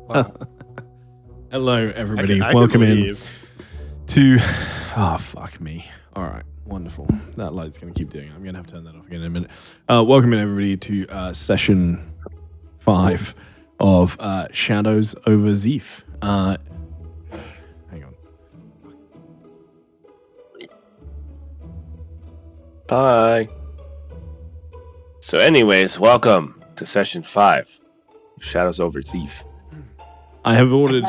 Wow. Hello, everybody. Welcome in to... Oh, fuck me. All right. Wonderful. That light's going to keep doing it. I'm going to have to turn that off again in a minute. Welcome in, everybody, to session 5 of Shadows over Zeif. Hang on. Bye. So anyways, welcome to session 5 of Shadows over Zeif. I have ordered,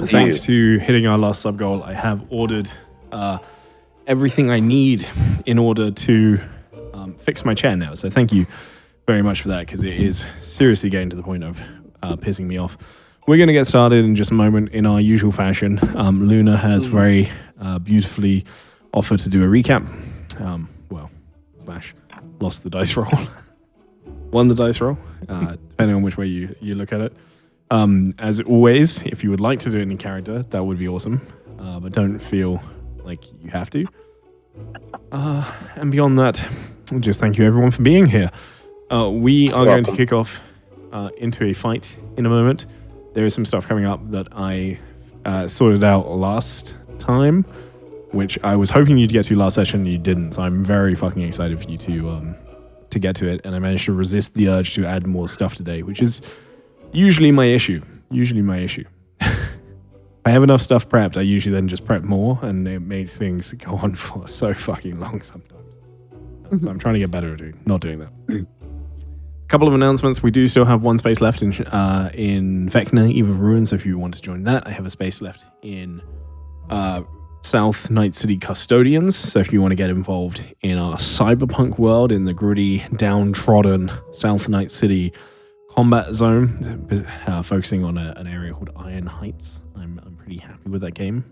thanks to hitting our last sub goal, I have ordered everything I need in order to fix my chair now. So thank you very much for that, because it is seriously getting to the point of pissing me off. We're going to get started in just a moment in our usual fashion. Luna has very beautifully offered to do a recap. Lost the dice roll. Won the dice roll, depending on which way you look at it. As always, if you would like to do it in character, that would be awesome. But don't feel like you have to. And beyond that, just thank you everyone for being here. We are going to kick off into a fight in a moment. There is some stuff coming up that I sorted out last time, which I was hoping you'd get to last session and you didn't. So I'm very fucking excited for you to get to it. And I managed to resist the urge to add more stuff today, which is usually my issue. I have enough stuff prepped, I usually then just prep more, and it makes things go on for so fucking long sometimes. So I'm trying to get better at not doing that. A couple of announcements. We do still have one space left in Vecna, Eve of Ruin, so if you want to join that, I have a space left in South Night City Custodians, so if you want to get involved in our cyberpunk world, in the gritty, downtrodden South Night City combat zone, focusing on an area called Iron Heights. I'm pretty happy with that game.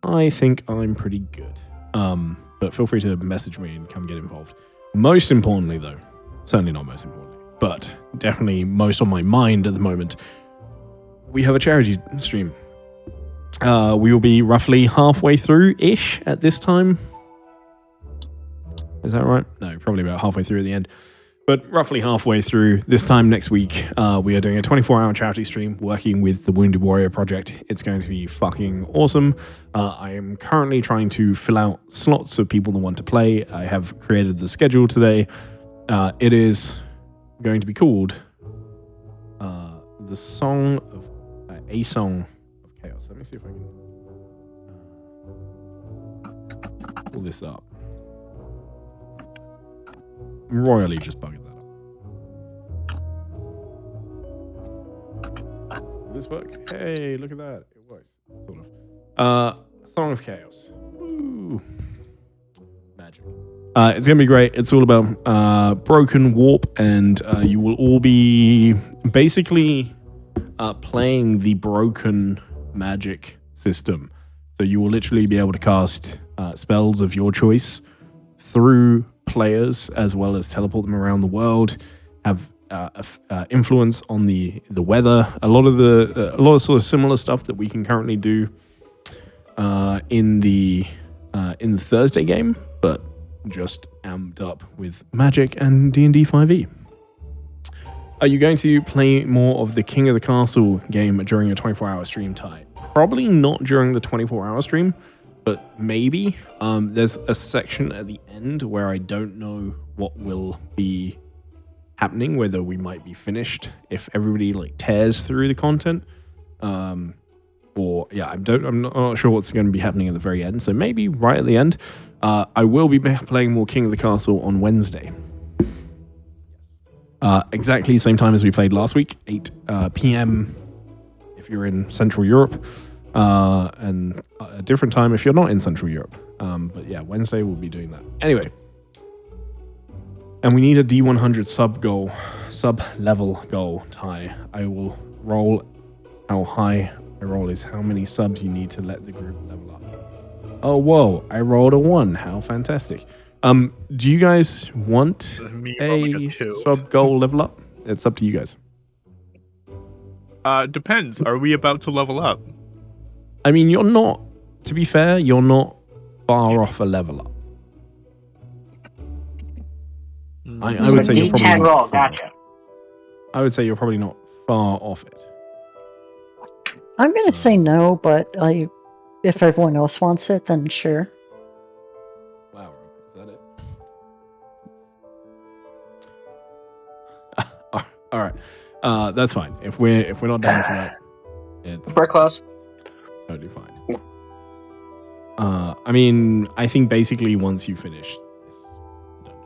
I think I'm pretty good. But feel free to message me and come get involved. Most importantly, though, certainly not most importantly, but definitely most on my mind at the moment, we have a charity stream. We will be roughly halfway through-ish at this time. Is that right? No, probably about halfway through at the end. But roughly halfway through this time next week, we are doing a 24-hour charity stream working with the Wounded Warrior Project. It's going to be fucking awesome. I am currently trying to fill out slots of people that want to play. I have created the schedule today. It is going to be called A Song of Chaos. Let me see if I can pull this up. I'm royally just bugging that up. Will this work? Hey, look at that. It works. Sort of. Song of Chaos. Woo. Magic. It's going to be great. It's all about Broken Warp, and you will all be basically playing the broken magic system. So you will literally be able to cast spells of your choice through players, as well as teleport them around the world, have influence on the weather, a lot of sort of similar stuff that we can currently do in the Thursday game, but just amped up with magic and D&D 5e. Are you going to play more of the King of the Castle game during a 24-hour stream, Ty? Probably not during the 24-hour stream, but maybe. There's a section at the end where I don't know what will be happening, whether we might be finished if everybody tears through the content, I'm not sure what's going to be happening at the very end. So maybe right at the end. I will be playing more King of the Castle on Wednesday. Exactly the same time as we played last week, 8 p.m. if you're in Central Europe. And a different time if you're not in Central Europe. But yeah, Wednesday we'll be doing that. Anyway. And we need a D100 sub-level goal, Ty. I will roll how high I roll is how many subs you need to let the group level up. Oh, whoa, I rolled a 1. How fantastic. Do you guys want a sub-goal level up? It's up to you guys. Depends. Are we about to level up? I mean, you're not, to be fair, you're not far off a level up. I would say you're probably roll, gotcha. I would say you're probably not far off it. I'm going to say no, but if everyone else wants it, then sure. Wow, is that it? All right, that's fine. If we're not down for that, it's We're close. totally fine. I mean, I think basically once you finish this dungeon,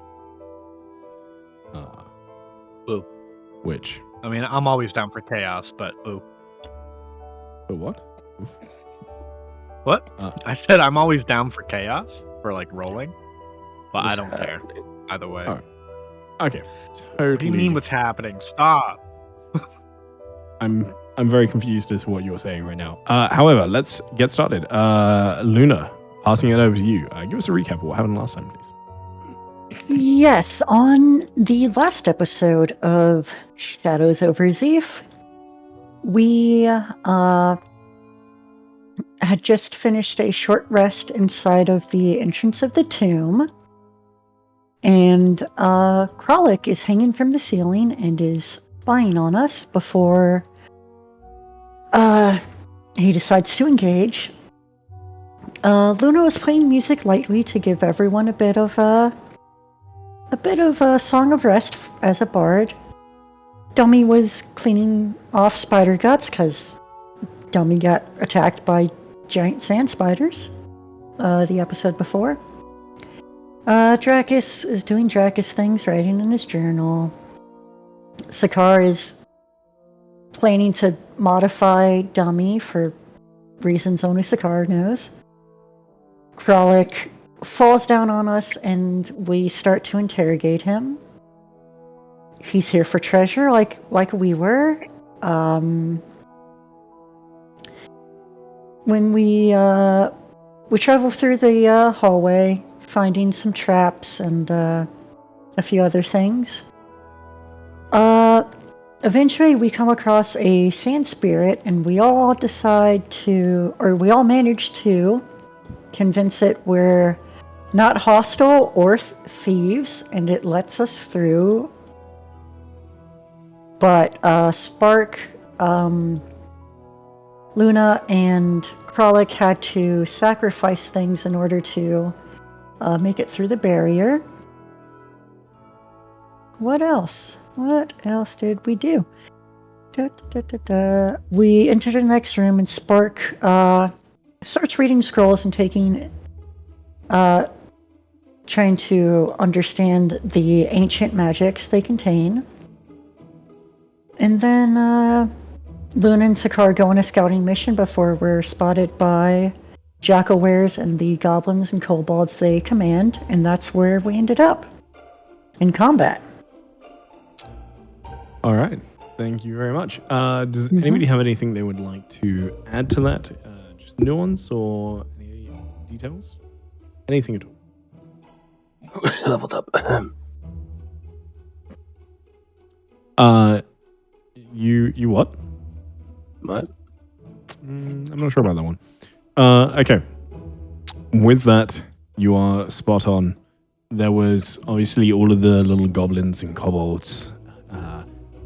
Ooh. which I mean, I'm always down for chaos, but ooh. for what? Oof. What? I said I'm always down for chaos, for like rolling, but I What's don't care happening? either way. Alright. Okay, totally. What do you mean what's happening? Stop. I'm very confused as to what you're saying right now. However, let's get started. Luna, passing it over to you. Give us a recap of what happened last time, please. Yes, on the last episode of Shadows over Zeif, we had just finished a short rest inside of the entrance of the tomb, and Kralik is hanging from the ceiling and is spying on us before he decides to engage. Luna was playing music lightly to give everyone a bit of a song of rest as a bard. Dummy was cleaning off spider guts because Dummy got attacked by giant sand spiders the episode before. Dracus is doing Dracus things, writing in his journal. Sakar is planning to modify Dummy for reasons only Sakar knows. Kralik falls down on us and we start to interrogate him. He's here for treasure like we were. When we travel through the hallway, finding some traps and a few other things. Eventually we come across a sand spirit and we all manage to convince it we're not hostile or thieves, and it lets us through. But Spark, Luna, and Kralik had to sacrifice things in order to make it through the barrier. What else? What else did we do? We entered the next room, and Spark starts reading scrolls and trying to understand the ancient magics they contain. And then Luna and Sakar go on a scouting mission before we're spotted by Jackalwares and the goblins and kobolds they command, and that's where we ended up in combat. All right. Thank you very much. Does anybody have anything they would like to add to that? Just nuance or any details? Anything at all? Leveled up. You what? What? I'm not sure about that one. Okay. With that, you are spot on. There was obviously all of the little goblins and kobolds.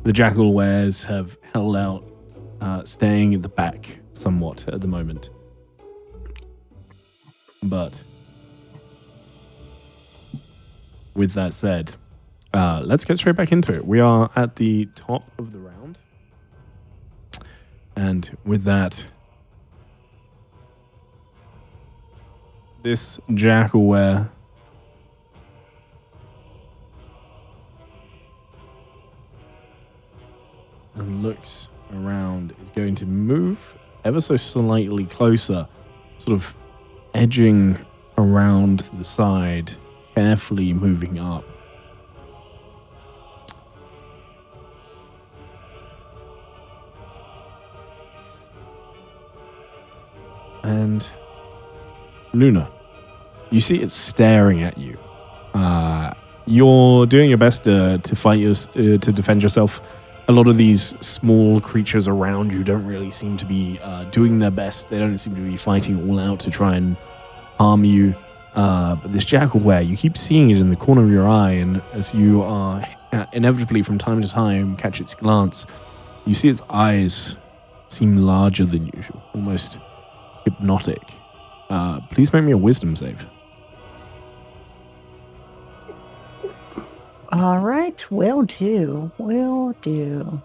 The Jackalwares have held out, staying at the back somewhat at the moment. But with that said, let's get straight back into it. We are at the top of the round. And with that, this Jackalware and looks around is going to move ever so slightly closer, sort of edging around the side, carefully moving up. And Luna, you see it staring at you. You're doing your best to fight to defend yourself. A lot of these small creatures around you don't really seem to be doing their best. They don't seem to be fighting all out to try and harm you. But this Jackalware, you keep seeing it in the corner of your eye, and as you are inevitably from time to time catch its glance, you see its eyes seem larger than usual, almost hypnotic. Please make me a wisdom save. All right, will do. Will do.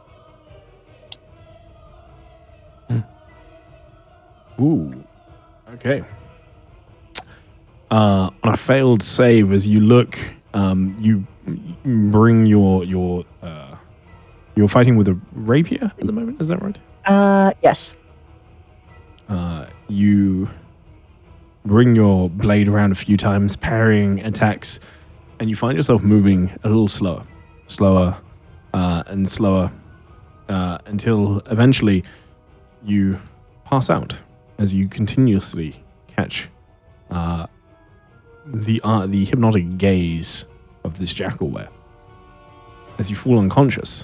Ooh. Okay. On a failed save, as you look, you bring you're fighting with a rapier at the moment. Is that right? Yes. You bring your blade around a few times, parrying attacks, and you find yourself moving a little slower, and slower, until eventually you pass out as you continuously catch the hypnotic gaze of this jackalware. As you fall unconscious,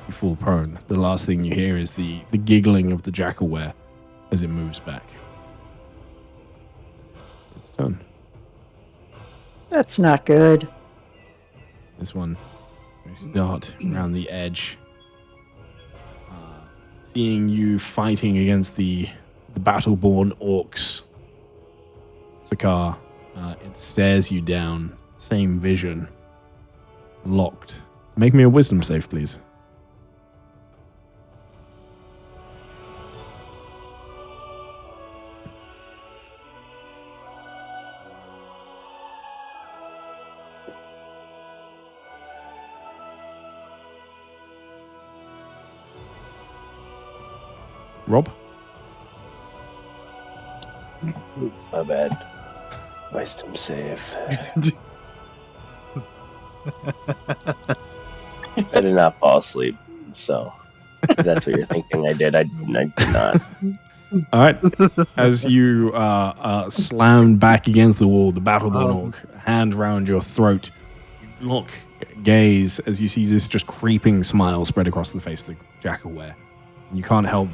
you fall prone. The last thing you hear is the giggling of the jackalware as it moves back. It's done. That's not good. This one, dart around the edge. Seeing you fighting against the battle-born orcs, Sakar, it stares you down. Same vision. Locked. Make me a wisdom save, please. Rob? My bad. Wisdom save. I did not fall asleep, so if that's what you're thinking I did. I did not. All right. As you slam back against the wall, the battle-born orc, hand round your throat, you look, gaze, as you see this just creeping smile spread across the face of the jackalware. You can't help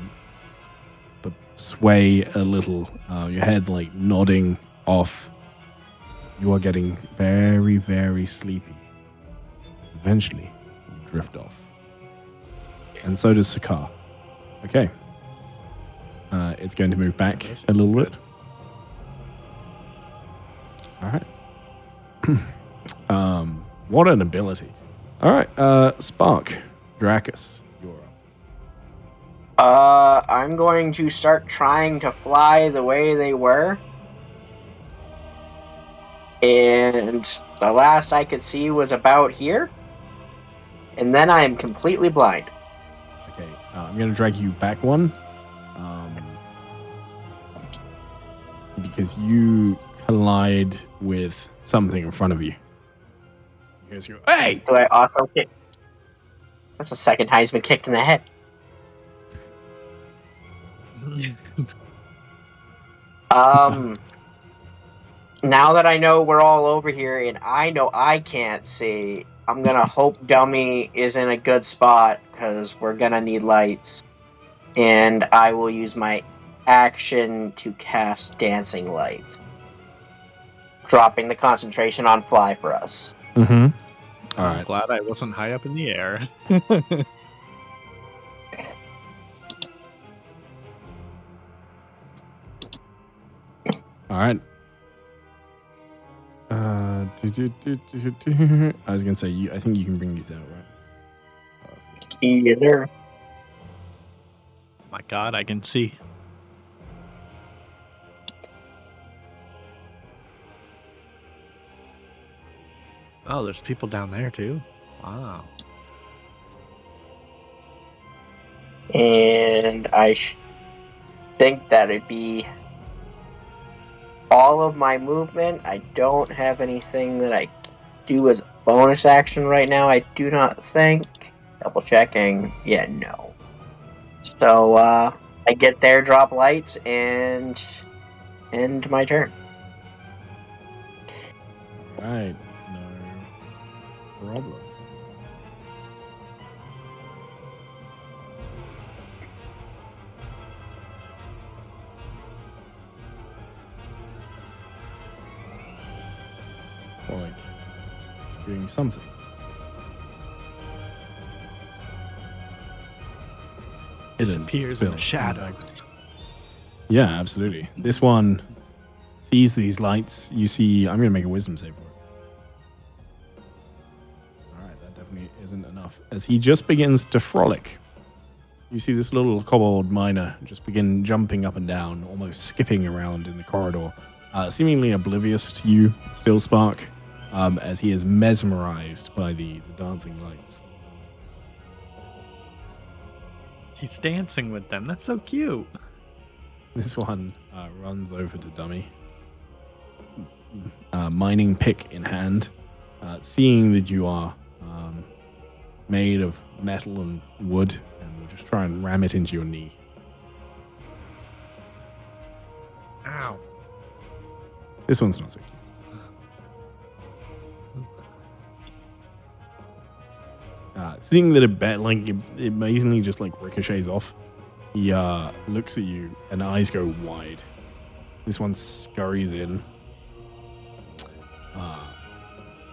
but sway a little, your head like nodding off. You are getting very, very sleepy. Eventually, you drift off. And so does Sakar. Okay. It's going to move back a little bit. All right. What an ability. All right. Spark. Dracus, you're up. I'm going to start trying to fly the way they were. And the last I could see was about here. And then I am completely blind. Okay. I'm going to drag you back one. Because you collide with something in front of you. You guys go, hey! Do I also kick? That's the second time he's been kicked in the head. Now that I know we're all over here and I know I can't see, I'm gonna hope Dummy is in a good spot because we're gonna need lights. And I will use my action to cast Dancing Light, dropping the concentration on fly for us. Mm-hmm. All I'm right. glad I wasn't high up in the air. All right. I was gonna say I think you can bring these out, right? Either. My God, I can see. Oh, there's people down there too. Wow. And I think that it'd be all of my movement. I don't have anything that I do as a bonus action right now. I do not think. Double checking. Yeah, no. So I get there, drop lights, and end my turn. All right. No problem. Or like doing something. disappears in the Bill. shadows. Yeah, absolutely. This one sees these lights. You see, I'm going to make a wisdom save for it. All right, that definitely isn't enough. As he just begins to frolic, you see this little kobold miner just begin jumping up and down, almost skipping around in the corridor, seemingly oblivious to you, still Spark, as he is mesmerized by the dancing lights. He's dancing with them. That's so cute. This one runs over to Dummy, mining pick in hand, seeing that you are made of metal and wood, and will just try and ram it into your knee. Ow. This one's not so cute. Seeing that it amazingly just like ricochets off, he looks at you and eyes go wide. This one scurries in.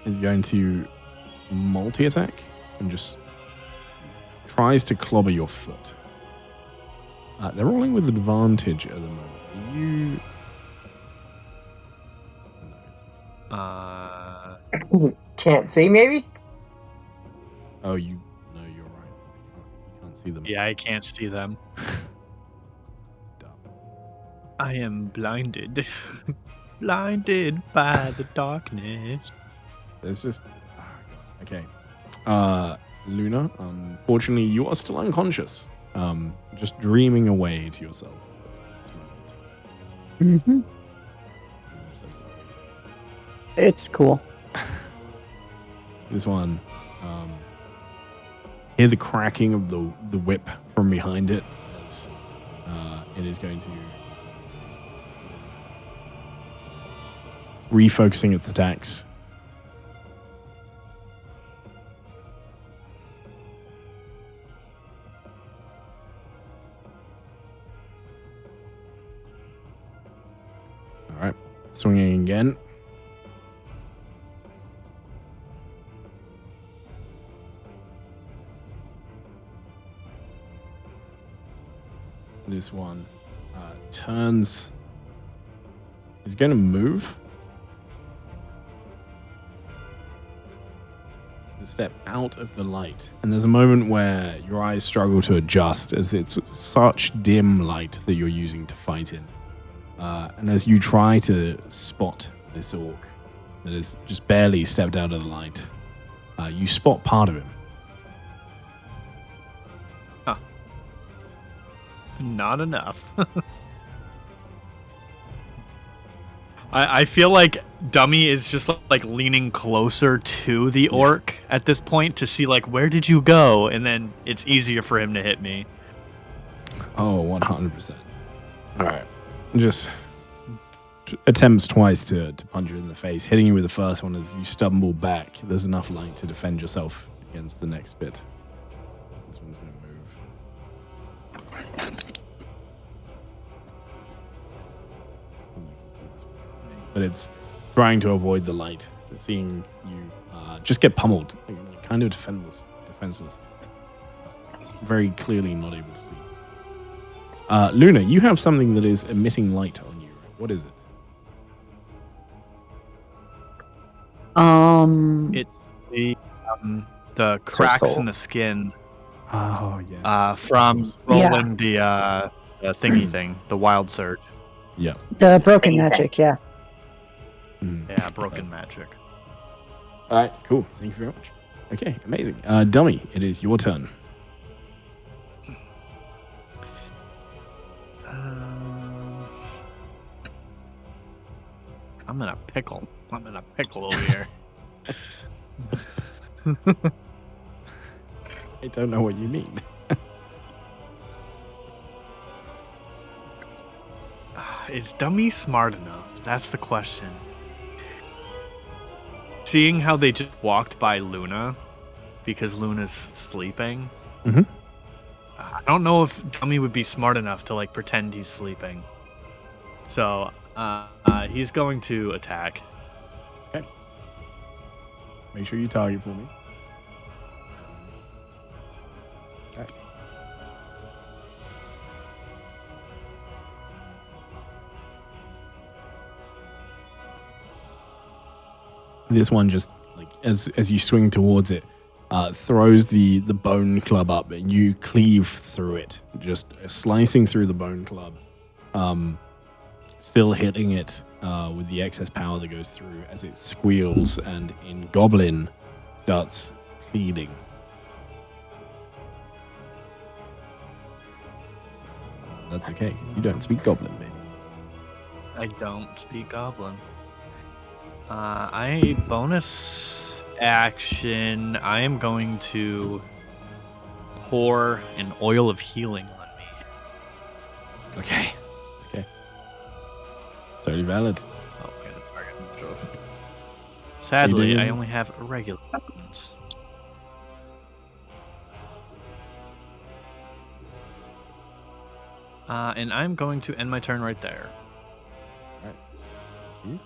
Is going to multi-attack and just tries to clobber your foot. They're rolling with advantage at the moment. Are you... Can't see, maybe? Oh, you... No, you're right. You can't see them. Yeah, I can't see them. Dumb. I am blinded. Blinded by the darkness. There's just... Okay. Luna, unfortunately, you are still unconscious. Just dreaming away to yourself at this moment. Mm-hmm. I'm so sorry. It's cool. This one, hear the cracking of the whip from behind it as it is going to refocusing its attacks. All right, swinging again. This one turns. Is going to move. Step out of the light, and there's a moment where your eyes struggle to adjust as it's such dim light that you're using to fight in. And as you try to spot this orc that has just barely stepped out of the light, you spot part of him. Not enough. I feel like Dummy is just like leaning closer to the orc at this point to see like, where did you go? And then it's easier for him to hit me. Oh, 100%. All right. Just attempts twice to punch you in the face, hitting you with the first one as you stumble back. There's enough light to defend yourself against the next bit. This one's going to move. But it's trying to avoid the light, seeing you just get pummeled, like, kind of defenseless. Very clearly not able to see. Luna, you have something that is emitting light on you. What is it? It's the cracks in the skin Oh, yes. from rolling the thingy thing, the wild surge. Yeah. The broken Same magic, yeah. Mhm. Yeah, broken magic. All right, cool. Thank you very much. Okay, amazing. Dummy, it is your turn. I'm in a pickle. I'm in a pickle over here. I don't know what you mean. Is Dummy smart enough? That's the question. Seeing how they just walked by Luna because Luna's sleeping. Mhm. I don't know if Dummy would be smart enough to like pretend he's sleeping. So he's going to attack. Okay. Make sure you target for me. Okay. This one just like as you swing towards it, throws the bone club up, and you cleave through it, just slicing through the bone club, still hitting it with the excess power that goes through as it squeals, and in Goblin starts pleading. That's okay, because you don't speak Goblin, baby. I don't speak Goblin. I bonus action. I am going to pour an oil of healing on me. Okay. Totally valid. Oh, yeah, the target and stuff. Sadly, doing? I only have irregular weapons. And I'm going to end my turn right there. Alright. You?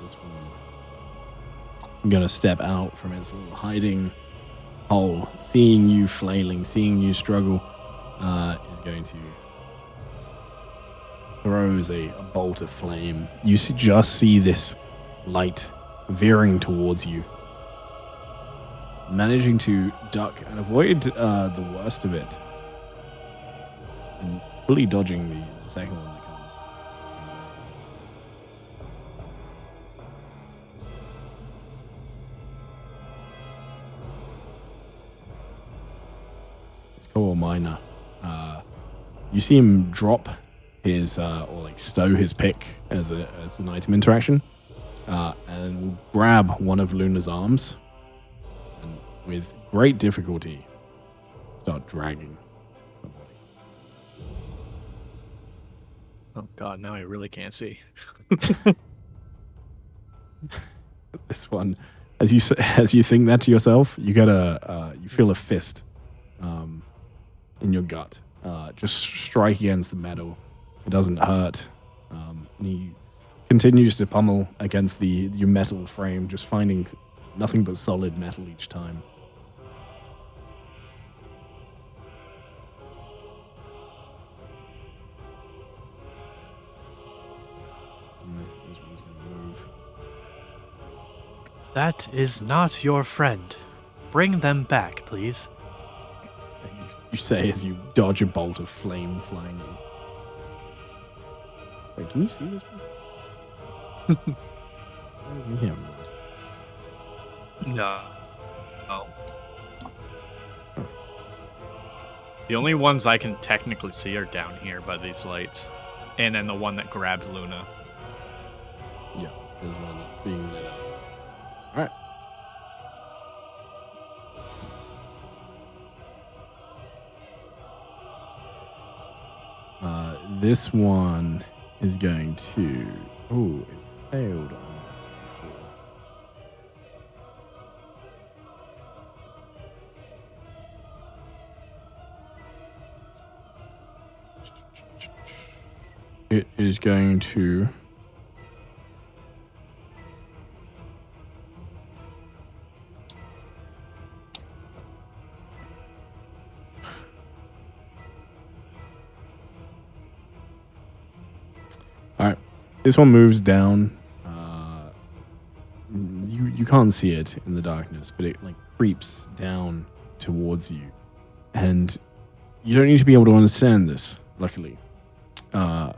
This one. I'm gonna step out from its little hiding hole, seeing you flailing, seeing you struggle, is going to throws a bolt of flame. You just see this light veering towards you, managing to duck and avoid the worst of it, and fully dodging the second one that comes. It's Coal Miner. You see him drop his or like stow his pick as an item interaction, and will grab one of Luna's arms, and with great difficulty start dragging her body. Oh god, now I really can't see. This one, as you think that to yourself, you get you feel a fist in your gut, just strike against the metal. It doesn't hurt. And he continues to pummel against your metal frame, just finding nothing but solid metal each time. And this one's gonna move. That is not your friend. Bring them back, please. And you say as you dodge a bolt of flame flying in. Wait, can you see this one? Yeah. No. Oh. The only ones I can technically see are down here by these lights. And then the one that grabbed Luna. Yeah, there's one that's being lit up. Alright. This one is going to... Oh, it failed on it is going to... Alright, this one moves down. You can't see it in the darkness, but it like creeps down towards you, and you don't need to be able to understand this. Luckily, but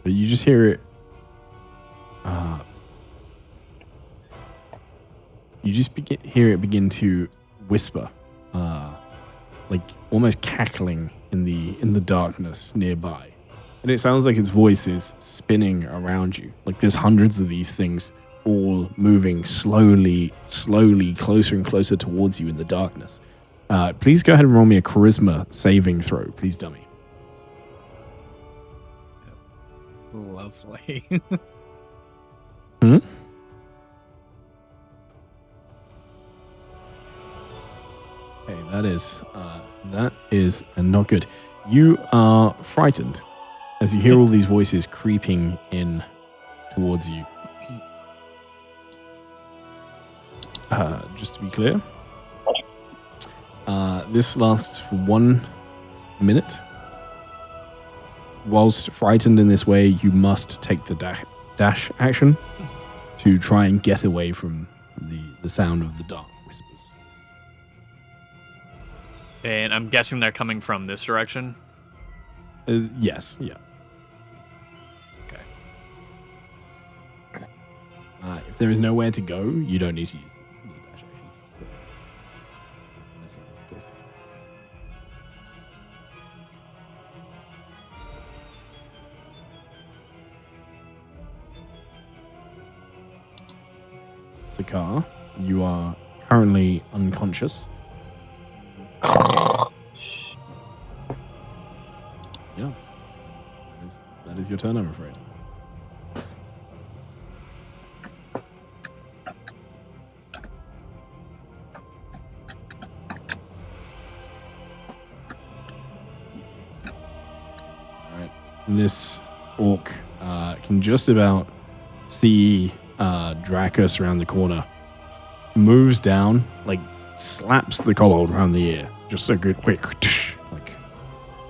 you just hear it. You just hear it begin to whisper, like almost cackling in the darkness nearby. And it sounds like its voice is spinning around you. Like there's hundreds of these things all moving slowly, closer and closer towards you in the darkness. Please go ahead and roll me a charisma saving throw, please, dummy. Lovely. Hmm? Okay, that is not good. You are frightened as you hear all these voices creeping in towards you. Just to be clear, This lasts for 1 minute. Whilst frightened in this way, you must take the dash action to try and get away from the sound of the dark whispers. And I'm guessing they're coming from this direction. Yes, yeah. Okay. If there is nowhere to go, you don't need to use the dash action. Unless that is the case. Sakar, you are currently unconscious. Yeah. That is your turn, I'm afraid. Alright. This orc can just about see Dracus around the corner. Moves down, like slaps the kobold around the ear. Just a good quick, like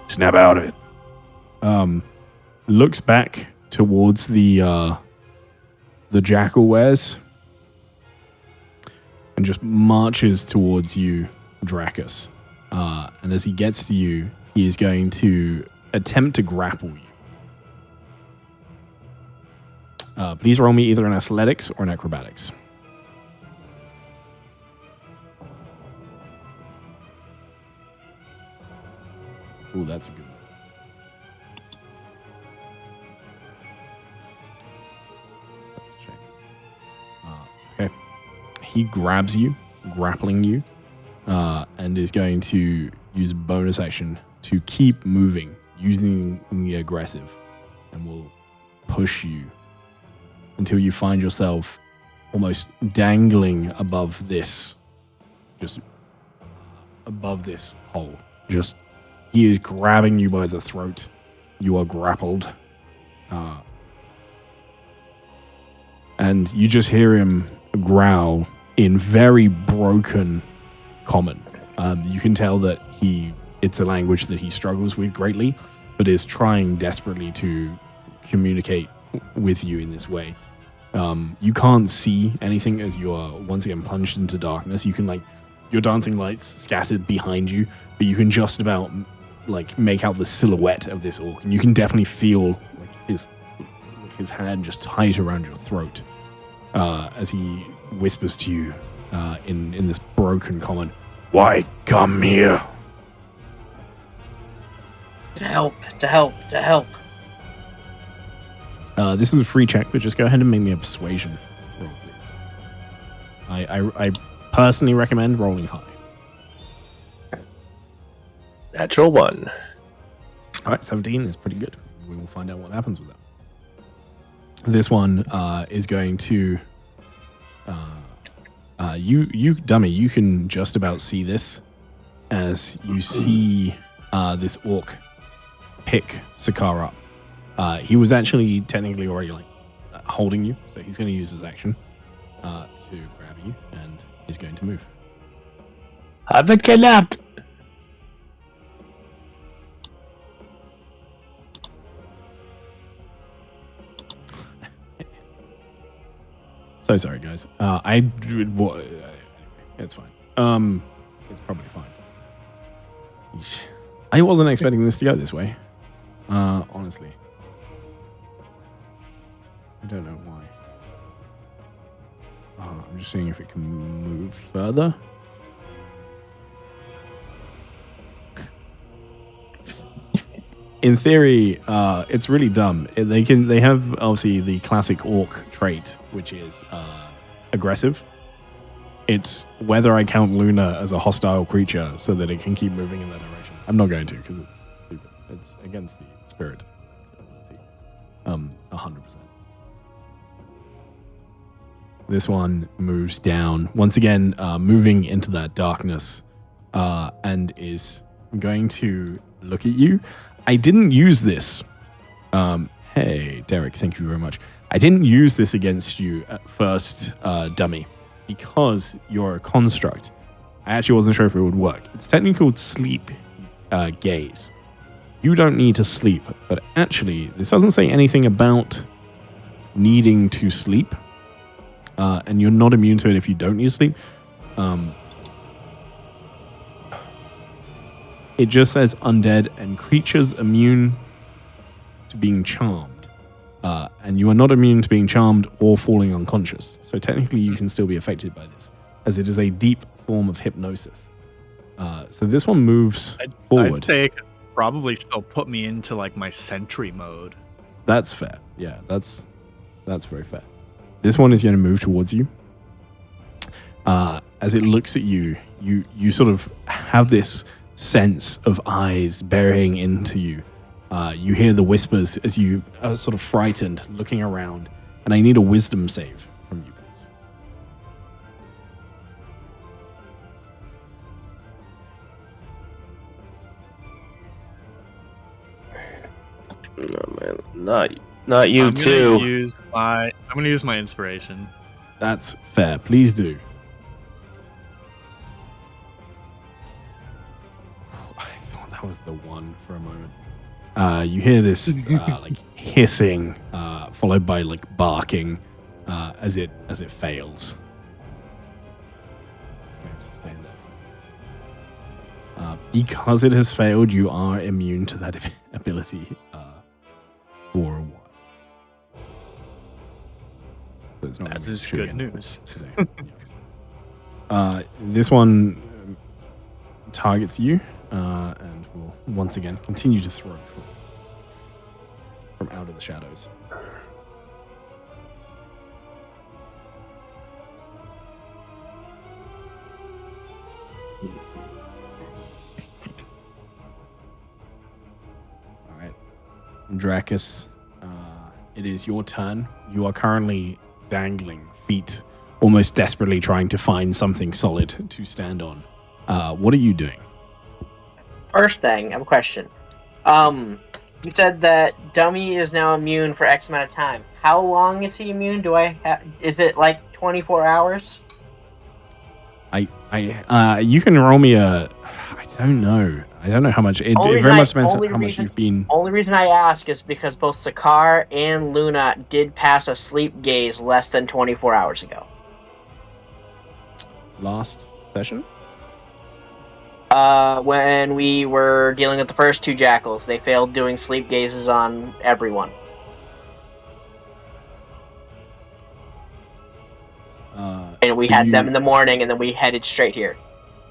snap out of it. Looks back towards the jackal wares and just marches towards you, Dracus. And as he gets to you, he is going to attempt to grapple you. Please roll me either an athletics or an acrobatics. Ooh, that's a good one. Let's check. Okay. He grabs you, grappling you, and is going to use a bonus action to keep moving, using the aggressive, and will push you until you find yourself almost dangling above this, just above this hole. Just, he is grabbing you by the throat. You are grappled. And you just hear him growl in very broken common. You can tell that it's a language that he struggles with greatly, but is trying desperately to communicate with you in this way. You can't see anything as you are once again plunged into darkness. You can your dancing lights scattered behind you, but you can just about make out the silhouette of this orc, and you can definitely feel his hand just tight around your throat as he whispers to you in this broken common, "Why come here?" To help. This is a free check, but just go ahead and make me a persuasion roll, please. I personally recommend rolling high. Natural 1. All right, 17 is pretty good. We will find out what happens with that. This one is going to... you dummy, you can just about see this as you see this orc pick Sakar up. He was actually technically already holding you, so he's going to use his action to grab you, and he's going to move. I've been kidnapped. So sorry, guys. It's fine. It's probably fine. Yeesh. I wasn't expecting this to go this way. Honestly. I don't know why. I'm just seeing if it can move further. In theory, it's really dumb. They have obviously the classic orc trait, which is aggressive. It's whether I count Luna as a hostile creature so that it can keep moving in that direction. I'm not going to because it's stupid. It's against the spirit. 100%. This one moves down once again, moving into that darkness, and is going to look at you. I didn't use this. Hey, Derek, thank you very much. I didn't use this against you at first, dummy, because you're a construct. I actually wasn't sure if it would work. It's technically called sleep gaze. You don't need to sleep, but actually, this doesn't say anything about needing to sleep, and you're not immune to it if you don't need to sleep. It just says undead and creatures immune to being charmed, and you are not immune to being charmed or falling unconscious. So technically, you can still be affected by this, as it is a deep form of hypnosis. So this one moves forward. I'd say it could probably still put me into like my sentry mode. That's fair. Yeah, that's very fair. This one is going to move towards you. As it looks at you, you sort of have this sense of eyes burying into you. You hear the whispers as you are sort of frightened, looking around. And I need a wisdom save from you, please. No, man, not you I'm too. I'm gonna use my inspiration. That's fair. Please do. I thought that was the one for a moment. You hear this like hissing, followed by like barking, as it fails. Just stay there. Because it has failed, you are immune to that ability for a while. So it's not That gonna be is true good again news. today. This one targets you, and will once again continue to throw from out of the shadows. All right, Dracus, it is your turn. You are currently dangling, feet almost desperately trying to find something solid to stand on. What are you doing? First thing, I have a question. You said that Dummy is now immune for X amount of time. How long is he immune? Is it like 24 hours? You can roll me a. I don't know. I don't know how much. It very much depends on how much you've been. Only reason I ask is because both Sakar and Luna did pass a sleep gaze less than 24 hours ago. Last session? When we were dealing with the first two jackals, they failed doing sleep gazes on everyone. And we had them in the morning, and then we headed straight here.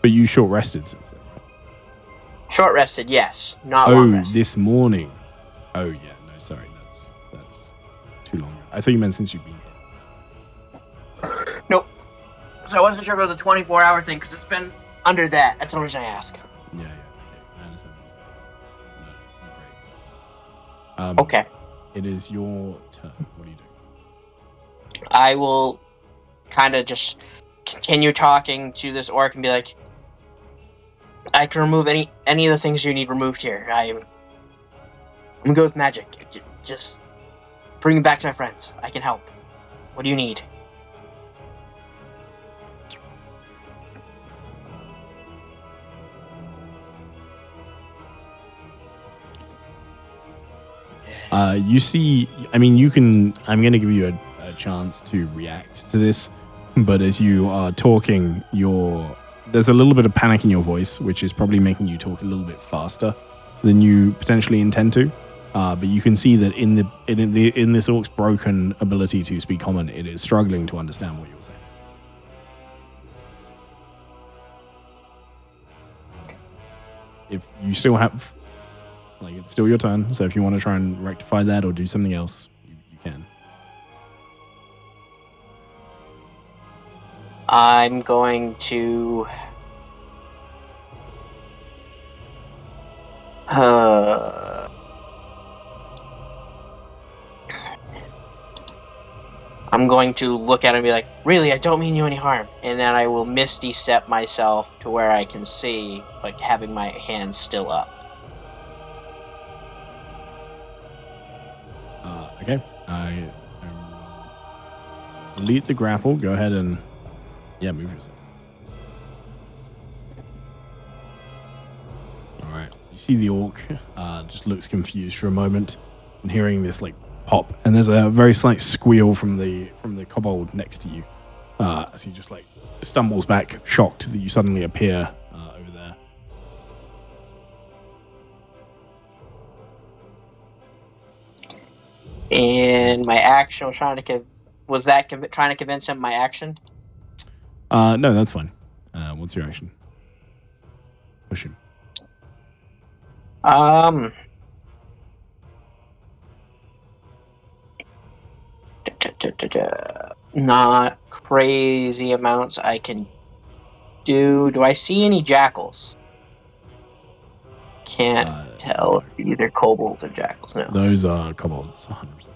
But you short rested since then, right? Short rested, yes. Not long rested. This morning. Oh yeah, no, sorry, that's too long. I thought you meant since you've been here. Nope. So I wasn't sure about the 24-hour thing, because it's been under that. That's the only reason I ask. Yeah, okay. I understand what you're saying. No, Okay. It is your turn. What are you doing? I will kind of just continue talking to this orc and be like, I can remove any of the things you need removed here. I'm good with magic. Just bring me back to my friends. I can help. What do you need? You see, I mean, I'm going to give you a chance to react to this, but as you are talking, there's a little bit of panic in your voice, which is probably making you talk a little bit faster than you potentially intend to. But you can see that in this orc's broken ability to speak common, it is struggling to understand what you're saying. If you still have, like, it's still your turn, so if you want to try and rectify that or do something else, you can. I'm going to... I'm going to look at him and be like, really, I don't mean you any harm. And then I will misty step myself to where I can see, like, having my hands still up. Okay. I delete the grapple. Go ahead and move yourself. You see the orc just looks confused for a moment, and hearing this like pop, and there's a very slight squeal from the kobold next to you as he just like stumbles back, shocked that you suddenly appear over there. And my action was trying to trying to convince him my action? No, that's fine. What's your action? Push him. Not crazy amounts I can do. Do I see any jackals? Can't tell if either kobolds or jackals. No. Those are kobolds, 100%.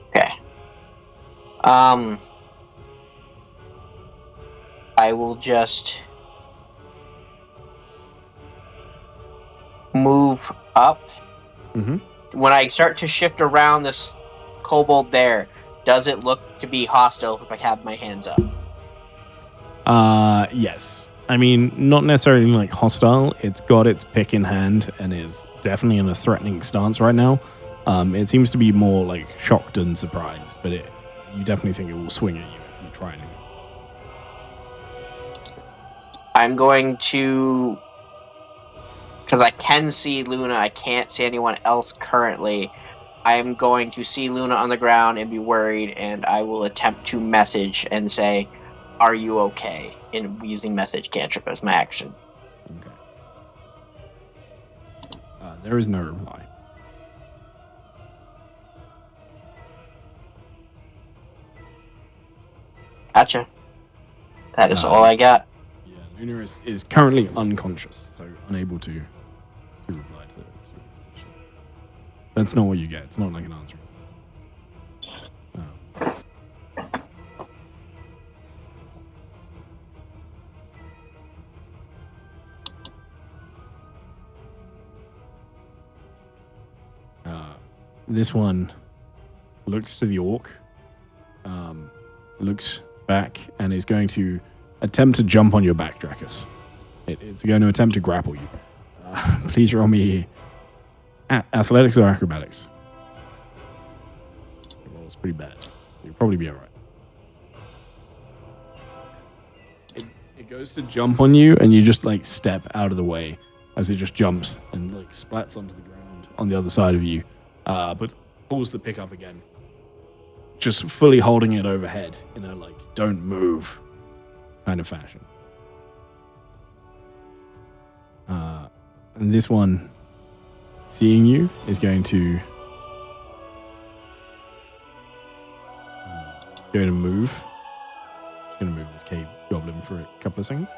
Okay. I will just move up. Mm-hmm. When I start to shift around this kobold there, does it look to be hostile if I have my hands up? Yes. I mean, not necessarily like hostile. It's got its pick in hand and is definitely in a threatening stance right now. It seems to be more like shocked and surprised, but you definitely think it will swing at you if you try anything. I'm going to, because I can see Luna, I can't see anyone else currently. I'm going to see Luna on the ground and be worried, and I will attempt to message and say, "Are you okay?" in using message cantrip as my action. Okay. There is no reply. Gotcha. That is all I got. Yeah, Luna is currently unconscious, so unable to reply to your message. That's not what you get. It's not like an answer. This one looks to the orc, looks back, and is going to attempt to jump on your back, Dracus. It's going to attempt to grapple you. Please roll me athletics or acrobatics. Well, it's pretty bad. You'll probably be alright. It goes to jump on you, and you just like step out of the way as it just jumps and like splats onto the ground on the other side of you. But pulls the pick up again, just fully holding it overhead in a like don't move kind of fashion. And this one, seeing you, is going to move. Just going to move this cave goblin for a couple of seconds.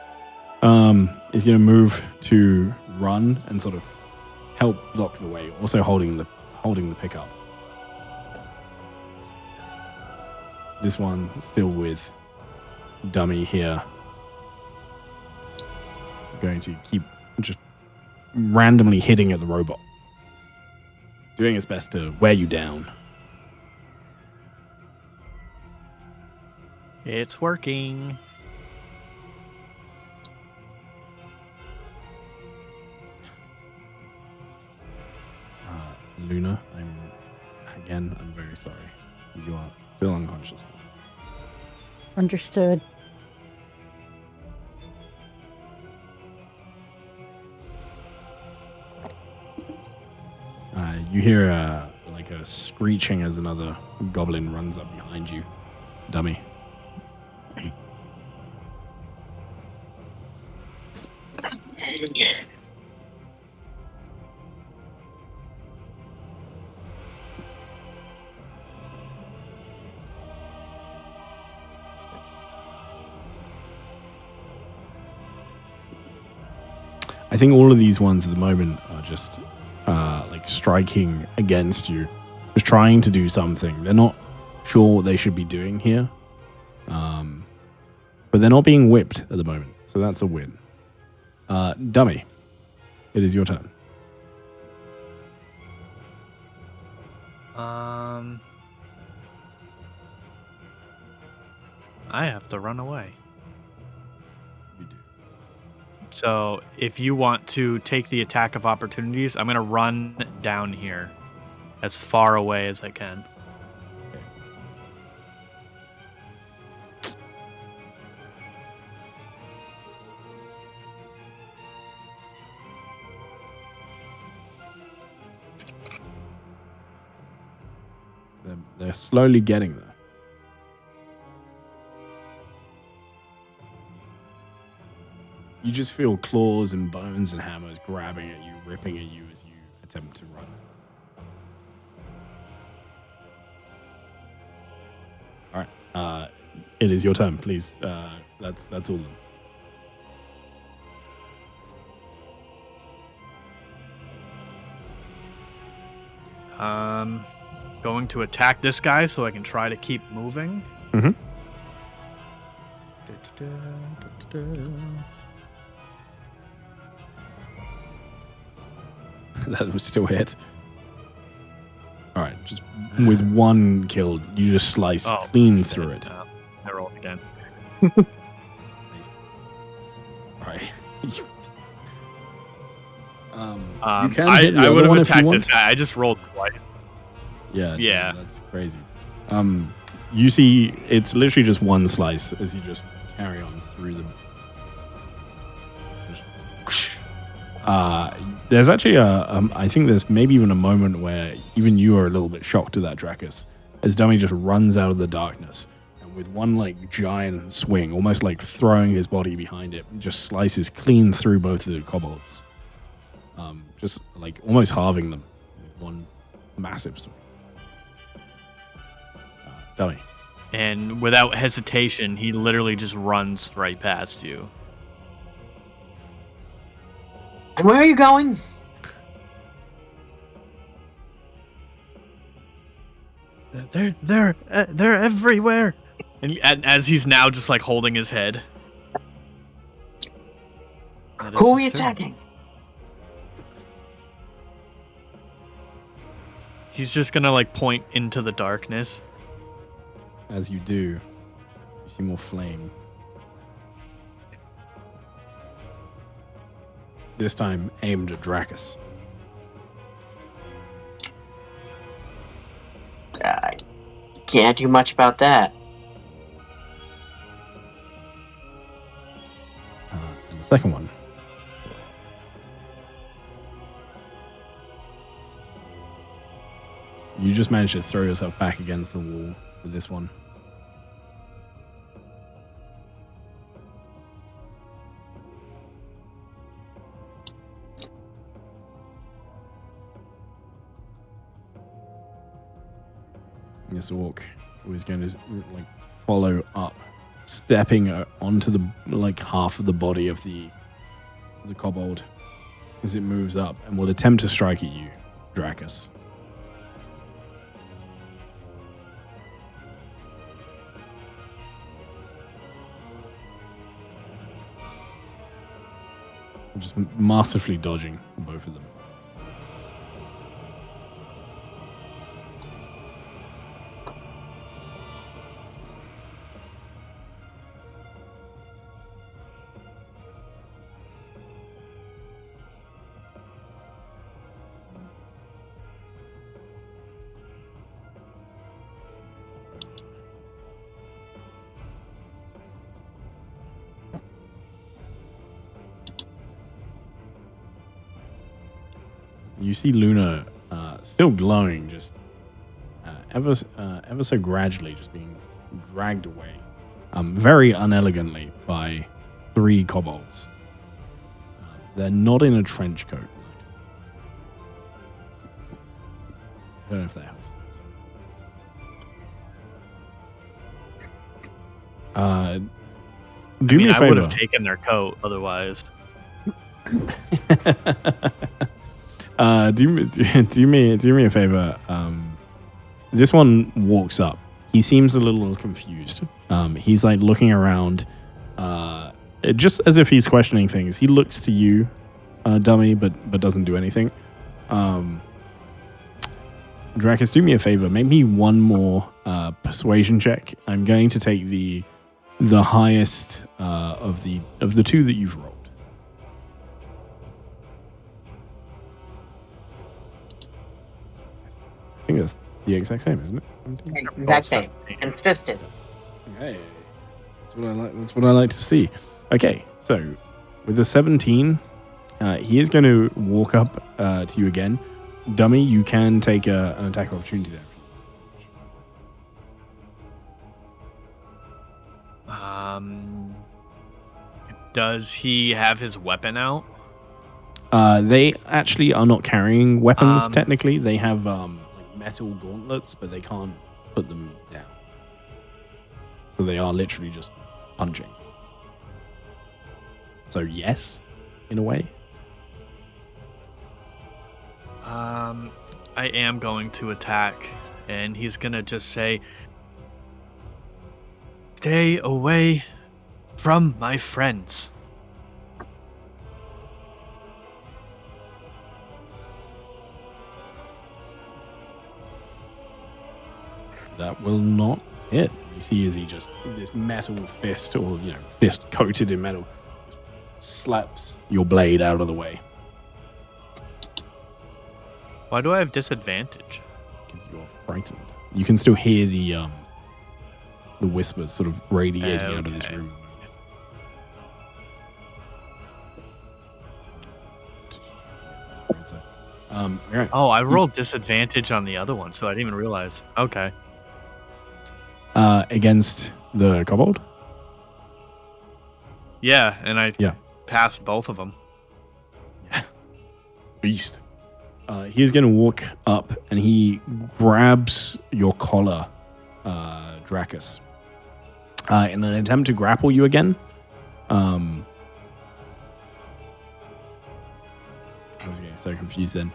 Is going to move to run and sort of help block the way, also holding the pickup. This one still with Dummy here. Going to keep just randomly hitting at the robot. Doing its best to wear you down. It's working. Luna, I'm very sorry. You are still unconscious. Understood. You hear like a screeching as another goblin runs up behind you, Dummy. I think all of these ones at the moment are just like striking against you, just trying to do something. They're not sure what they should be doing here, but they're not being whipped at the moment, so that's a win. Dummy, it is your turn. I have to run away. You do. So if you want to take the attack of opportunities, I'm gonna run down here as far away as I can. They're slowly getting there. You just feel claws and bones and hammers grabbing at you, ripping at you as you attempt to run. All right, it is your turn, please. That's all. Going to attack this guy so I can try to keep moving. Mm-hmm. That was still hit. All right, just with one kill, you just slice clean through it. I roll again. All right. You can hit the I other would have one if you attacked want. this guy. I just rolled twice. Yeah, that's crazy. You see, it's literally just one slice as you just carry on through them. There's actually I think there's maybe even a moment where even you are a little bit shocked at that, Dracus, as Dummy just runs out of the darkness and with one like giant swing, almost like throwing his body behind it, just slices clean through both of the kobolds, just like almost halving them with one massive swing. Dummy. And without hesitation, he literally just runs right past you. And where are you going? They're everywhere. And as he's now just like holding his head. Who are we attacking? He's just gonna like point into the darkness. As you do, you see more flame. This time aimed at Dracus. Can't do much about that. And the second one. You just managed to throw yourself back against the wall with this one. This orc was going to like follow up, stepping onto the like half of the body of the kobold as it moves up and will attempt to strike at you, Dracus. Just masterfully dodging both of them. You see Luna still glowing, just ever so gradually, just being dragged away, very unelegantly by 3 kobolds. They're not in a trench coat. I don't know if that helps. Do me a favor. I would have taken their coat otherwise. Do me a favor. This one walks up. He seems a little confused. He's like looking around, just as if he's questioning things. He looks to you, Dummy, but doesn't do anything. Dracus, do me a favor. Make me one more persuasion check. I'm going to take the highest of the 2 that you've rolled. think that's the exact same, isn't it? 17? Exact same. Consistent. Hey, that's what I like. That's what I like to see. Okay, so with the 17, he is going to walk up to you again. Dummy, you can take an attack opportunity there. Does he have his weapon out? They actually are not carrying weapons. Um, Technically, they have like metal gauntlets, but they can't put them down. So they are literally just punching. So yes, in a way. I am going to attack, and he's gonna just say, "Stay away from my friends." That will not hit. You see as he just, this metal fist, or, fist coated in metal, slaps your blade out of the way. Why do I have disadvantage? Because you're frightened. You can still hear the whispers sort of radiating out of this Okay. room. Right. Oh, I rolled disadvantage on the other one, so I didn't even realize. Okay. Against the kobold? Yeah, and I Yeah. passed both of them. Beast. He's going to walk up and he grabs your collar, Dracus. In an attempt to grapple you again. I was getting so confused then.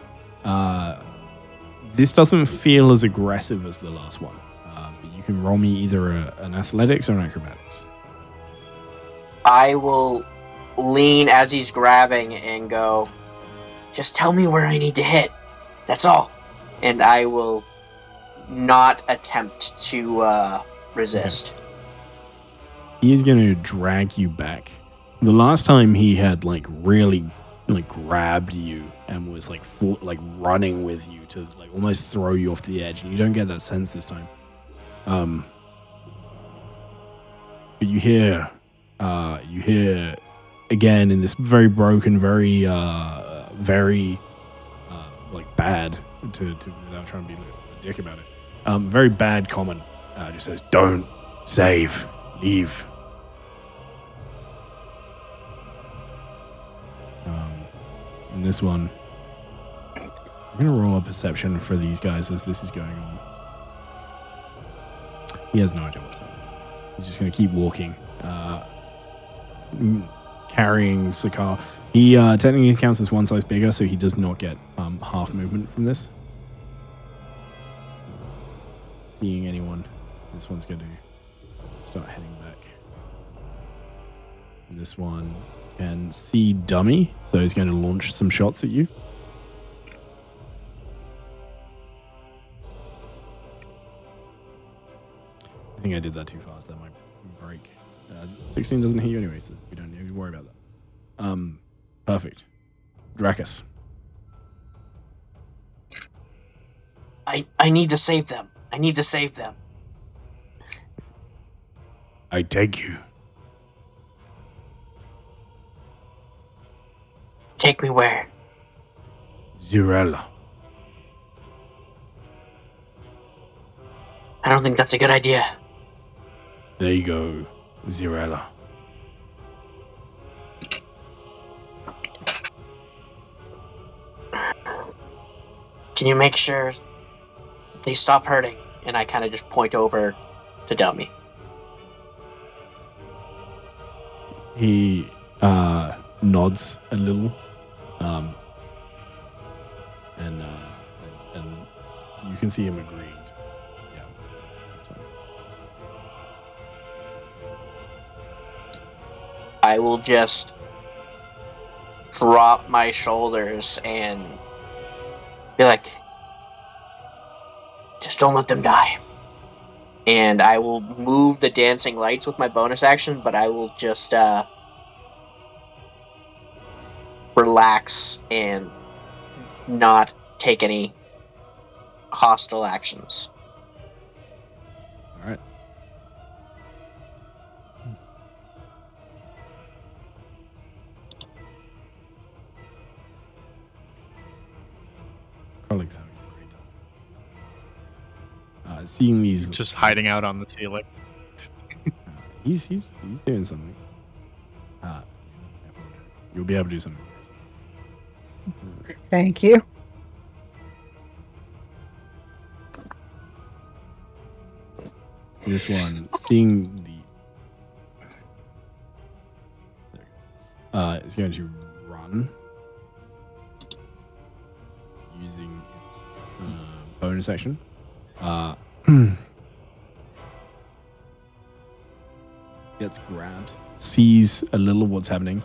This doesn't feel as aggressive as the last one. But you can roll me either an athletics or an acrobatics. I will lean as he's grabbing and go, just tell me where I need to hit. That's all. And I will not attempt to resist. He is going to drag you back. The last time he had really grabbed you and was running with you to almost throw you off the edge, and you don't get that sense this time. But you hear again in this very broken, very bad to without trying to be a dick about it. Very bad comment. Just says, "Don't save, leave." And this one, I'm gonna roll a perception for these guys as this is going on. He has no idea what's happening. He's just gonna keep walking, carrying Sakar. He technically counts as one size bigger, so he does not get half movement from this. Seeing anyone, this one's going to start heading back. And this one can see Dummy, so he's going to launch some shots at you. I think I did that too fast. That might break. 16 doesn't hit you anyway, so we don't need to worry about that. Perfect. Dracus. I need to save them. I need to save them. I take you. Take me where? Zirella. I don't think that's a good idea. There you go, Zirella. Can you make sure they stop hurting? And I kind of just point over to Dummy. He nods a little, and you can see him agreeing. Yeah, that's fine. I will just drop my shoulders and be like, just don't let them die. And I will move the dancing lights with my bonus action, but I will just relax and not take any hostile actions. All right. Colleagues having a great time. Seeing these, Just hiding out on the ceiling. He's doing something. I apologize. You'll be able to do something. Thank you. This one, seeing the is going to run using its bonus action. Gets grabbed, sees a little of what's happening,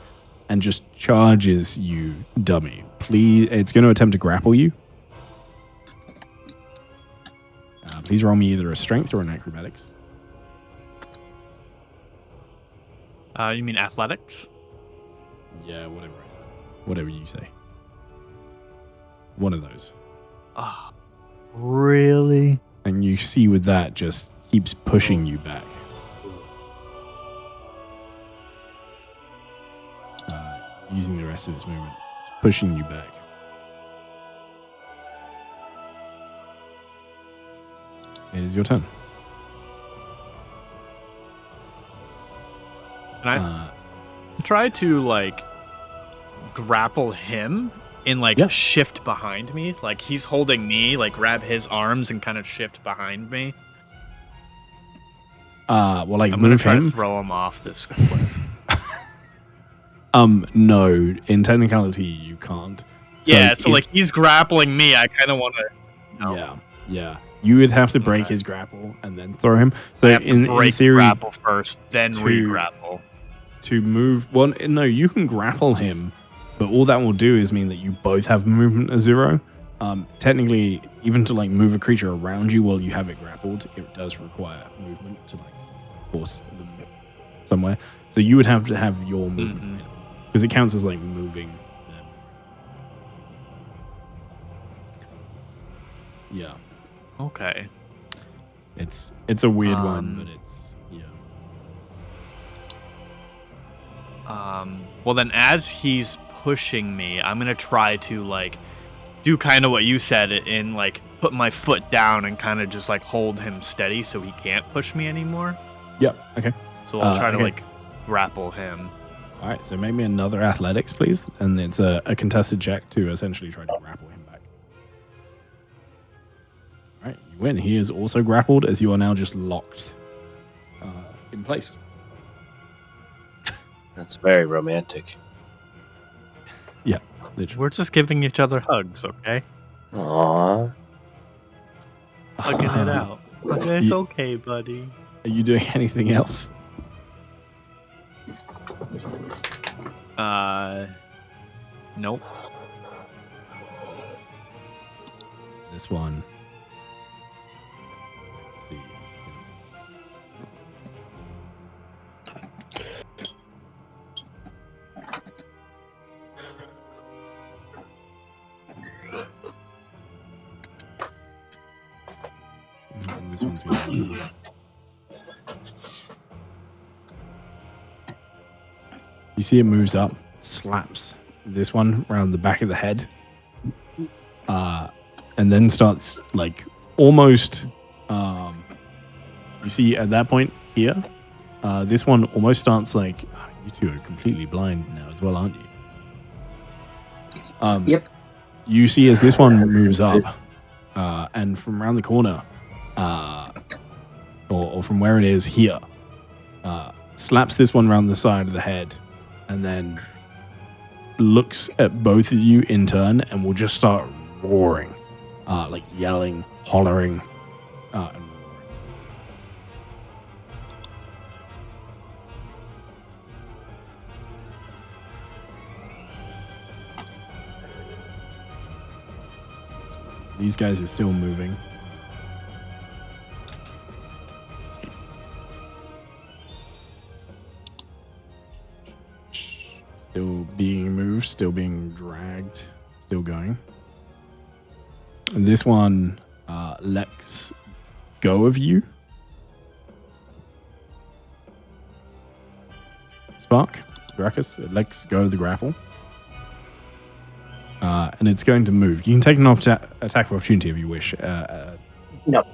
and just charges you, dummy. Please, it's going to attempt to grapple you. Please roll me either a strength or an acrobatics. You mean athletics? Yeah, whatever I say. Whatever you say. One of those. Oh, really? And you see with that just keeps pushing you back. Using the rest of its movement. Pushing you back. It is your turn. Can I try to like grapple him and like Yeah. shift behind me? Like he's holding me, like grab his arms and kind of shift behind me. Well, like I'm gonna move try him. to throw him off this cliff. No. In technicality, you can't. So like he's grappling me. I kind of want to. Yeah. You would have to break Okay. his grapple and then throw him. So I have to in break theory, grapple first, then to- re-grapple. to move. Well, no, you can grapple him, but all that will do is mean that you both have movement of 0. Technically, even to like move a creature around you while you have it grappled, it does require movement to like force them somewhere. So you would have to have your movement because it counts as like moving them. Yeah, Okay. it's a weird one, but it's Well, then as he's pushing me, I'm gonna try to like do kind of what you said and like put my foot down and kind of just like hold him steady so he can't push me anymore. yeah. Okay. So I'll try to okay. like grapple him. All right, so make me another athletics, please. And it's a contested check to essentially try to grapple him back. All right, you win. He is also grappled as you are now just locked in place. That's very romantic. Yeah, literally. We're just giving each other hugs, okay? Aww. Hugging it out. Okay, it's You- okay, buddy. Are you doing anything else? Nope. This one. Let's see. And this one's gonna. You see it moves up, slaps this one around the back of the head, and then starts like almost. You see at that point here, this one almost starts like you two are completely blind now as well, aren't you? Yep. You see as this one moves up, and from around the corner, or from where it is here, slaps this one around the side of the head, and then looks at both of you in turn and will just start roaring, like yelling, hollering, and roaring. These guys are still moving. Still being moved, still being dragged, still going. And this one lets go of you. Spark, Dracus, it lets go of the grapple. And it's going to move. You can take an attack of opportunity if you wish. No. Okay,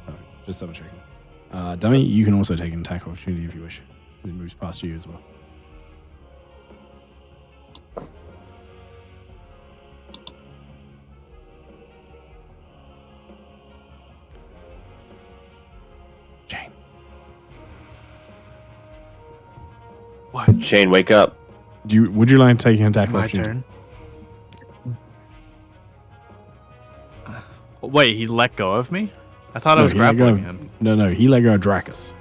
perfect. Just double checking. Dummy, you can also take an attack of opportunity if you wish. It moves past you as well. Jane. What? Shane, wake up. Would you like to take an attack It's of my opportunity? turn. Wait, he let go of me? I thought I was he let go grappling of- him. No, he let go of Dracus.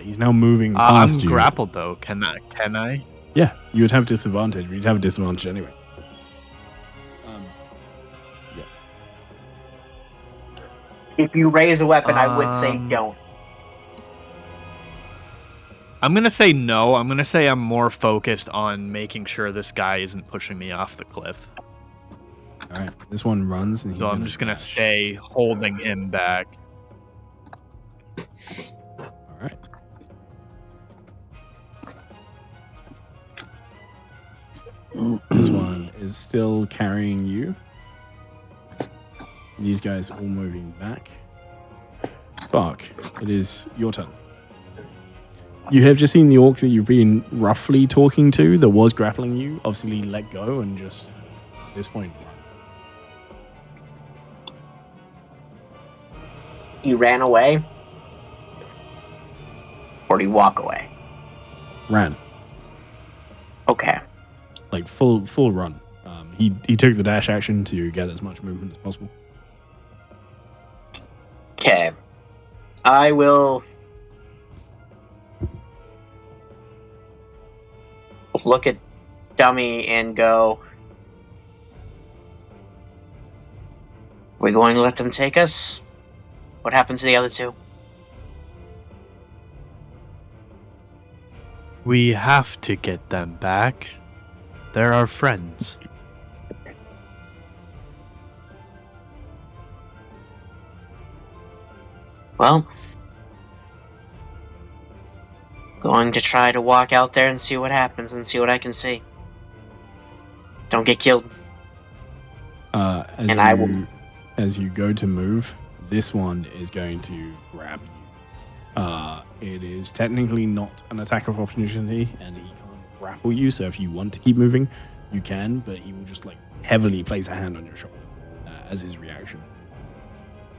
He's now moving past I'm you. grappled though. Can I? Yeah, you would have disadvantage. But you'd have a disadvantage anyway. Yeah. If you raise a weapon, I would say Um, don't. I'm gonna say no. I'm gonna say I'm more focused on making sure this guy isn't pushing me off the cliff. All right, this one runs, and he's So I'm just gonna dash. stay holding him back. All right. This one is still carrying you. These guys all moving back. Spark, it is your turn. You have just seen the orc that you've been roughly talking to that was grappling you, obviously let go and just at this point run. He ran away. Or did he walk away? Ran. Okay. Like full run. He took the dash action to get as much movement as possible. Okay. I will look at Dummy and go, we're going to let them take us? What happened to the other two? We have to get them back. They're our friends. Well, going to try to walk out there and see what happens and see what I can see. Don't get killed. As And you, I will- as you go to move, this one is going to grab you. It is technically not an attack of opportunity, and he can't grapple you. So if you want to keep moving, you can, but he will just like heavily place a hand on your shoulder as his reaction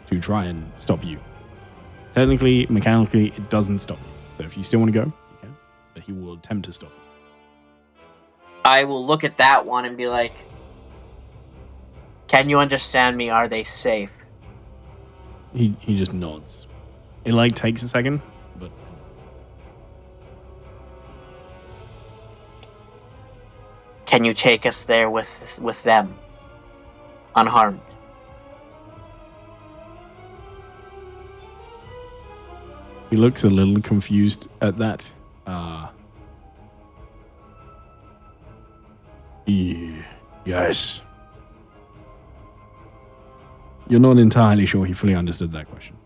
to try and stop you. Technically, mechanically, it doesn't stop you. So if you still want to go, you can, but he will attempt to stop you. I will look at that one and be like, can you understand me? Are they safe? He just nods. It like takes a second, but Can you take us there with them? Unharmed. he looks a little confused at that. Yes. You're not entirely sure he fully understood that question.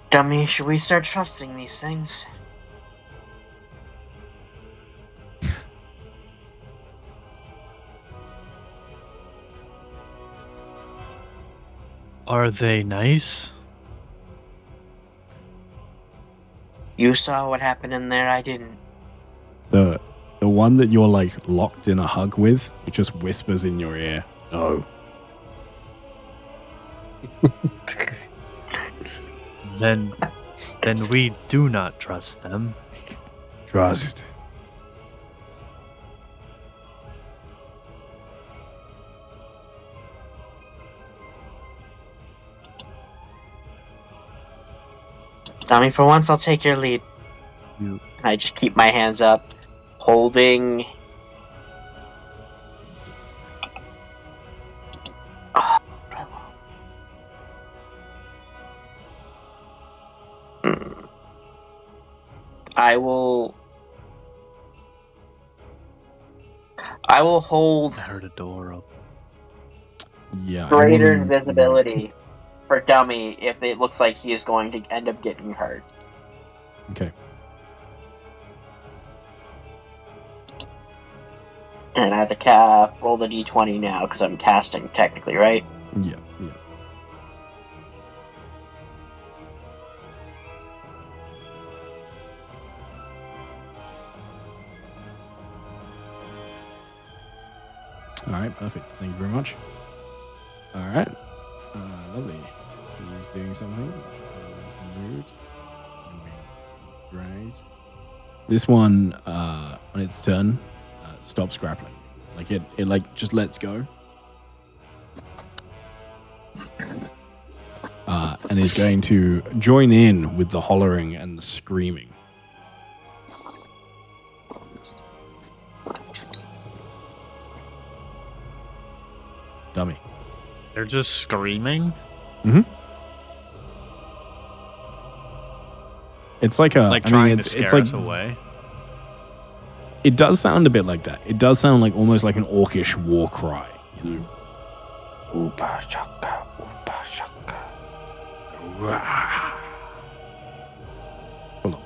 Dummy, should we start trusting these things? Are they nice? You saw what happened in there, I didn't. The one that you're like locked in a hug with, it just whispers in your ear, "No." Then we do not trust them. Trust. Dummy, for once I'll take your lead. You- And I just keep my hands up, holding... I will I will hold I heard a door open. Yeah. I greater wasn't- invisibility for Dummy if it looks like he is going to end up getting hurt. Okay. And I have to roll the d20 now because I'm casting technically, right? Yeah. Yeah. All right, perfect. Thank you very much. All right, lovely. He's doing something. He's moved. Great. This one, on its turn, stops grappling. Like it like just lets go. And is going to join in with the hollering and the screaming. Dummy. They're just screaming. Mm-hmm. It's like a Like I mean, trying to it's scare like, us away. It does sound a bit like that. It does sound like almost like an orcish war cry. You know. Oopa shaka, oopa shaka. Hold on.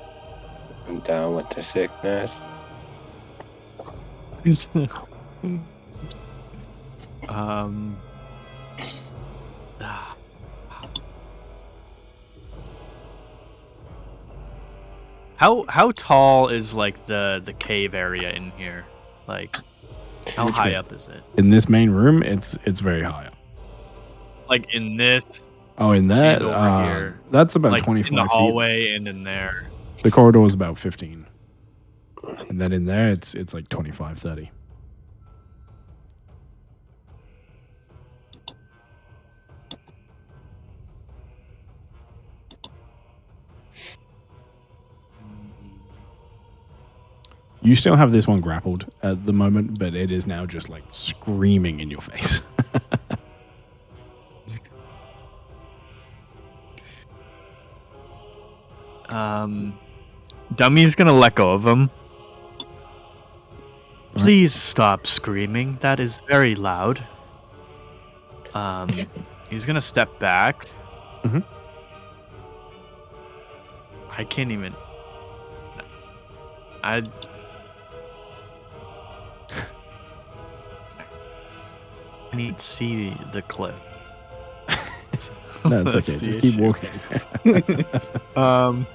I'm down with the sickness. um. How tall is like the cave area in here? Like, how Which high bit? up is it? In this main room, it's very high up. Like in this, Oh, in that, and over here, that's about like 25 in the feet. hallway and in there. The corridor is about 15. And then in there, it's like 25, 30. You still have this one grappled at the moment, but it is now just like screaming in your face. Dummy's gonna let go of him. Please stop screaming. That is very loud. He's gonna step back. Mhm. I can't even. I need to see the cliff. No, it's That's okay. the Just keep issue. walking.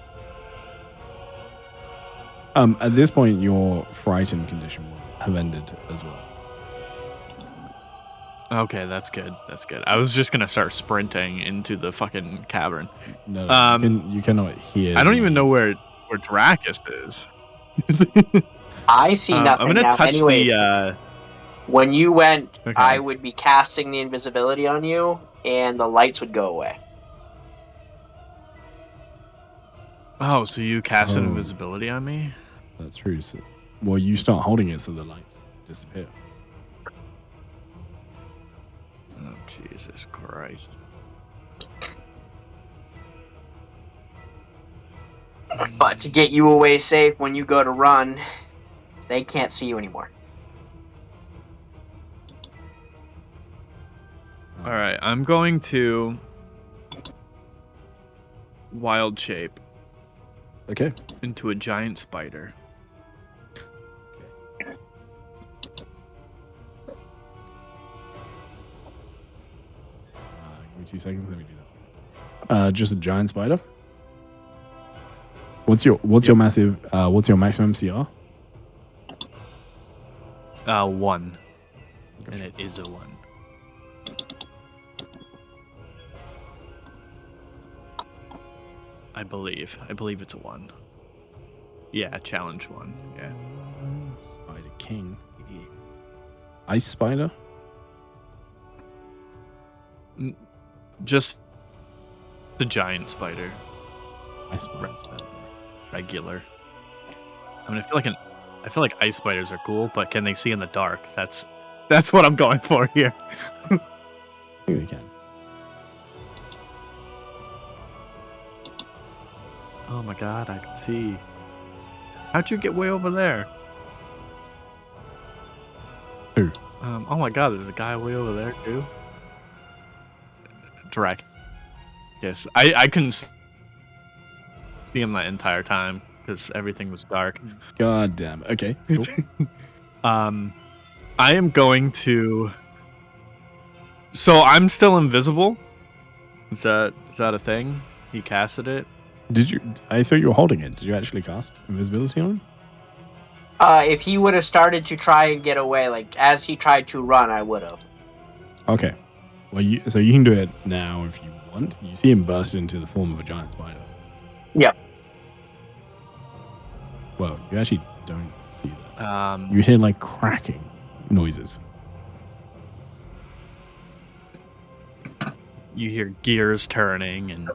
At this point, your frightened condition will have ended as well. Okay, that's good. That's good. I was just gonna start sprinting into the fucking cavern. No, Um, you cannot hear. I don't even know where Dracus is. I see nothing I'm gonna now. touch Anyways, the. when you went, Okay. I would be casting the invisibility on you, and the lights would go away. Oh, so you cast an Oh. invisibility on me? That's true. So, well, you start holding it so the lights disappear. Oh, Jesus Christ. But to get you away safe when you go to run, they can't see you anymore. All right, I'm going to wild shape Okay. into a giant spider. Give me 2 seconds. Let me do that. Just a giant spider. What's your massive? What's your maximum CR? 1, Gotcha. and it is a 1. I believe it's a 1. Yeah, challenge 1. Yeah. Spider King. Ice spider. Just the giant spider, Ice spider's better. regular. I mean, I feel like ice spiders are cool, but can they see in the dark? That's what I'm going for here. I think they can. Oh my god, I can see. How'd you get way over there? Oh my god, there's a guy way over there too. Drag. Yes, I couldn't see him that entire time because everything was dark. God damn. Okay. Cool. I am going to. So I'm still invisible. Is that a thing? He casted it. Did you? I thought you were holding it. Did you actually cast invisibility on him? If he would have started to try and get away, like as he tried to run, I would have. Okay. Well, so you can do it now if you want. You see him burst into the form of a giant spider. Yep. Well, you actually don't see that. You You hear like cracking noises. hear gears turning, and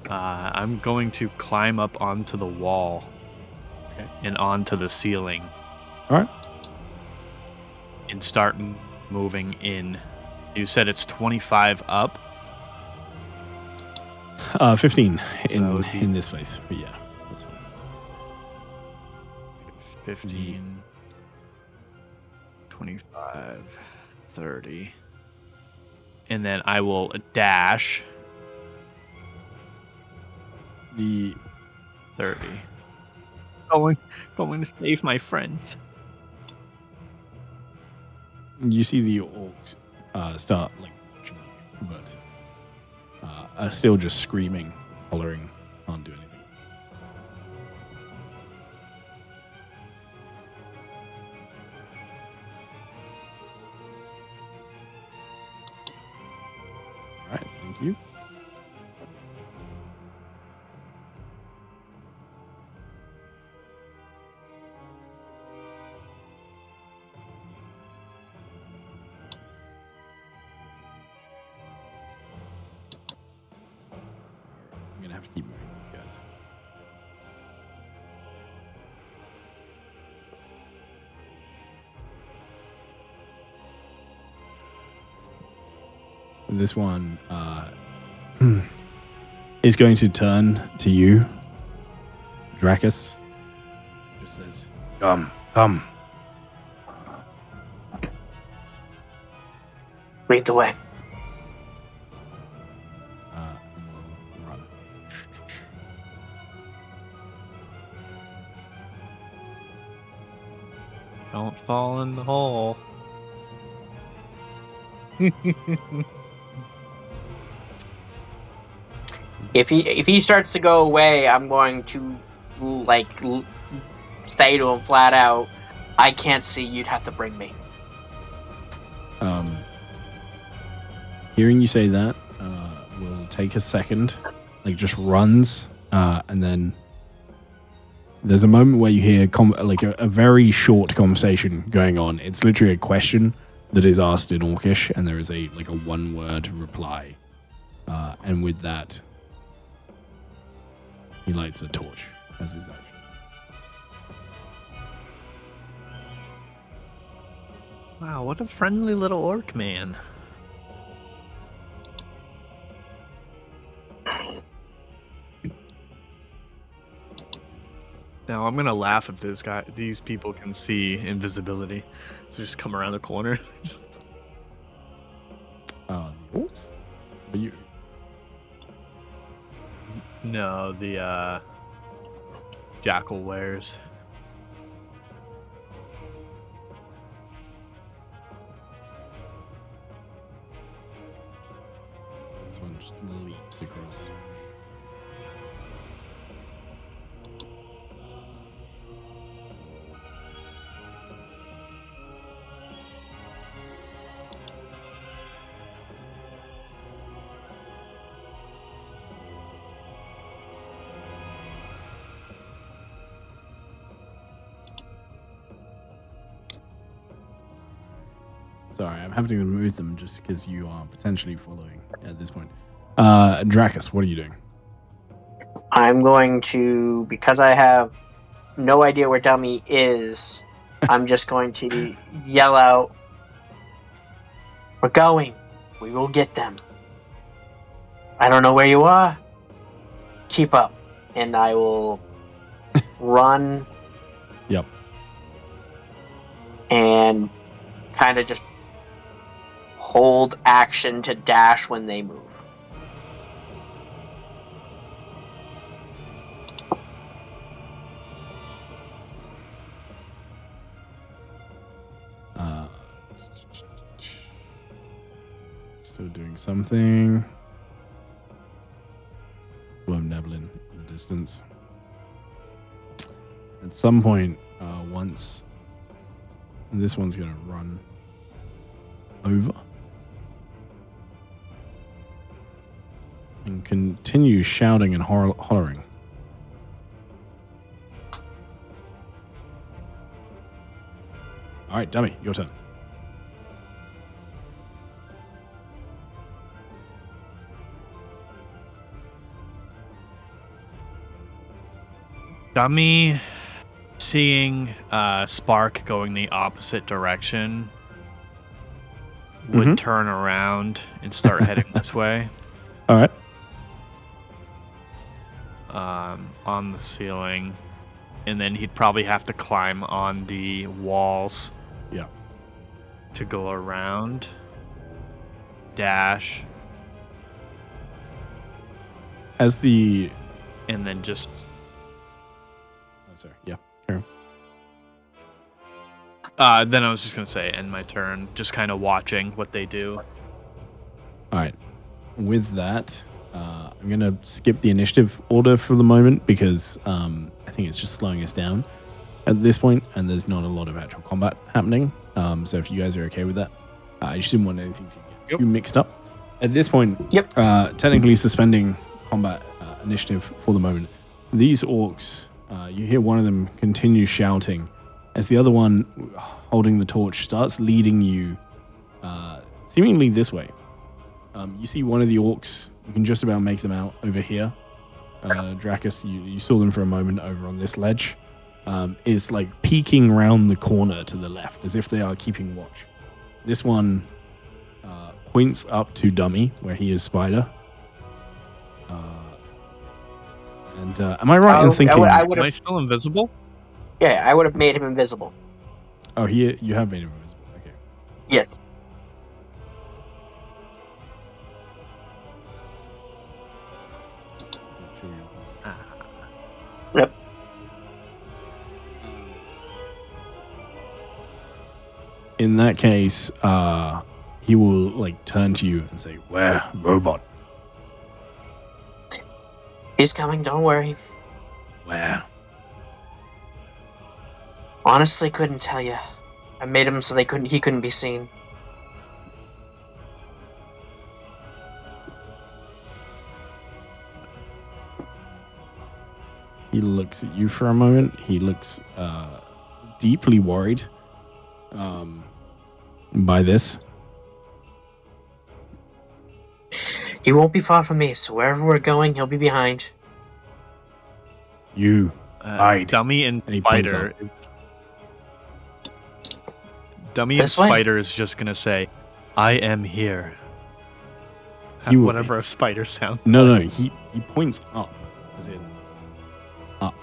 I'm going to climb up onto the wall and onto the ceiling. All right. And start moving in. You said it's 25 up. 15 that in would be- in this place. But yeah, that's fine. 15, 25, 30. And then I will dash The 30. Going to save my friends. you see the orcs start like watching you, but are still just screaming, hollering, can't do anything. All right, thank you. I'm gonna have to keep moving these guys. This one is going to turn to you, Dracus. Just says, "Come." Lead the way. And we'll run. Don't fall in the hole. If he starts to go away, I'm going to say to him flat out, "I can't see. You'd have to bring me." Hearing you say that will take a second, like just runs, and then there's a moment where you hear a very short conversation going on. It's literally a question that is asked in Orcish, and there is a one-word reply, and with that, he lights a torch as his action. Wow, what a friendly little orc man. Now I'm gonna laugh if these people can see invisibility. So just come around the corner. The orcs? But you, No, the jackal wares. this one just leaps across. Sorry, I'm having to move them just because you are potentially following at this point. Dracus, what are you doing? I'm going to, because I have no idea where Dummy is, I'm just going to yell out, "We're going. We will get them. I don't know where you are. Keep up." And I will run. Yep. And kind of just hold action to dash when they move. Still doing something. Neblin in the distance. At some point, once this one's going to run over and continue shouting and hollering. All right, Dummy, your turn. Dummy, seeing Spark going the opposite direction, would turn around and start heading this way. All right. On the ceiling, and then he'd probably have to climb on the walls. Yeah. To go around. Dash. As the... And then just... Oh, sorry. Yeah. Carry on. Then I was just going to say, end my turn. Just kind of watching what they do. All right. With that, I'm going to skip the initiative order for the moment because I think it's just slowing us down at this point, and there's not a lot of actual combat happening. So if you guys are okay with that, I just didn't want anything to get too mixed up. At this point, technically suspending combat initiative for the moment. These orcs, you hear one of them continue shouting as the other one, holding the torch, starts leading you seemingly this way. You see one of the orcs, you can just about make them out over here. Dracus, you saw them for a moment over on this ledge. Is like peeking round the corner to the left as if they are keeping watch. This one points up to Dummy, where he is Spider. Am I right in thinking... Am I still invisible? Yeah, I would have made him invisible. Oh, you have made him invisible. Okay. Yes. Yep. In that case, he will like turn to you and say, "Where, robot? He's coming, don't worry. Where?" Honestly, couldn't tell you. I made him so he couldn't be seen. He looks at you for a moment. He looks deeply worried by this. He won't be far from me, so wherever we're going, he'll be behind. You hide. Dummy and And he points Spider. up. Dummy and This way? Spider is just gonna say, "I am here." You- Whatever a spider sounds. No. He points up, as in up.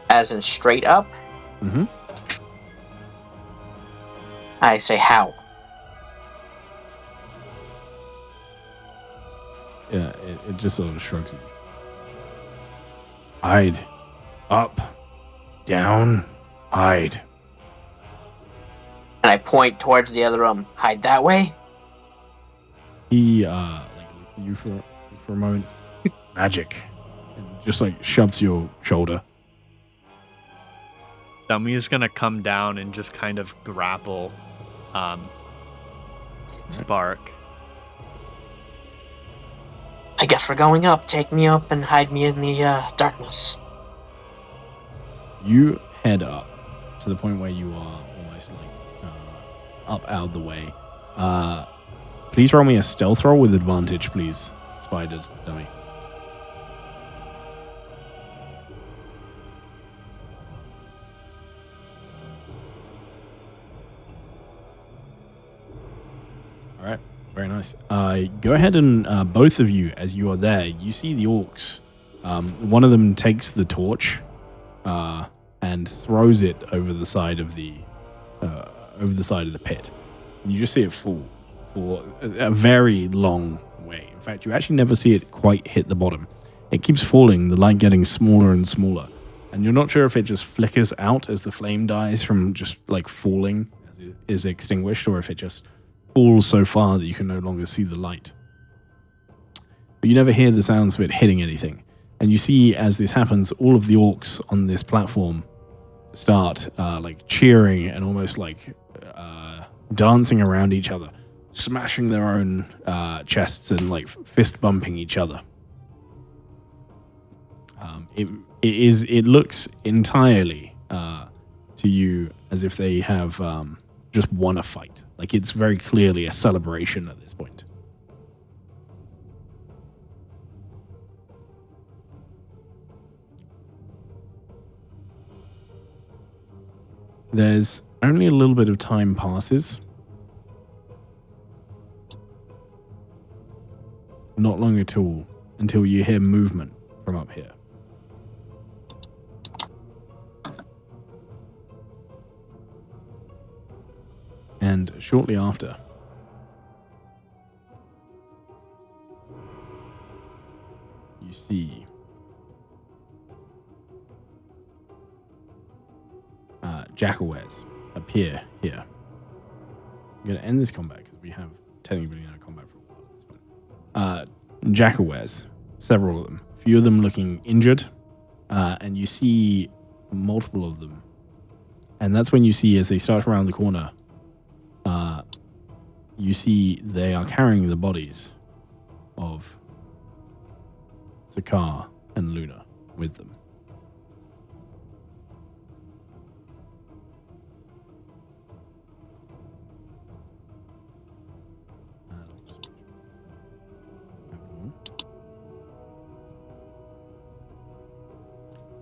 As in straight up? Mm-hmm. I say how? Yeah, it just sort of shrugs it. Hide. Up. Down. Hide. And I point towards the other room. Hide that way? He like looks at you for a moment. Magic. And just like shoves your shoulder. Dummy is gonna come down and just kind of grapple Spark. I guess we're going up. Take me up and hide me in the darkness. You head up to the point where you are almost like up out of the way. Please roll me a stealth roll with advantage, please. Spider Dummy. All right, very nice. Go ahead and both of you, as you are there, you see the orcs. One of them takes the torch and throws it over the side of the pit. And you just see it fall for a very long way. In fact, you actually never see it quite hit the bottom. It keeps falling, the light getting smaller and smaller. And you're not sure if it just flickers out as the flame dies from just like falling as it is extinguished, or if it just falls so far that you can no longer see the light. But you never hear the sounds of it hitting anything. And you see, as this happens, all of the orcs on this platform start like cheering and almost like dancing around each other, smashing their own chests and like fist bumping each other. It looks entirely to you as if they have just won a fight. Like it's very clearly a celebration at this point. There's only a little bit of time passes. Not long at all until you hear movement from up here. And shortly after, you see Jackalwares appear here. I'm going to end this combat because we have technically been in a combat for a while at this point. Jackalwares, several of them, a few of them looking injured, and you see multiple of them. And that's when you see, as they start around the corner, you see they are carrying the bodies of Sakar and Luna with them.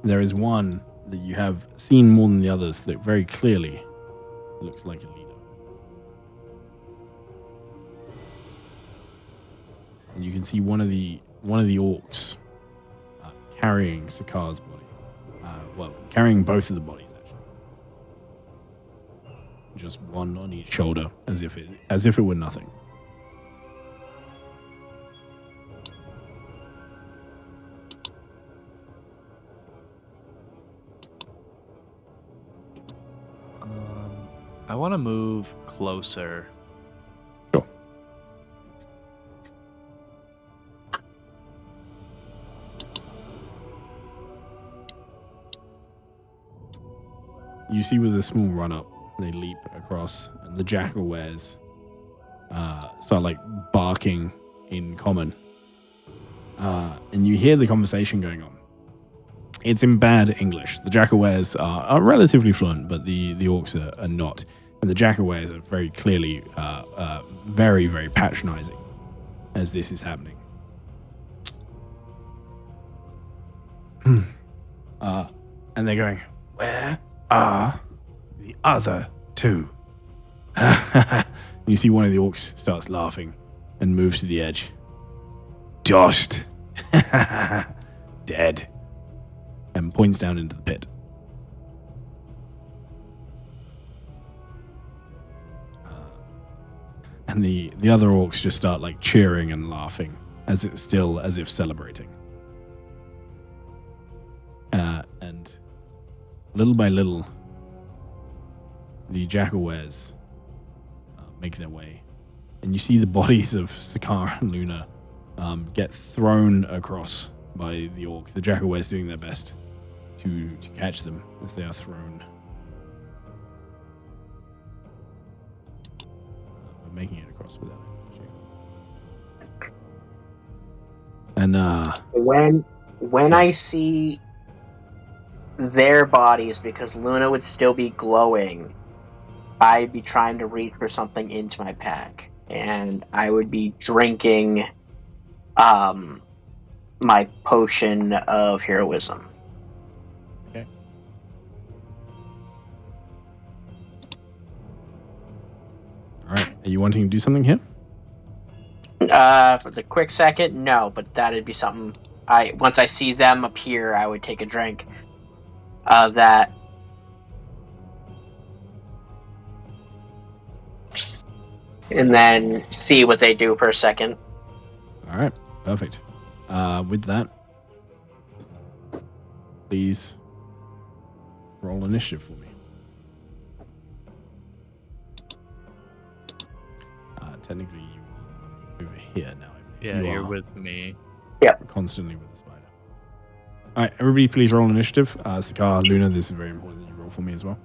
There is one that you have seen more than the others that very clearly looks like a leader. And you can see one of the orcs carrying Sakar's body. Carrying both of the bodies actually. Just one on each shoulder, as if it were nothing. I want to move closer. Sure. You see with a small run up, they leap across, and the Jackalwares start like barking in common. And you hear the conversation going on. It's in bad English. The Jackalwares are relatively fluent, but the orcs are not. And the Jackalwares are very clearly very, very patronizing as this is happening. And they're going, "Where are the other two?" You see one of the orcs starts laughing and moves to the edge. "Doshed." "Dead." And points down into the pit. And the other orcs just start like cheering and laughing, as if celebrating. And little by little, the Jackalwares make their way, and you see the bodies of Sakar and Luna get thrown across by the orc. The Jackalwares doing their best to catch them as they are thrown. But making it across without it. And when I see their bodies, because Luna would still be glowing, I'd be trying to reach for something into my pack, and I would be drinking my potion of heroism. Okay. All right. Are you wanting to do something here? For the quick second, no, but that'd be something. Once I see them appear, I would take a drink of that and then see what they do for a second. All right, perfect. With that, please roll initiative for me. Technically, you are over here now. Yeah, you're are with me. constantly with the spider. All right, everybody, please roll initiative. Sakar, Luna, this is very important that you roll for me as well.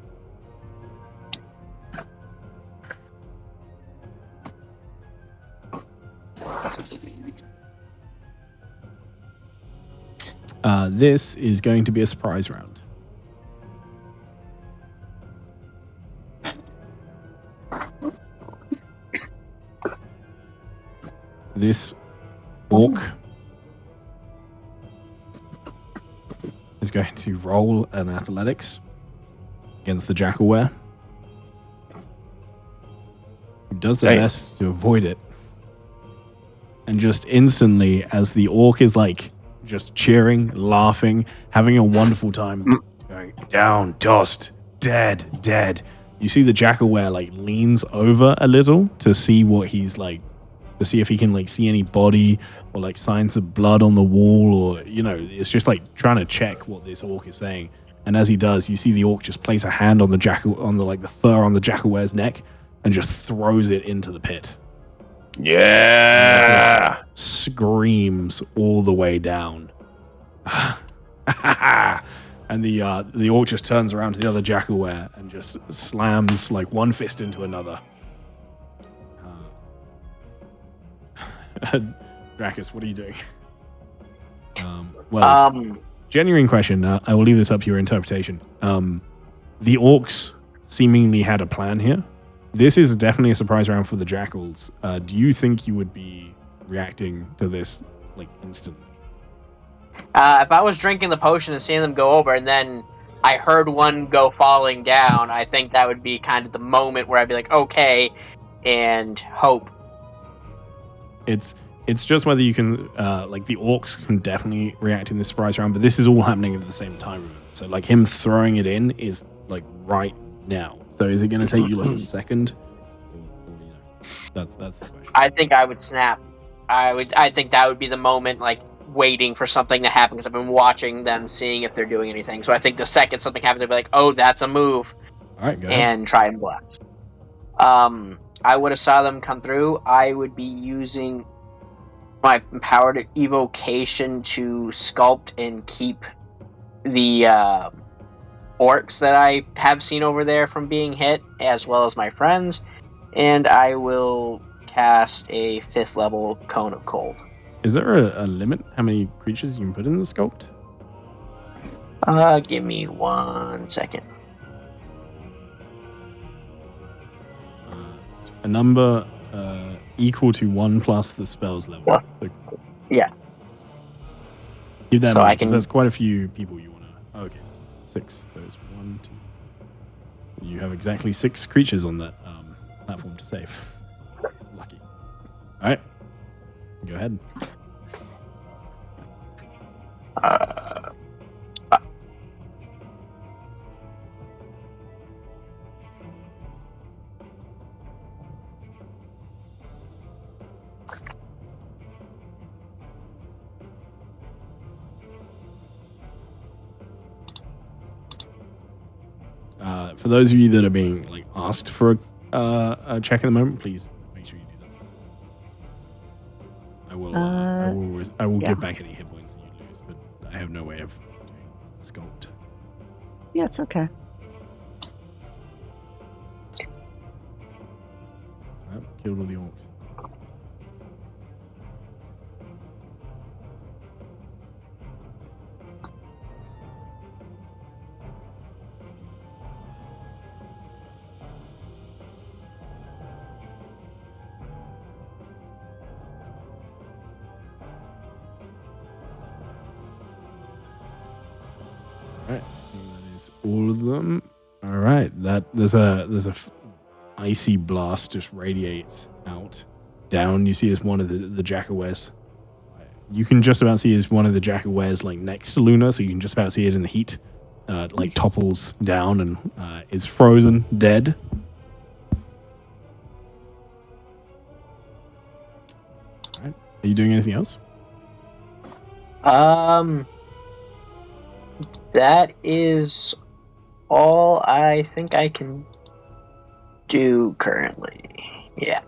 This is going to be a surprise round. This orc is going to roll an athletics against the jackalware. Who does their best to avoid it. And just instantly, as the orc is like just cheering, laughing, having a wonderful time, going down, tossed, dead, dead. You see the jackalware like leans over a little to see what he's like, to see if he can like see any body or like signs of blood on the wall, or it's just like trying to check what this orc is saying. And as he does, you see the orc just place a hand on the the fur on the jackalware's neck and just throws it into the pit. Yeah. Screams all the way down. And the orc just turns around to the other jackalware and just slams like one fist into another. Dracus, what are you doing? Genuine question. I will leave this up to your interpretation. The orcs seemingly had a plan here. This is definitely a surprise round for the jackals. Do you think you would be reacting to this like instantly? If I was drinking the potion and seeing them go over, and then I heard one go falling down, I think that would be kind of the moment where I'd be like, okay, and hope. It's just whether you can, like the orcs can definitely react in this surprise round, but this is all happening at the same time. So like him throwing it in is like right now. So is it going to take you like a second? That's the question. I think I would snap. I think that would be the moment, like waiting for something to happen, because I've been watching them, seeing if they're doing anything. So I think the second something happens, I'd be like, "Oh, that's a move," all right, go ahead. and try and blast. I would have saw them come through. I would be using my empowered evocation to sculpt and keep the orcs that I have seen over there from being hit, as well as my friends, and I will cast a 5th level Cone of Cold. Is there a limit how many creatures you can put in the sculpt? Give me 1 second. A number equal to 1 plus the spell's level. Yeah. So Yeah. Give that So a I because can- there's quite a few people you want to... Okay, 6. So it's 1, 2... You have exactly 6 creatures on that platform to save. Lucky. All right. Go ahead. For those of you that are being like asked for a check at the moment, please make sure you do that. I will yeah. give back any hit points that you lose, but I have no way of doing sculpt. Yeah, it's okay. Well, killed all the orcs. Alright, that is all of them. Alright, there's a icy blast just radiates out. Down, you see as one of the jackalwares. You can just about see as one of the jackalwares like next to Luna, so you can just about see it in the heat. Like topples down and is frozen, dead. Are you doing anything else? That is all I think I can do currently. Yeah.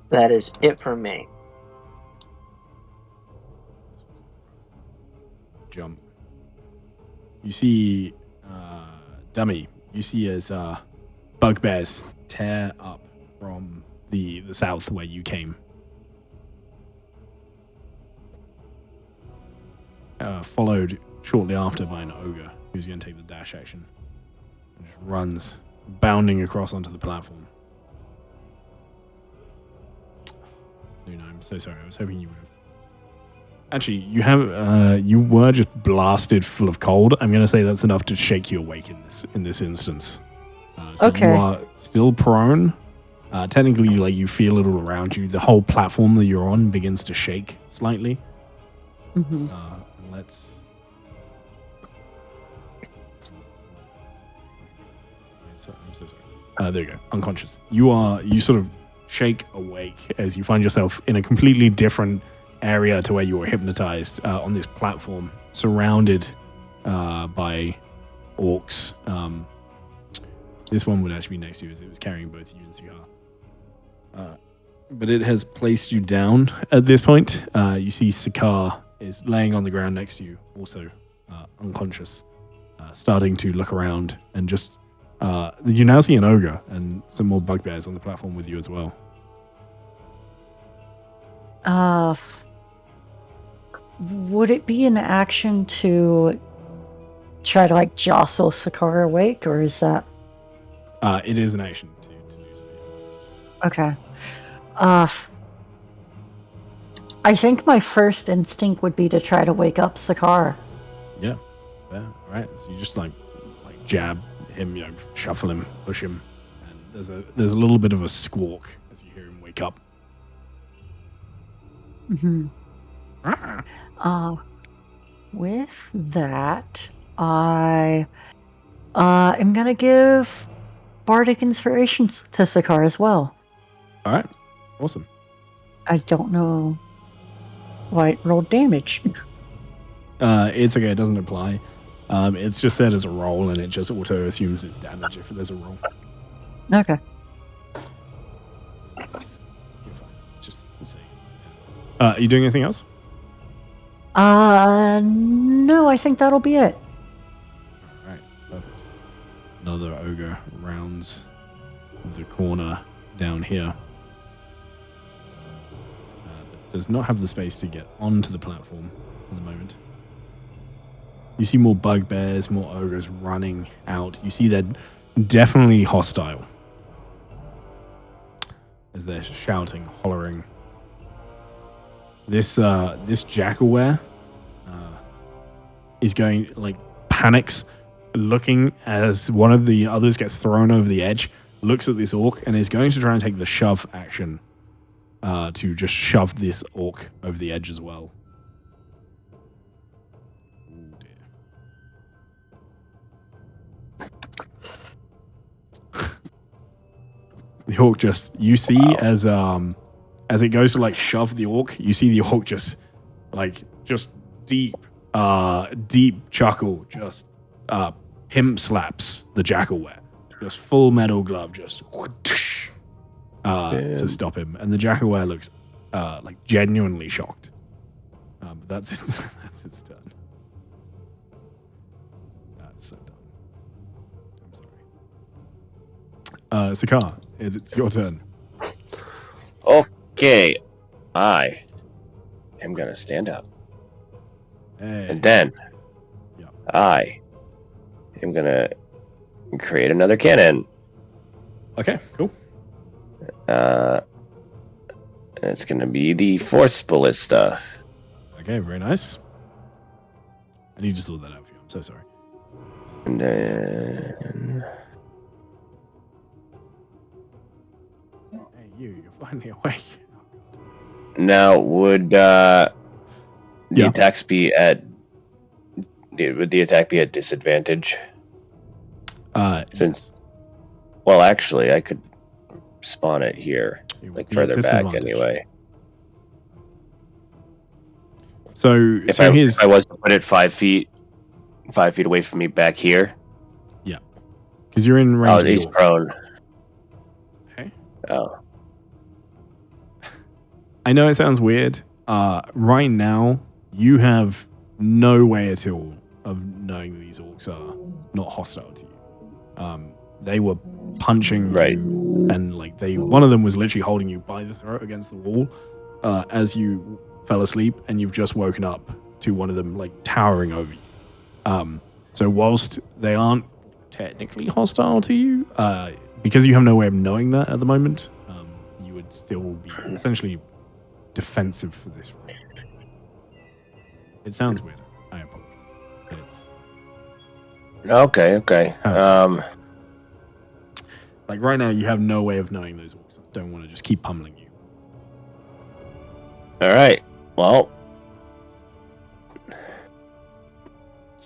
That is it for me. Jump. You see, Dummy. You see as bugbears tear up from the south where you came. Followed shortly after by an ogre who's going to take the dash action. And just runs, bounding across onto the platform. Luna, I'm so sorry. I was hoping you would have. Actually, you were just blasted full of cold. I'm going to say that's enough to shake you awake in this instance. So Okay. you are still prone. Technically, like you feel it all around you. The whole platform that you're on begins to shake slightly. Mhm. Let's. I'm so sorry. There you go. Unconscious. You sort of shake awake as you find yourself in a completely different area to where you were hypnotized on this platform, surrounded by orcs. This one would actually be next to you as it was carrying both you and Sikar. But it has placed you down at this point. You see Sikar is laying on the ground next to you, also unconscious, starting to look around and just... you now see an ogre and some more bugbears on the platform with you as well. Would it be an action to try to like jostle Sakara awake, or is that It is an action to do so. okay? I think my first instinct would be to try to wake up Sakara. Yeah. All right. So you just like jab him, shuffle him, push him, and there's a little bit of a squawk as you hear him wake up. Mm-hmm. With that, I am gonna give Bardic Inspiration to Sakar as well. All right. Awesome. I don't know why it rolled damage. It's okay. It doesn't apply. It's just set as a roll, and it just auto assumes it's damage if there's a roll. Okay. You're fine. Just say. Are you doing anything else? No, I think that'll be it. All right. Perfect. Another ogre rounds the corner down here. But does not have the space to get onto the platform at the moment. You see more bugbears, more ogres running out. You see they're definitely hostile. As they're shouting, hollering. This jackalware is going, panics, looking as one of the others gets thrown over the edge, looks at this orc, and is going to try and take the shove action to just shove this orc over the edge as well. Oh dear. The orc just, you see as it goes to shove the orc, you see the orc just deep chuckle, just pimp slaps the jackalware, just full metal glove, just to stop him, and the jackalware looks genuinely shocked. But that's its turn. That's so dumb. I'm sorry. Sakar, it's your turn. Okay, I am gonna stand up, Hey. and then Yeah. I am gonna create another cannon. Okay, cool. It's gonna be the Force Ballista. Okay, very nice. I need to sort that out for you. I'm so sorry. And then Hey, you're finally awake. now would the Yeah. attacks be at would the attack be at disadvantage? Since well, actually, I could spawn it here, it would be further back disadvantage. anyway. So If here's I was to put it 5 feet away from me back here. because you're in range. Oh, of the he's orc. prone. Okay. Oh, I know it sounds weird. Right now, you have no way at all of knowing that these orcs are not hostile to you. They were punching Right. you, and like one of them was literally holding you by the throat against the wall as you fell asleep, and you've just woken up to one of them like towering over you. So whilst they aren't technically hostile to you, because you have no way of knowing that at the moment, you would still be essentially defensive for this room. It sounds weird. I apologize. But it's okay. like right now you have no way of knowing those orcs. I don't want to just keep pummeling you. All right. Well,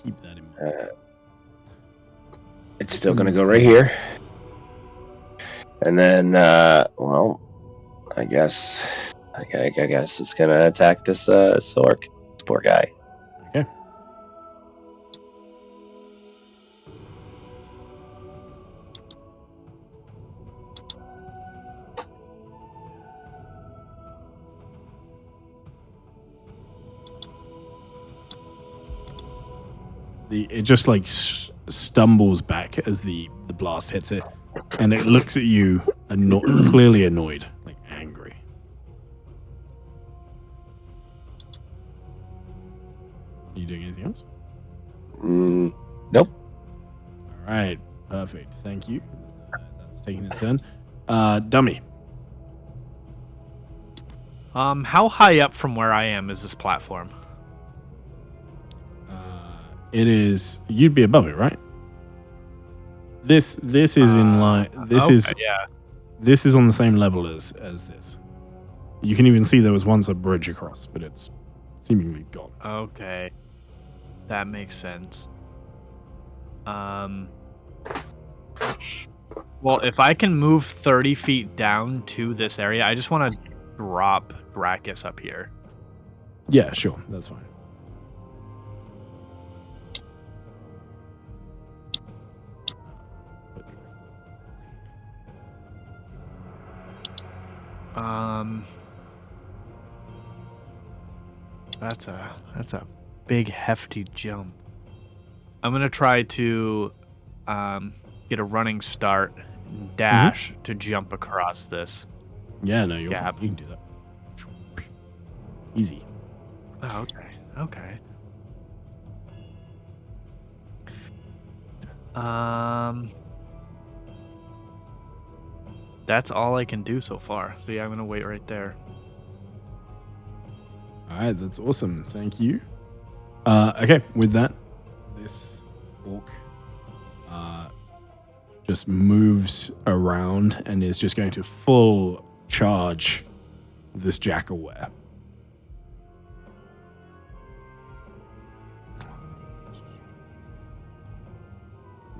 Keep that in mind. it's still gonna go right here, and then well, I guess it's gonna attack this orc. This poor guy. Okay. It just like stumbles back as the blast hits it, and it looks at you, clearly annoyed, like angry. Are you doing anything else? Nope. All right, perfect. Thank you. That's taking its turn. Dummy. How high up from where I am is this platform? It is. You'd be above it, right? This is in line. This is yeah. This is on the same level as this. You can even see there was once a bridge across, but it's seemingly gone. Okay, that makes sense. Well, if I can move 30 feet down to this area, I just want to drop Brachus up here. Yeah, sure, that's fine. That's a big hefty jump. I'm gonna try to get a running start and dash to jump across this. Yeah, no, you're gap. fine. You can do that. Easy. Oh, okay. That's all I can do so far. So yeah, I'm gonna wait right there. All right, that's awesome. Thank you. Okay, with that, this orc just moves around and is just going to full charge this jackal-ware.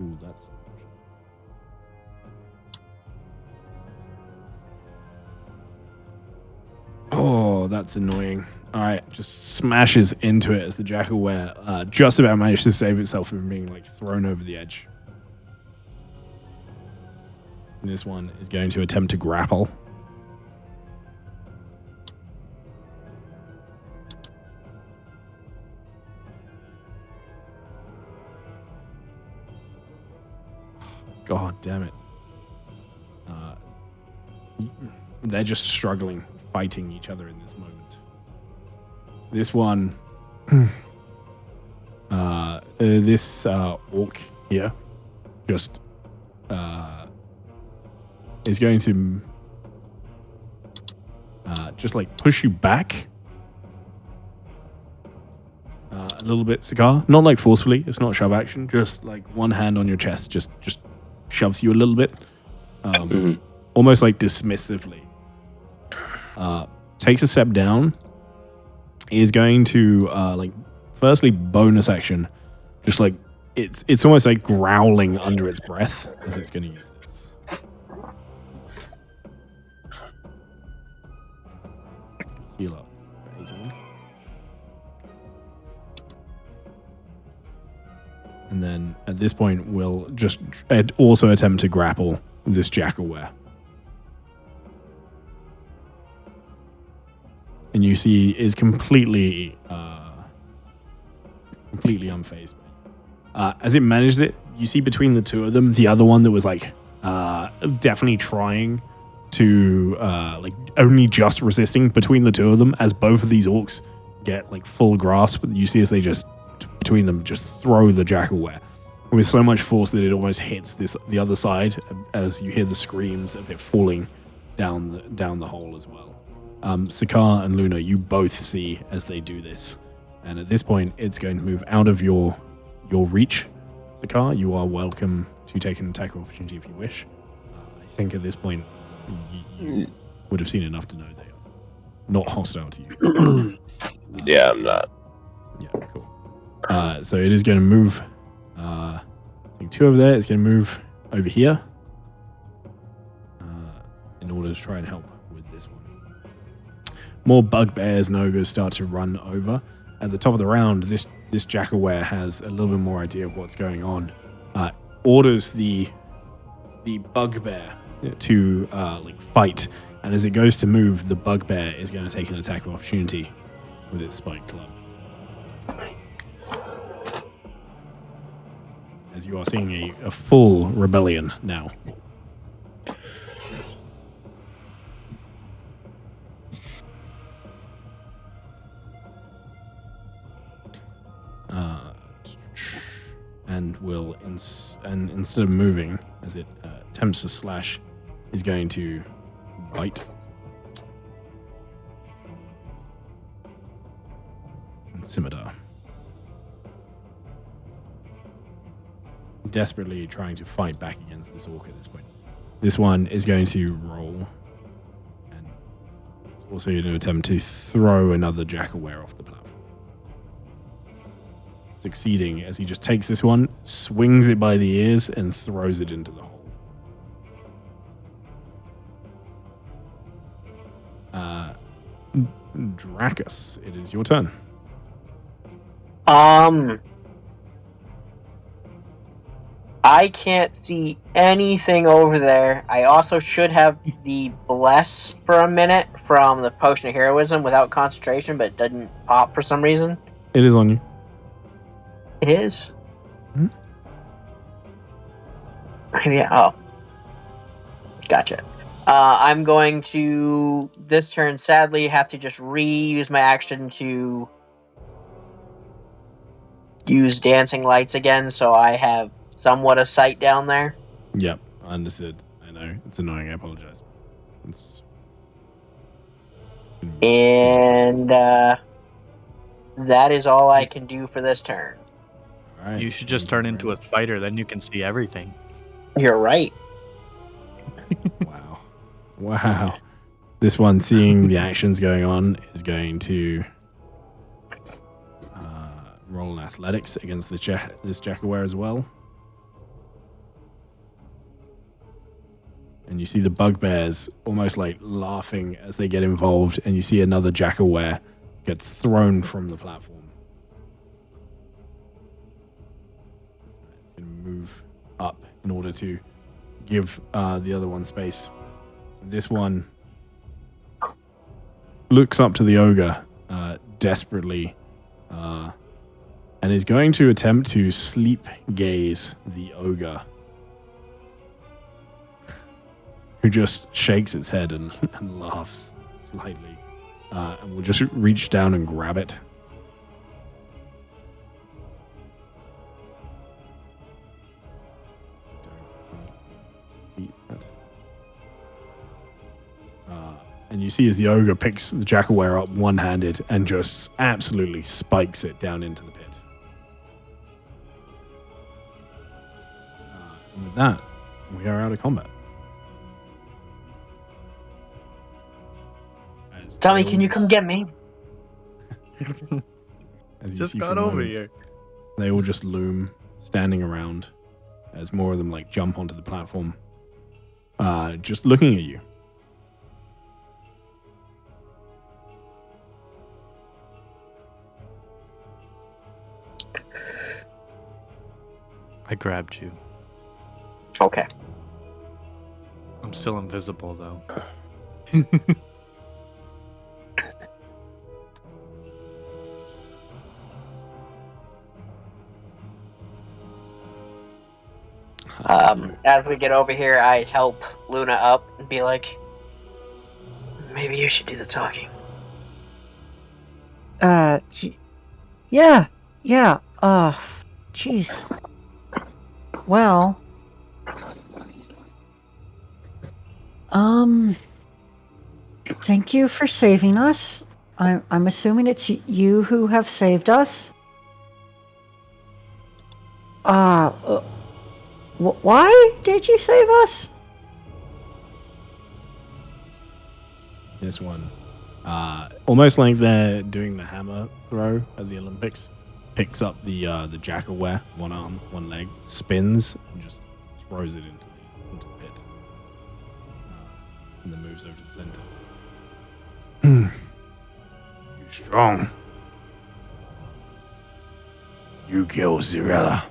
Ooh, that's... Oh, that's annoying. All right, just smashes into it as the jackal-ware just about managed to save itself from being like thrown over the edge. And this one is going to attempt to grapple. God damn it. They're just struggling, fighting each other in this moment. This one, this orc here, just is going to just like push you back a little bit, Cigar. Not like forcefully. It's not shove action. Just like one hand on your chest, just shoves you a little bit, almost like dismissively. Takes a step down. Is going to like firstly bonus action, just like it's almost like growling under its breath as it's going to use this. Heal up. 18. And then at this point, we'll just also attempt to grapple this Jackalware. And you see is completely unfazed. As it manages it, you see between the two of them, the other one that was like definitely trying to like only just resisting between the two of them. As both of these orcs get like full grasp, you see as they just between them just throw the Jackalware with so much force that it almost hits the other side. As you hear the screams of it falling down the hole as well. Sakar and Luna, you both see as they do this, and at this point, it's going to move out of your reach. Sakar, you are welcome to take an attack opportunity if you wish. I think at this point, you would have seen enough to know they are not hostile to you. Yeah, I'm not. Yeah, cool. So it is going to move. I think 2 over there. It's going to move over here in order to try and help with this one. More bugbears and ogres start to run over. At the top of the round, this Jackalware has a little bit more idea of what's going on. Orders the bugbear to like fight, and as it goes to move, the bugbear is going to take an attack of opportunity with its spiked club. As you are seeing a full rebellion now. And will instead of moving, as it attempts to slash, is going to bite and scimitar. Desperately trying to fight back against this orc at this point. This one is going to roll, and it's also going to attempt to throw another Jackalware off the platform. Succeeding as he just takes this one, swings it by the ears, and throws it into the hole. Dracus, it is your turn. I can't see anything over there. I also should have the bless for a minute from the potion of heroism without concentration, but it didn't pop for some reason. It is on you. It is? Hmm? Yeah, oh. Gotcha. I'm going to, this turn, sadly, have to just reuse my action to use dancing lights again, so I have somewhat of sight down there. Yep, understood. I know. It's annoying. I apologize. It's... And that is all I can do for this turn. All right. You should just turn into a spider, then you can see everything. You're right. Wow. Wow. This one, seeing the actions going on, is going to roll an athletics against this Jackalware as well. And you see the bugbears almost like laughing as they get involved, and you see another Jackalware gets thrown from the platform. It's going to move up in order to give the other one space. This one looks up to the ogre desperately and is going to attempt to sleep gaze the ogre, who just shakes its head and laughs slightly, and will just reach down and grab it. And you see as the ogre picks the Jackalware up one-handed and just absolutely spikes it down into the pit. And with that, we are out of combat. Tommy, can you come get me? As you Just see got from the over moment, here. They all just loom, standing around, as more of them like jump onto the platform, just looking at you. I grabbed you. Okay. I'm still invisible though. As we get over here, I help Luna up and be like, maybe you should do the talking. Yeah, yeah. Jeez. Well, thank you for saving us. I'm assuming it's you who have saved us. Why did you save us? This one, almost like they're doing the hammer throw at the Olympics, picks up the jackalware, one arm, one leg, spins, and just throws it into the pit, and then moves over to the center. You strong. You kill Zirella.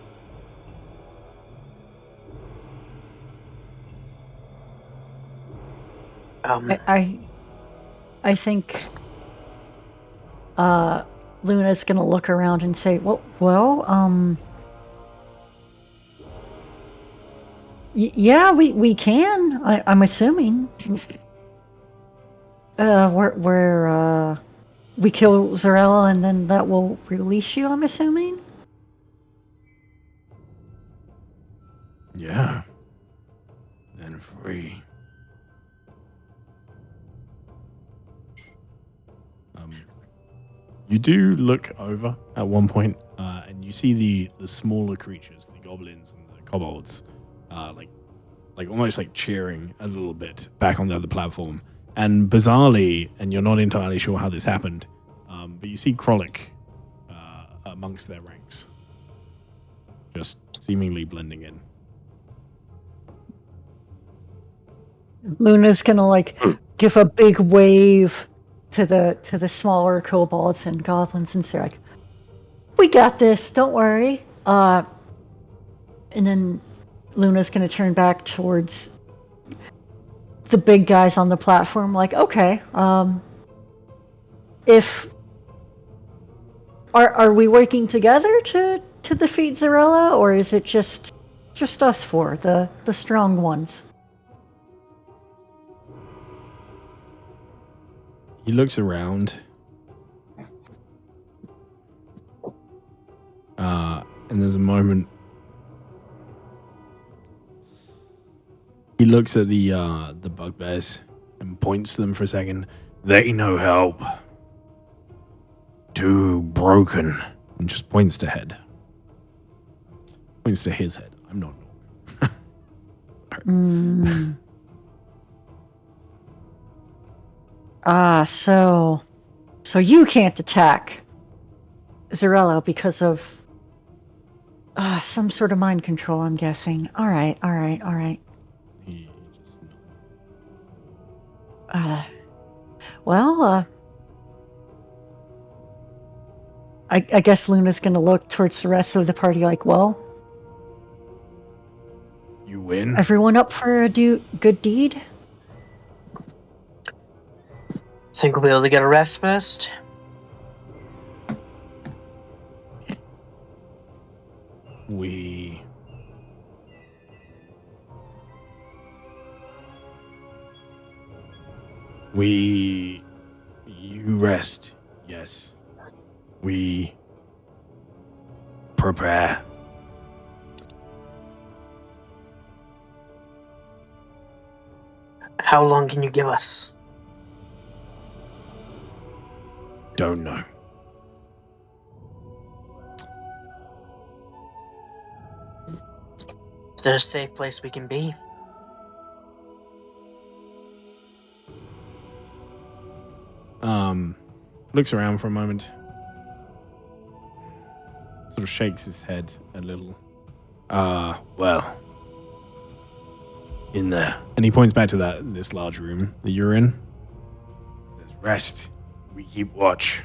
I think Luna's gonna look around and say, yeah, we can. I'm assuming. We kill Zarella and then that will release you, I'm assuming? Yeah. And free. You do look over at one point, and you see the smaller creatures, the goblins and the kobolds, like almost like cheering a little bit back on the other platform. And bizarrely, and you're not entirely sure how this happened, but you see Krollik amongst their ranks, just seemingly blending in. Luna's gonna give a big wave to the smaller kobolds and goblins and say like, "We got this. Don't worry." And then Luna's gonna turn back towards the big guys on the platform, like, "Okay, if are we working together to defeat Zarella, or is it just us four, the strong ones?" He looks around. And there's a moment. He looks at the bugbears and points to them for a second. They no help. Too broken. And just points to head. Points to his head. I'm not an orc. So you can't attack Zarella because of some sort of mind control, I'm guessing. All right. He just I guess Luna's gonna look towards the rest of the party like, well, you win. Everyone up for a good deed? Think we'll be able to get a rest first? You rest, yes. We prepare. How long can you give us? Don't know. Is there a safe place we can be? Looks around for a moment. Sort of shakes his head a little. Well, in there. And he points back to this large room that you're in. There's rest. We keep watch.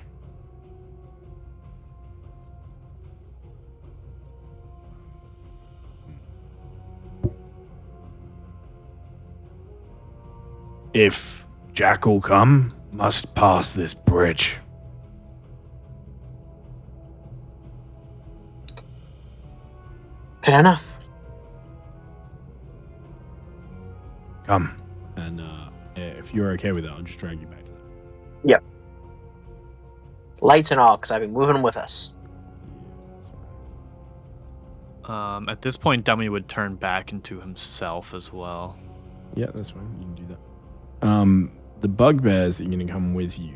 If Jackal come, must pass this bridge. Fair enough. Come. And if you're okay with that, I'll just drag you back to that. Yep. Lights and all, because I've been moving with us. At this point, Dummy would turn back into himself as well. Yeah, that's fine. You can do that. The bugbears are going to come with you.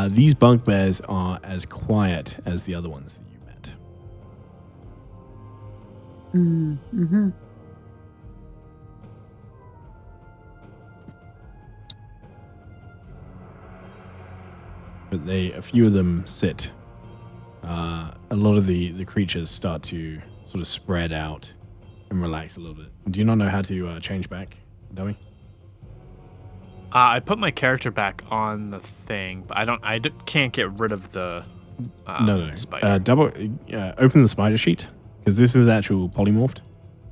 These bugbears are as quiet as the other ones that you met. Mm-hmm. But a few of them sit. A lot of the creatures start to sort of spread out and relax a little bit. Do you not know how to change back, Dummy? I put my character back on the thing, but I can't get rid of the No. spider. Open the spider sheet, because this is actual polymorphed.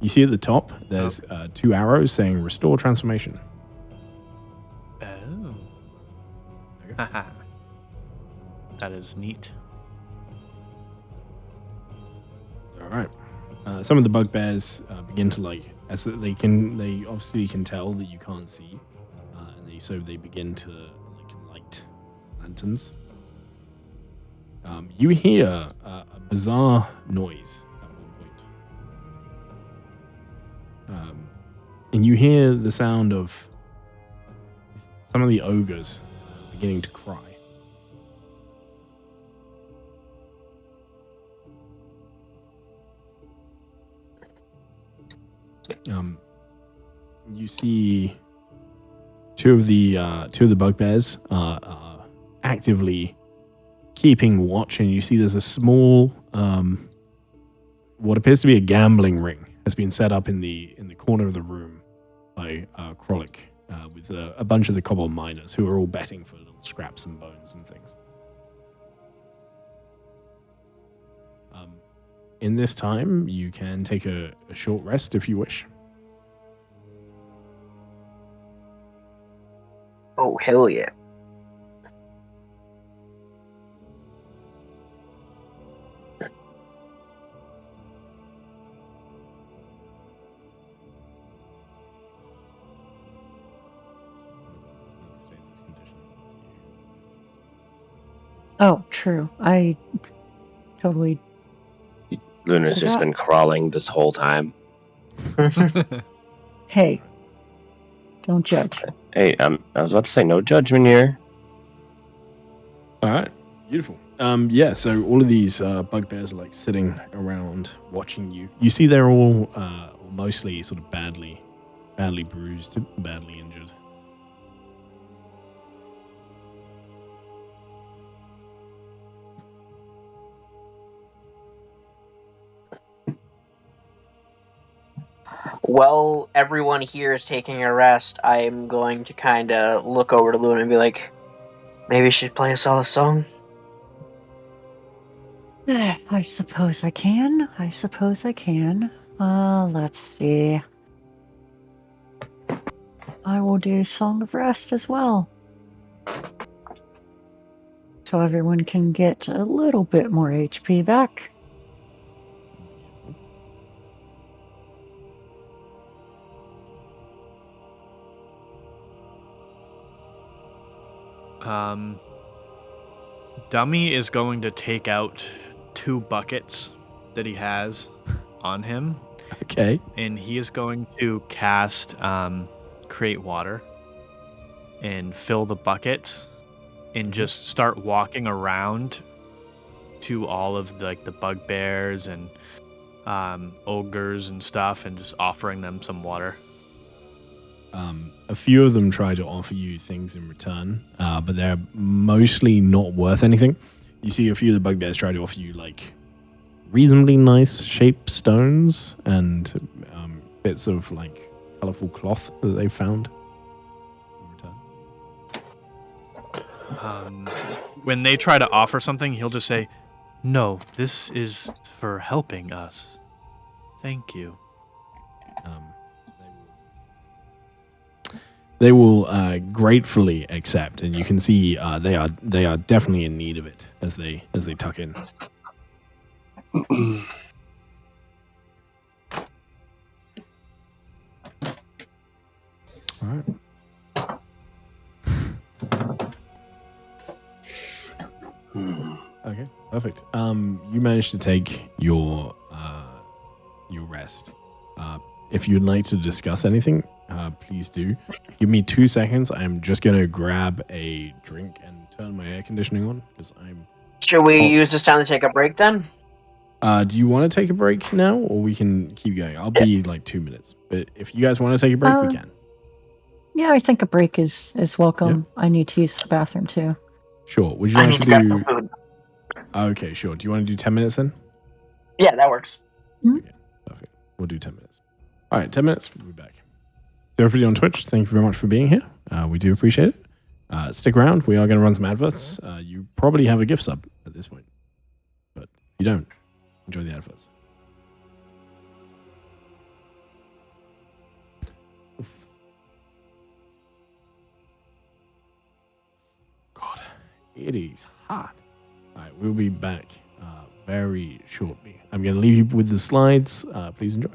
You see at the top, there's 2 arrows saying restore transformation. Oh. That is neat. All right. Some of the bugbears begin to as they obviously can tell that you can't see, so they begin to light lanterns. You hear a bizarre noise at one point, and you hear the sound of some of the ogres beginning to cry. You see two of the bugbears are actively keeping watch, and you see there's a small what appears to be a gambling ring has been set up in the corner of the room by Krollik with a bunch of the kobold miners who are all betting for little scraps and bones and things. In this time, you can take a short rest if you wish. Oh, hell yeah. Oh, true. I totally. Luna's just been crawling this whole time. Hey, don't judge. Hey, I was about to say no judgment here. All right, beautiful. Yeah, so all of these bugbears are sitting around watching you. You see they're all mostly sort of badly bruised, badly injured. While everyone here is taking a rest, I'm going to kind of look over to Luna and be like, maybe you should play us all a song? I suppose I can. Let's see. I will do Song of Rest as well. So everyone can get a little bit more HP back. Dummy is going to take out 2 buckets that he has on him. Okay. And he is going to cast Create Water and fill the buckets and just start walking around to all of the bugbears and ogres and stuff and just offering them some water. A few of them try to offer you things in return, but they're mostly not worth anything. You see a few of the bugbears try to offer you reasonably nice shaped stones and bits of colorful cloth that they found in return. When they try to offer something, he'll just say, "No, this is for helping us. Thank you." they will gratefully accept, and you can see they are definitely in need of it as they tuck in. All right. Okay, perfect. You managed to take your rest. If you'd like to discuss anything, please do. Give me 2 seconds. I'm just gonna grab a drink and turn my air conditioning on because I'm Should we hot. use this time to take a break then? Do you want to take a break now, or we can keep going? I'll be like 2 minutes, but if you guys want to take a break, we can. Yeah, I think a break is welcome. I need to use the bathroom too. Sure. Would you I like need to to grab do? some food. Okay, sure. Do you want to do 10 minutes then? Yeah, that works. Okay, perfect. We'll do 10 minutes. All right, 10 minutes. We'll be back. To everybody on Twitch, thank you very much for being here. We do appreciate it. Stick around. We are going to run some adverts. You probably have a gift sub at this point, but if you don't, enjoy the adverts. God, it is hot. All right, we'll be back very shortly. I'm going to leave you with the slides. Please enjoy.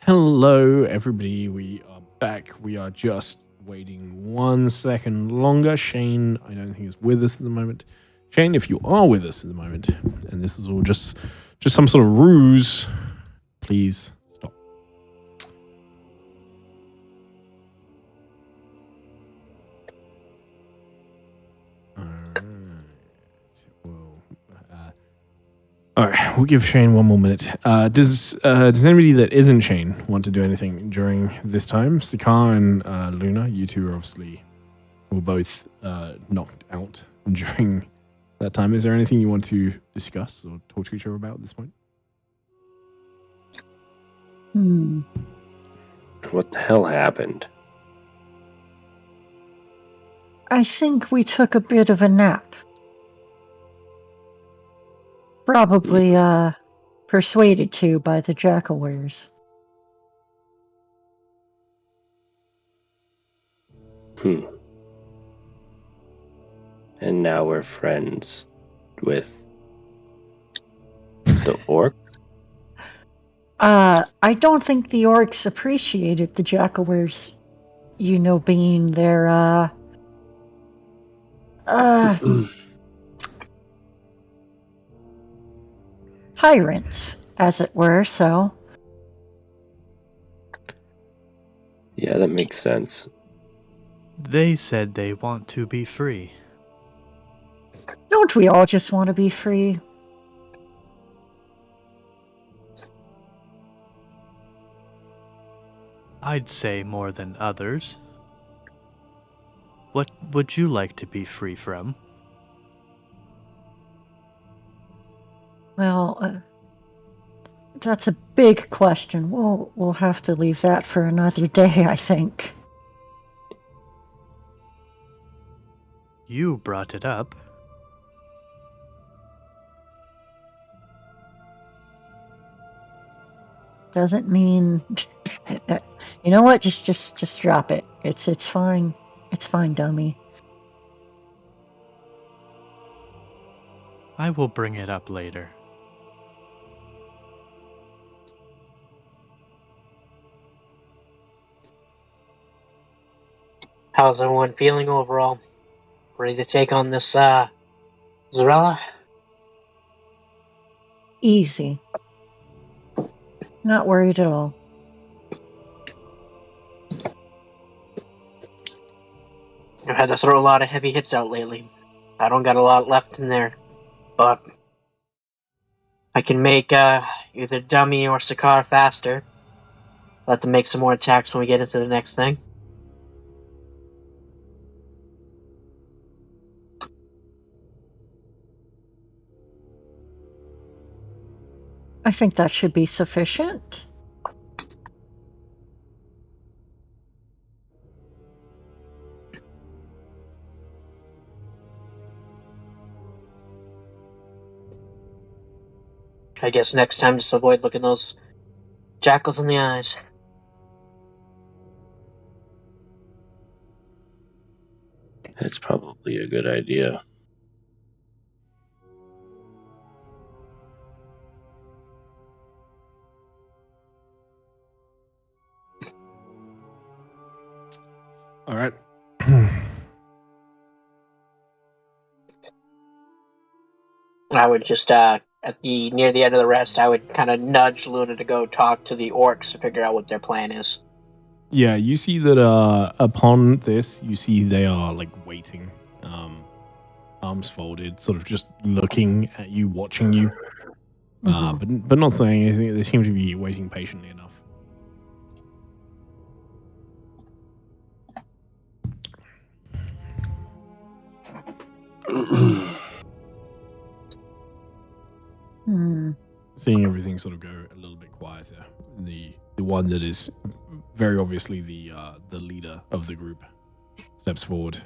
Hello, everybody. We are back. We are just waiting 1 second longer. Shane, I don't think is with us at the moment. Shane, if you are with us at the moment, and this is all just some sort of ruse, please stop. All right, we'll give Shane 1 more minute. Does anybody that isn't Shane want to do anything during this time? Sakar and Luna, you two are obviously were both knocked out during that time. Is there anything you want to discuss or talk to each other about at this point? What the hell happened? I think we took a bit of a nap. Probably persuaded to by the jackalwares. And now we're friends with the orc? I don't think the orcs appreciated the jackalwares, being their tyrants, as it were, so. Yeah, that makes sense. They said they want to be free. Don't we all just want to be free? I'd say more than others. What would you like to be free from? Well, that's a big question. We'll have to leave that for another day, I think. You brought it up. Doesn't mean. You know what? Just drop it. It's fine. It's fine, dummy. I will bring it up later. How's everyone feeling overall? Ready to take on this Zarella? Easy. Not worried at all. I've had to throw a lot of heavy hits out lately. I don't got a lot left in there, but I can make either Dummy or Sakar faster. Let them make some more attacks when we get into the next thing. I think that should be sufficient. I guess next time just avoid looking those jackals in the eyes. That's probably a good idea. All right. I would just near the end of the rest, I would kind of nudge Luna to go talk to the orcs to figure out what their plan is. Yeah, you see that upon this, you see they are like waiting, arms folded, sort of just looking at you, watching you, but not saying anything. They seem to be waiting patiently enough. Seeing everything sort of go a little bit quieter. The one that is very obviously the leader of the group steps forward.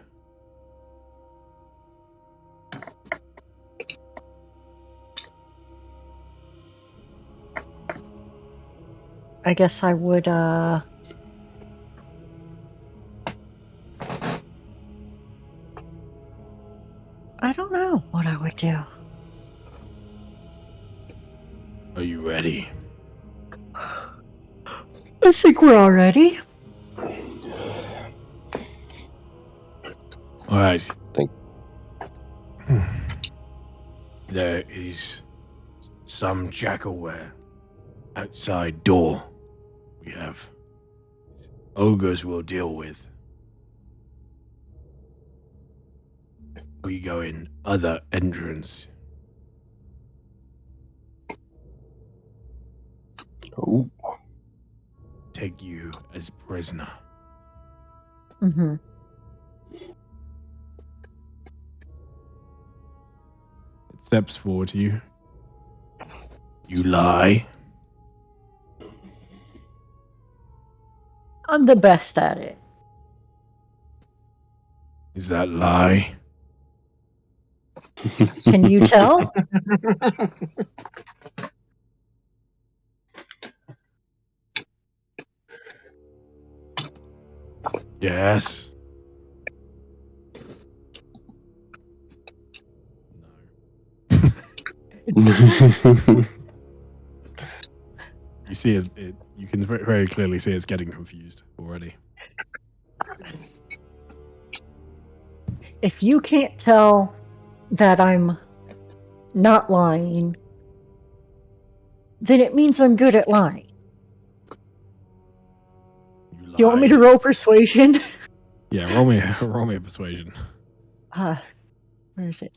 I guess I would I don't know what I would do. Are you ready? I think we're all ready. All right. Thank- There is some jackalware outside door. We have ogres we'll deal with. We go in other entrance. Oh, Take you as prisoner. Mm-hmm. It steps forward to you. You lie. I'm the best at it. Is that lie? Can you tell? Yes. No. You see it, you can very clearly see it's getting confused already. If you can't tell that I'm not lying, then it means I'm good at lying. You lie. You want me to roll persuasion? Yeah, roll me a persuasion. Where is it?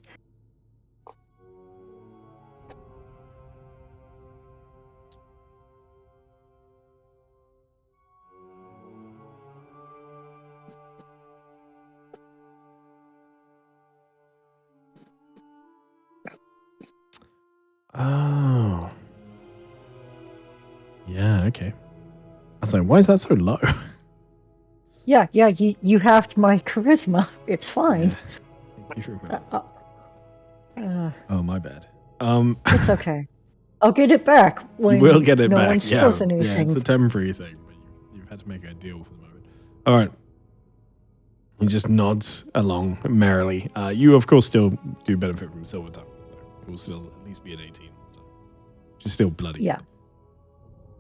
Oh. Yeah, okay. I was like, why is that so low? Yeah, you halved my charisma. It's fine. Yeah. You remember. Oh, my bad. It's okay. I'll get it back when you will get it no back. one steals Yeah, anything. it's a temporary thing, but you've had to make a deal for the moment. All right. He just nods along merrily. You, of course, still do benefit from silver tongue, so it will still at least be an 18. So, which is still bloody. Yeah.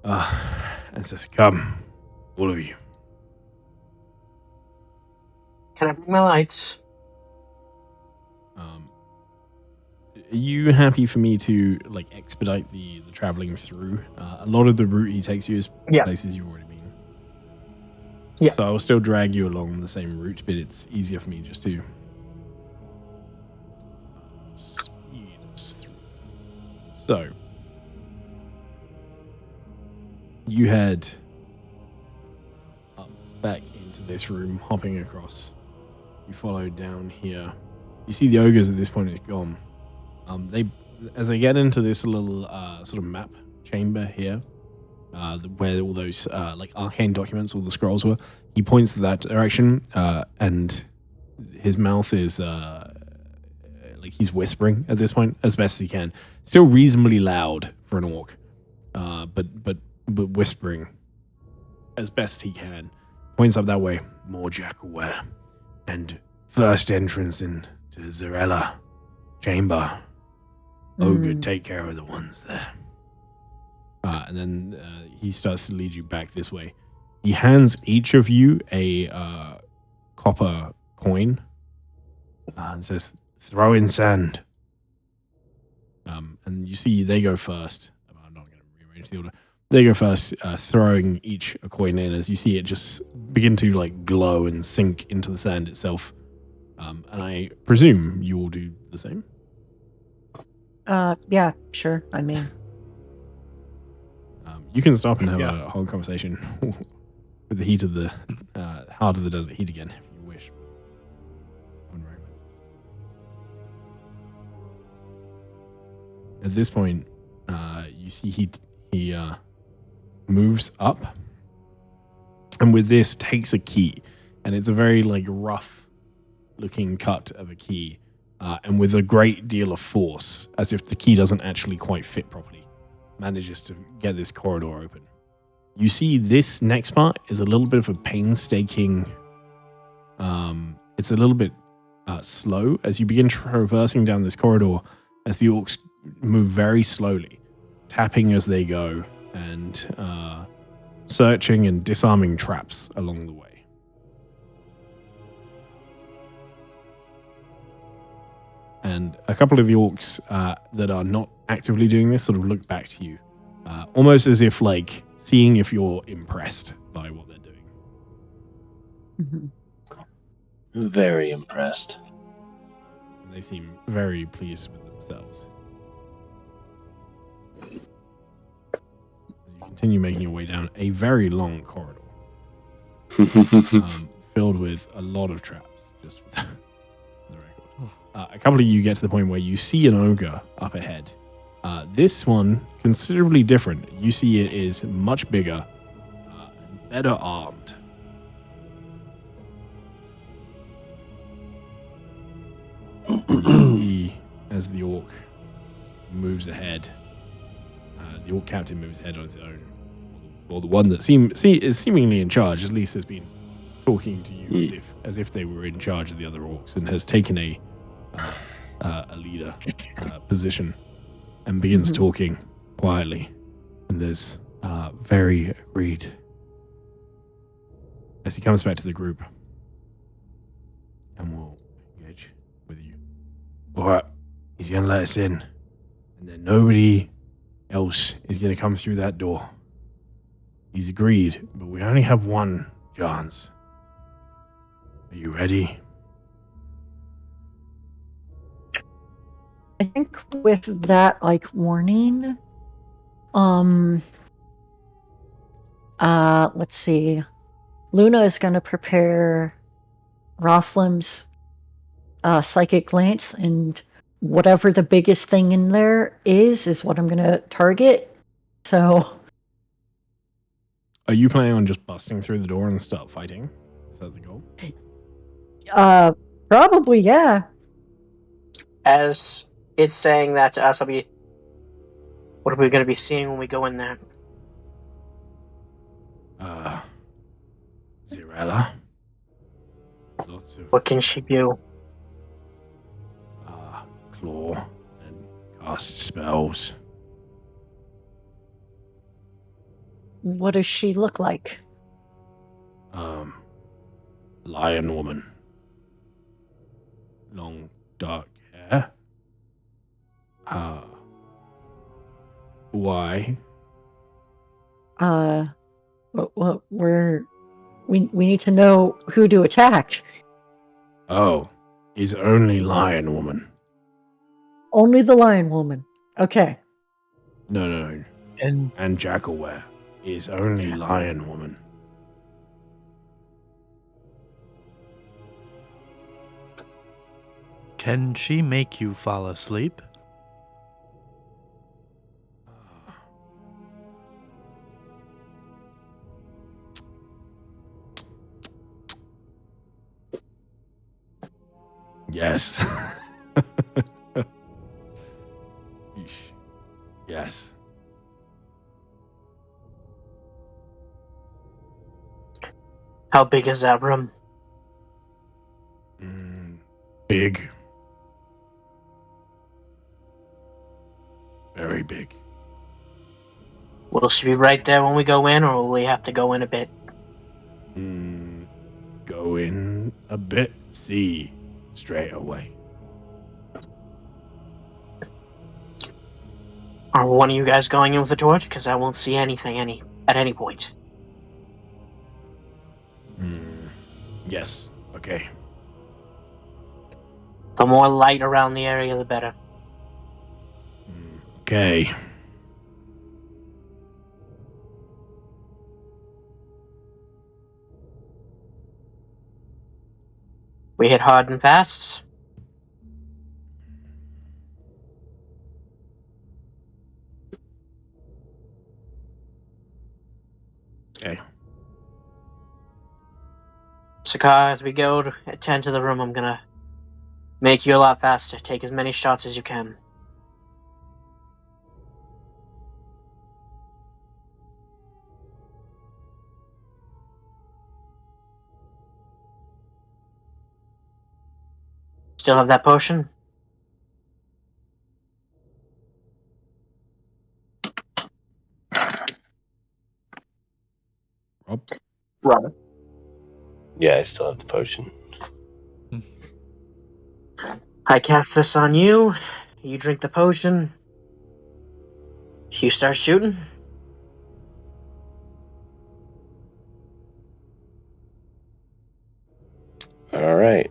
And says, come, all of you. Can I bring my lights? Are you happy for me to like expedite the traveling through? A lot of the route he takes you is Yeah. places you've already been. Yeah. So I'll still drag you along the same route, but it's easier for me just to speed us through. So you head up back into this room, hopping across. You follow down here. You see the ogres at this point is gone. As they get into this little sort of map chamber here, where all those like arcane documents, all the scrolls were, he points to that direction, and his mouth is like he's whispering at this point as best as he can. Still reasonably loud for an orc, but whispering as best he can. Points up that way. More jackalware, and first entrance into Zarella chamber. Ogre, take care of the ones there. And then he starts to lead you back this way. He hands each of you a copper coin and says, throw in sand. And you see they go first. I'm not going to rearrange the order. They go first, throwing each a coin in as you see it just begin to like glow and sink into the sand itself. And I presume you will do the same. Yeah, sure. I mean, you can stop and have a whole conversation with the heat of the heart of the desert heat again, if you wish. At this point, you see he moves up, and with this takes a key, and it's a very like rough looking cut of a key. And with a great deal of force, as if the key doesn't actually quite fit properly, manages to get this corridor open. You see this next part is a little bit of a painstaking, it's a little bit slow as you begin traversing down this corridor as the orcs move very slowly, tapping as they go, and searching and disarming traps along the way. And a couple of the orcs that are not actively doing this sort of look back to you, almost as if like seeing if you're impressed by what they're doing. Mhm. Very impressed. And they seem very pleased with themselves. As you continue making your way down a very long corridor, filled with a lot of traps, just for the record. A couple of you get to the point where you see an ogre up ahead. This one, considerably different. You see it is much bigger and better armed. You see as the orc moves ahead, the orc captain moves ahead on his own, or the one that is seemingly in charge, at least has been talking to you as if they were in charge of the other orcs, and has taken a leader position and begins talking quietly. And there's very agreed as he comes back to the group, and we'll engage with you. All right, he's gonna let us in, and then nobody else is gonna come through that door. He's agreed, but we only have one chance. Are you ready? I think with that like warning, let's see. Luna is gonna prepare Rothlim's psychic glance, and whatever the biggest thing in there is what I'm gonna target. So Are you planning on just busting through the door and start fighting? Is that the goal? probably, yeah. As it's saying that to us, I'll be. What are we going to be seeing when we go in there? Zirella. Lots of What can she do? claw and cast spells. What does she look like? Lion woman. Long dark hair. Why? We need to know who to attack. Oh, he's only lion woman. Only the lion woman. Okay. No. And Jackalware is only lion woman. Can she make you fall asleep? Yes. Yes. How big is that room? Big. Very big. Will she be right there when we go in, or will we have to go in a bit? Go in a bit. See straight away. Are one of you guys going in with a torch? Because I won't see anything at any point. Yes. Okay. The more light around the area, the better. Okay. We hit hard and fast. Okay. Sakar, as we go to attend to the room, I'm gonna make you a lot faster. Take as many shots as you can. Still have that potion? Right. Yeah, I still have the potion. I cast this on you. You drink the potion. You start shooting. All right.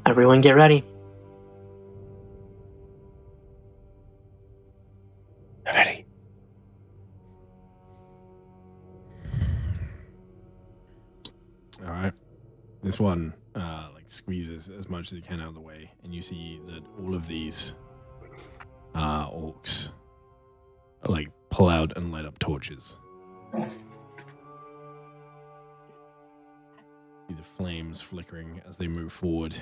Everyone get ready. I'm ready. All right. This one like squeezes as much as you can out of the way, and you see that all of these orcs like pull out and light up torches. See the flames flickering as they move forward.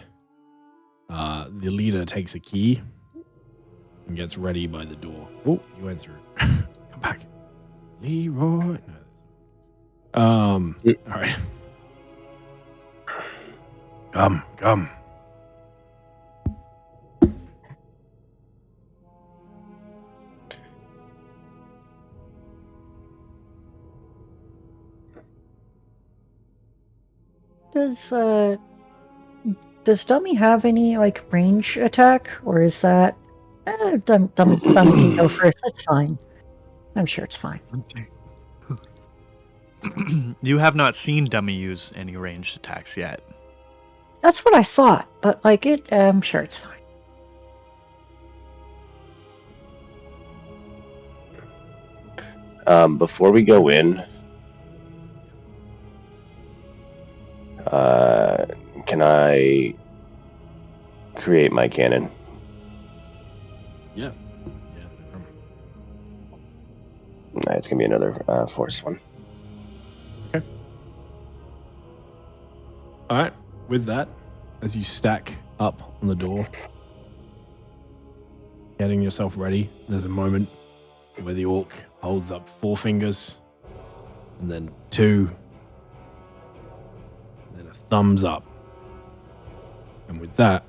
The leader takes a key and gets ready by the door. Oh, you went through. Come back. Leroy. No, all right. Come. Does Dummy have any like range attack, or is that Dummy can go first? It's fine. I'm sure it's fine. You have not seen Dummy use any ranged attacks yet. That's what I thought, but like I'm sure it's fine. Before we go in, can I create my cannon? Yeah. Yeah. No problem. Nah, it's gonna be another force one. Okay. All right. With that, as you stack up on the door, getting yourself ready, there's a moment where the orc holds up 4 fingers, and then 2, and then a thumbs up. And with that,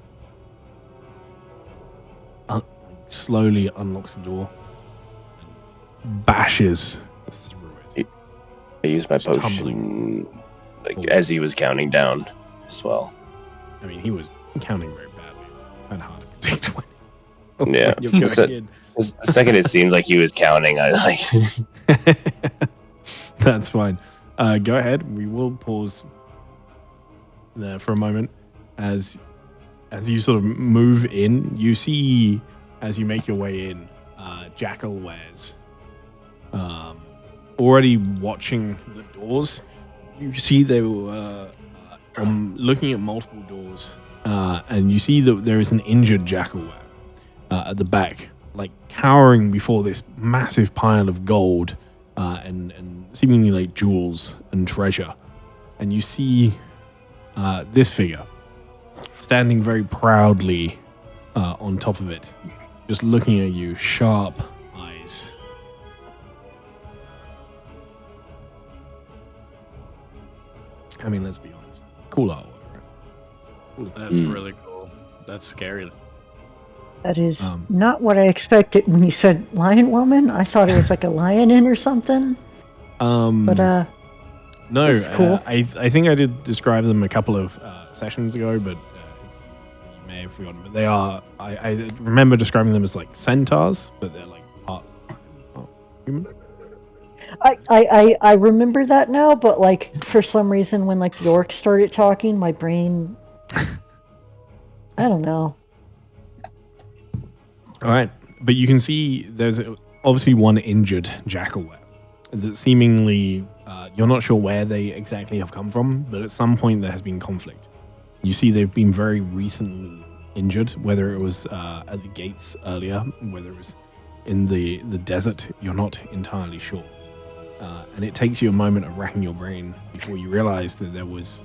slowly unlocks the door and bashes through it. I used my Just potion like forward. as he was counting down as well. I mean, he was counting very badly. It's kind of hard to predict when. Yeah. when you're going So- in. The second it seemed like he was counting, I like. That's fine. Go ahead. We will pause there for a moment as you sort of move in. You see as you make your way in, Jackal Wares already watching the doors. You see they were looking at multiple doors, and you see that there is an injured Jackal Ware at the back, like cowering before this massive pile of gold and seemingly like jewels and treasure. And you see this figure standing very proudly on top of it, just looking at you, sharp eyes. I mean, let's be honest. Cool artwork, right? Cool. That's really cool. That's scary. That is not what I expected when you said lion woman. I thought it was like a lionin or something. But no, this is cool. I think I did describe them a couple of sessions ago, but you may have forgotten. But they are. I remember describing them as like centaurs, but they're like part human. I remember that now, but like for some reason when like the orcs started talking, my brain, I don't know. All right, but you can see there's obviously one injured Jackalware that seemingly you're not sure where they exactly have come from, but at some point there has been conflict. You see they've been very recently injured, whether it was at the gates earlier, whether it was in the desert, you're not entirely sure. And it takes you a moment of racking your brain before you realize that there was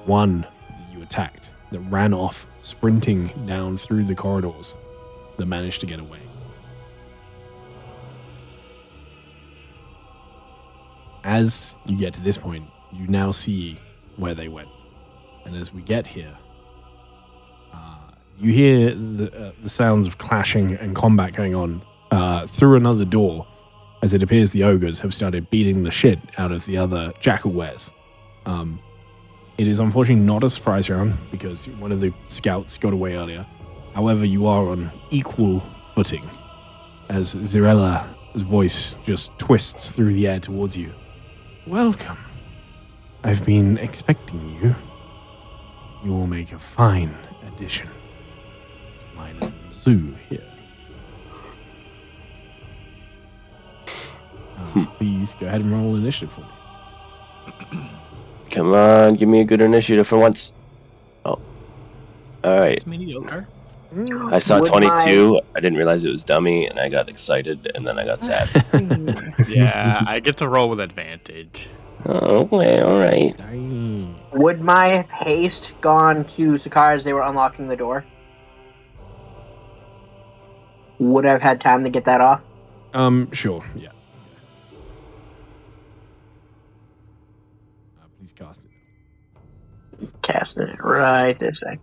one that you attacked that ran off, sprinting down through the corridors, that managed to get away. As you get to this point, you now see where they went. And as we get here, you hear the sounds of clashing and combat going on through another door. as it appears the ogres have started beating the shit out of the other jackalwares. It is unfortunately not a surprise round because one of the scouts got away earlier. However, you are on equal footing as Zirella's voice just twists through the air towards you. Welcome. I've been expecting you. You will make a fine addition to my little zoo here. Please go ahead and roll initiative for me. Come on, give me a good initiative for once. Oh. Alright. It's mediocre. I saw Would 22. I didn't realize it was dummy, and I got excited, and then I got sad. Yeah, I get to roll with advantage. Oh, okay, alright. Would my haste gone to Sakar as they were unlocking the door? Would I have had time to get that off? Sure, yeah. Please cast it. Casting it right this second.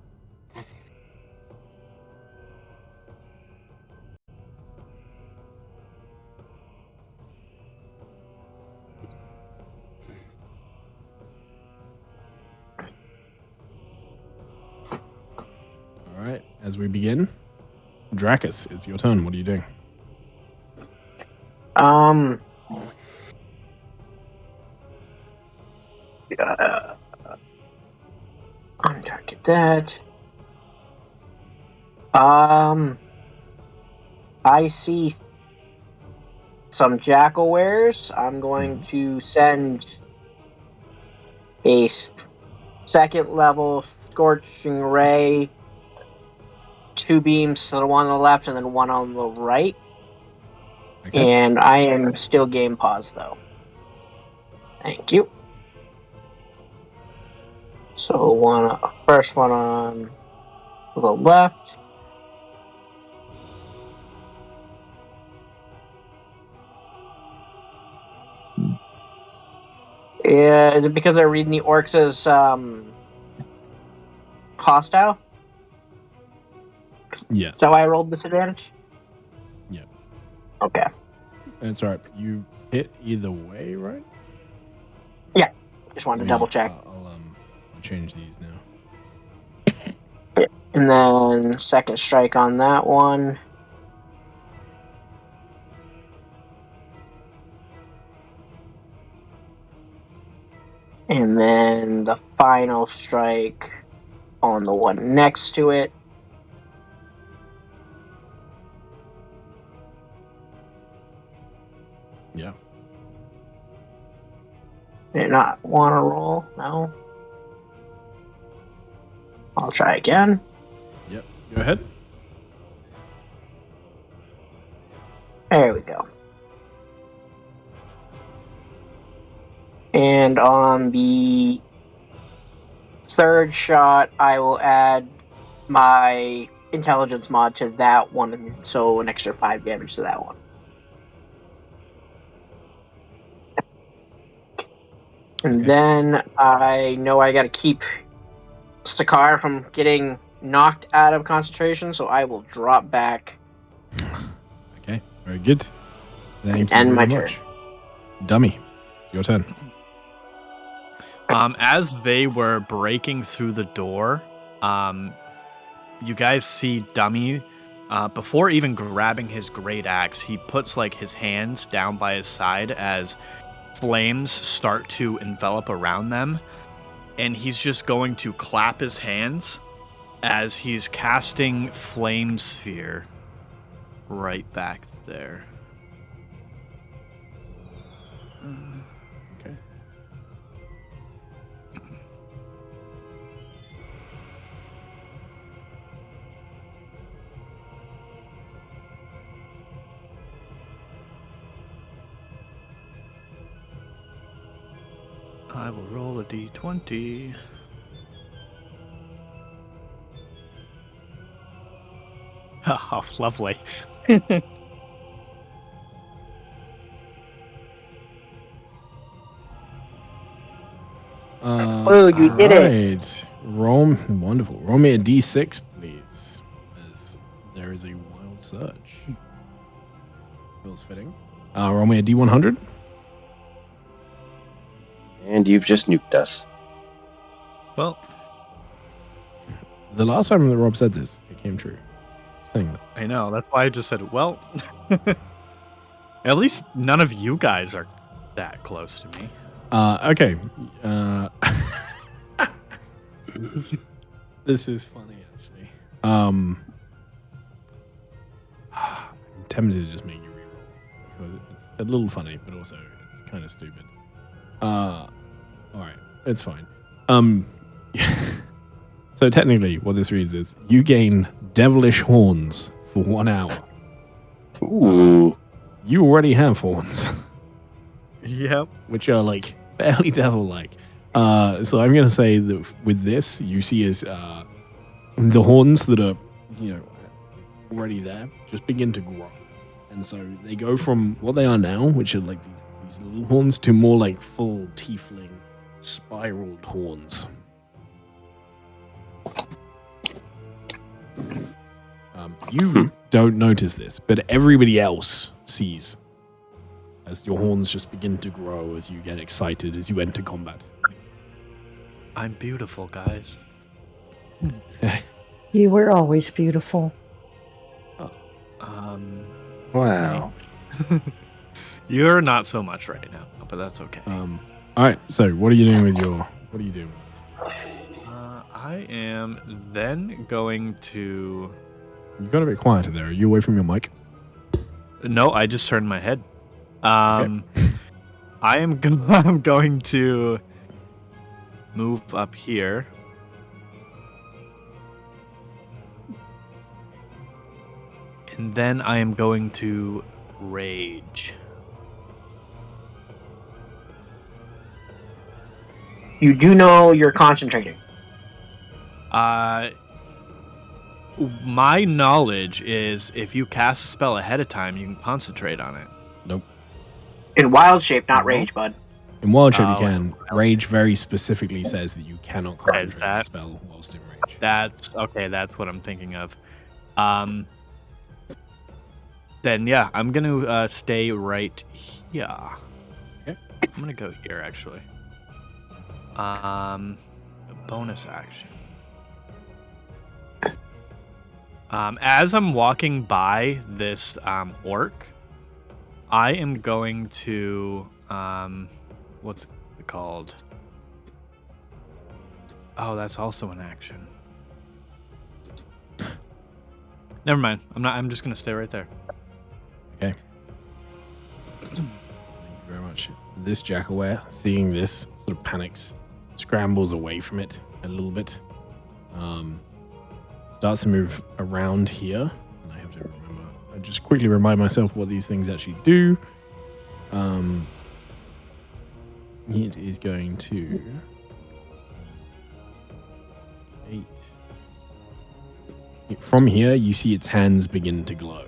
All right, as we begin, Dracus, it's your turn. What are you doing? Untarget that. I see some jackalwares. I'm going to send a second level scorching ray, 2 beams, so the one on the left and then one on the right. Okay. And I am still game pause though. Thank you. So first one on the left. Yeah, is it because they're reading the orcs as hostile? Yeah. So I rolled disadvantage? Yeah. Okay. That's all right. You hit either way, right? Yeah. Just wanted to double check. I'll change these now. And then second strike on that one. And then the final strike on the one next to it. Yeah. Did not want to roll? No. I'll try again. Yep. Go ahead. There we go. And on the third shot, I will add my intelligence mod to that one, so an extra 5 damage to that one. And then I know I gotta keep Stakar from getting knocked out of concentration, so I will drop back. Okay. Very good. Thank you End my very much. Dummy, your turn. As they were breaking through the door, you guys see Dummy, before even grabbing his great axe, he puts like his hands down by his side as flames start to envelop around them, and he's just going to clap his hands as he's casting Flame Sphere right back there. Okay. I will roll a d20. Oh, lovely. Oh, you did it. Roll, wonderful. Roll me a d6, please, as there is a wild surge. Feels fitting. Roll me a D100. And you've just nuked us. Well, The last time that Rob said this, it came true. Saying that. I know. That's why I just said, well, at least none of you guys are that close to me. Okay. This is funny, actually. I'm tempted to just make you reroll because it's a little funny, but also it's kind of stupid. All right, it's fine. So technically, what this reads is you gain devilish horns for 1 hour. Ooh. You already have horns, Yep. which are like fairly devil-like. So I'm gonna say that with this, you see as the horns that are, already there, just begin to grow, and so they go from what they are now, which are like these little horns, to more like full tiefling spiraled horns. You don't notice this, but everybody else sees as your horns just begin to grow as you get excited as you enter combat. I'm beautiful, guys. You were always beautiful. Wow. You're not so much right now, but that's okay. All right. So, what are you doing with this? I am then going to. You got a bit quieter there. Are you away from your mic? No, I just turned my head. I'm going to move up here. And then I am going to rage. You do know you're concentrating. My knowledge is if you cast a spell ahead of time, you can concentrate on it. Nope. In wild shape, not No. rage, bud. In wild shape, you Oh, can. Rage very specifically says that you cannot concentrate on a that? spell whilst in rage. That's okay. That's what I'm thinking of. Then yeah, I'm gonna stay right here. Okay. I'm gonna go here actually. Bonus action. As I'm walking by this orc, I am going to what's it called? Oh, that's also an action. Never mind. I'm just gonna stay right there. Okay. Thank you very much. This Jackaware, seeing this, sort of panics, scrambles away from it a little bit. Starts to move around here. And I have to remember. I just quickly remind myself what these things actually do. It is going to 8. From here, you see its hands begin to glow.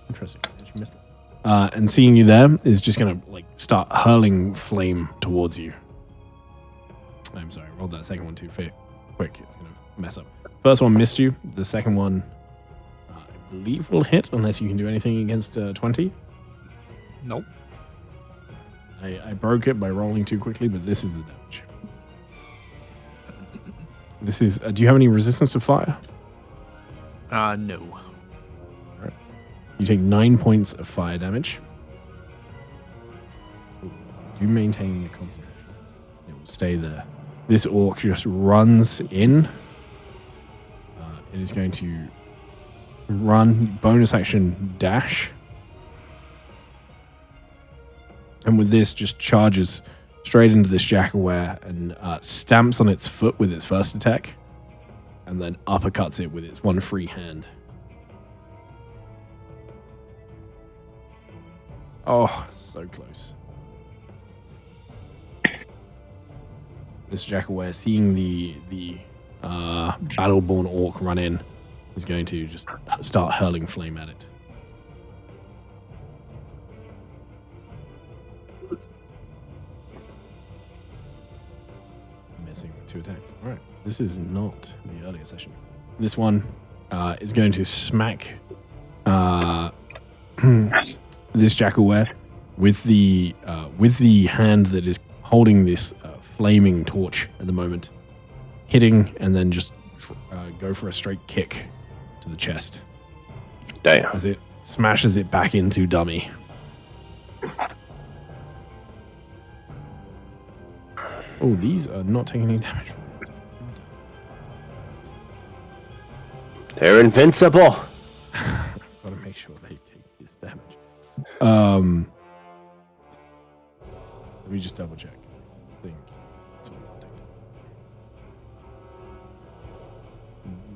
Interesting. I actually missed it. And seeing you there is just gonna start hurling flame towards you. I'm sorry, I rolled that second one too quick. It's gonna mess up. First one missed you. The second one, I believe, will hit unless you can do anything against 20. Nope. I broke it by rolling too quickly, but this is the damage. This is. Do you have any resistance to fire? No. You take 9 points of fire damage. Do maintain the concentration. It will stay there. This orc just runs in. It is going to run, bonus action, dash. And with this, just charges straight into this Jackaware and stamps on its foot with its first attack. And then uppercuts it with its one free hand. Oh, so close. This Jackaware, seeing the Battleborn orc run in, is going to just start hurling flame at it. Missing with 2 attacks. All right, this is not the earlier session. this one is going to smack this jackalware with the hand that is holding this flaming torch at the moment, hitting and then just go for a straight kick to the chest Damn. as it smashes it back into Dummy. Oh, these are not taking any damage from this. They're invincible. I've got to make sure they take this damage. Let me just double check. I think that's what it'll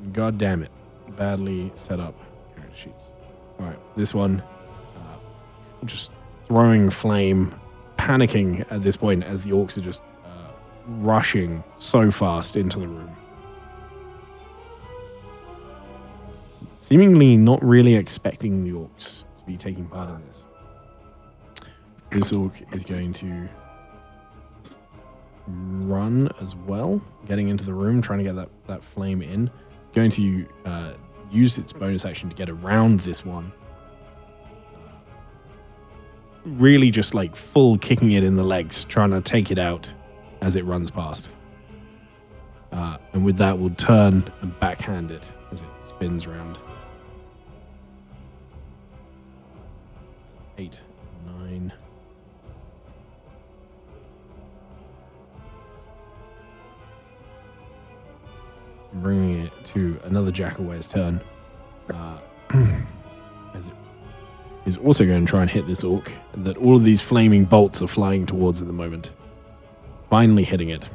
take. God damn it. Badly set up character sheets. Alright, this one just throwing flame, panicking at this point as the orcs are just rushing so fast into the room. Seemingly not really expecting the orcs to be taking part in this. This orc is going to run as well, getting into the room, trying to get that flame in. It's going to use its bonus action to get around this one. Really just like full kicking it in the legs, trying to take it out as it runs past. And with that, we'll turn and backhand it as it spins around. 8, 9. Bringing it to another Jackalware's turn. As it is also going to try and hit this orc that all of these flaming bolts are flying towards at the moment. Finally hitting it.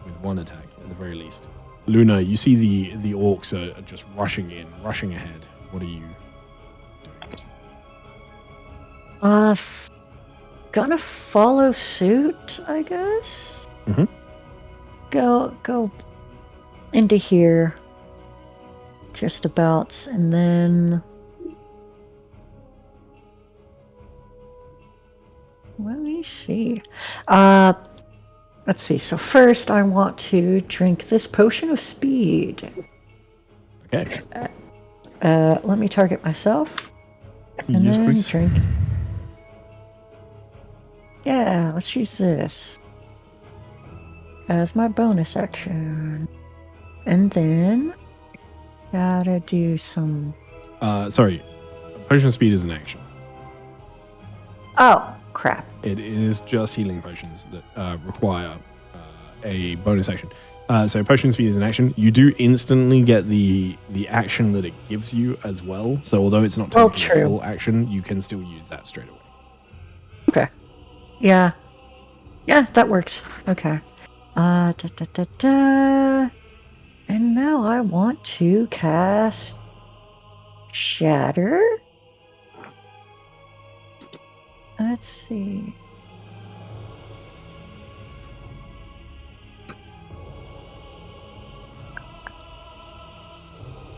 With one attack, at the very least. Luna, you see the orcs are just rushing in, rushing ahead. What are you doing? Gonna follow suit, I guess. Mm-hmm. Go into here. Just about, and then let me see. Let's see. So first, I want to drink this potion of speed. Okay. Let me target myself, and Yes, then please. drink. Yeah, let's use this as my bonus action, and then gotta do some. Sorry. Potion of speed is an action. Oh crap! It is just healing potions that require a bonus action. So potion of speed is an action. You do instantly get the action that it gives you as well. So although it's not Oh, technically a true. full action, you can still use that straight away. Okay. Yeah, that works. Okay. Da da da da. And now I want to cast Shatter. Let's see.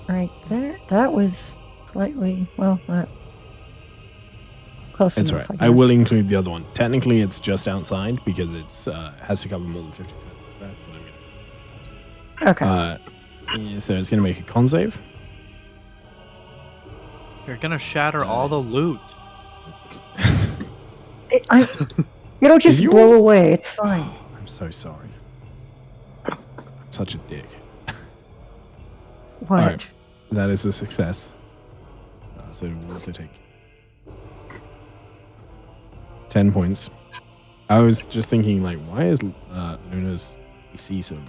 Right there. That was slightly, well, not close It's enough, right. I I will guess. include the other one. Technically, it's just outside because it's has to cover more than 50%. Okay. So it's going to make a con save. You're gonna shatter all the loot. It'll just you- blow away. It's fine. I'm so sorry. I'm such a dick. What? Alright. That is a success. So it will also take 10 points. I was just thinking, like, why is Luna's PC so low?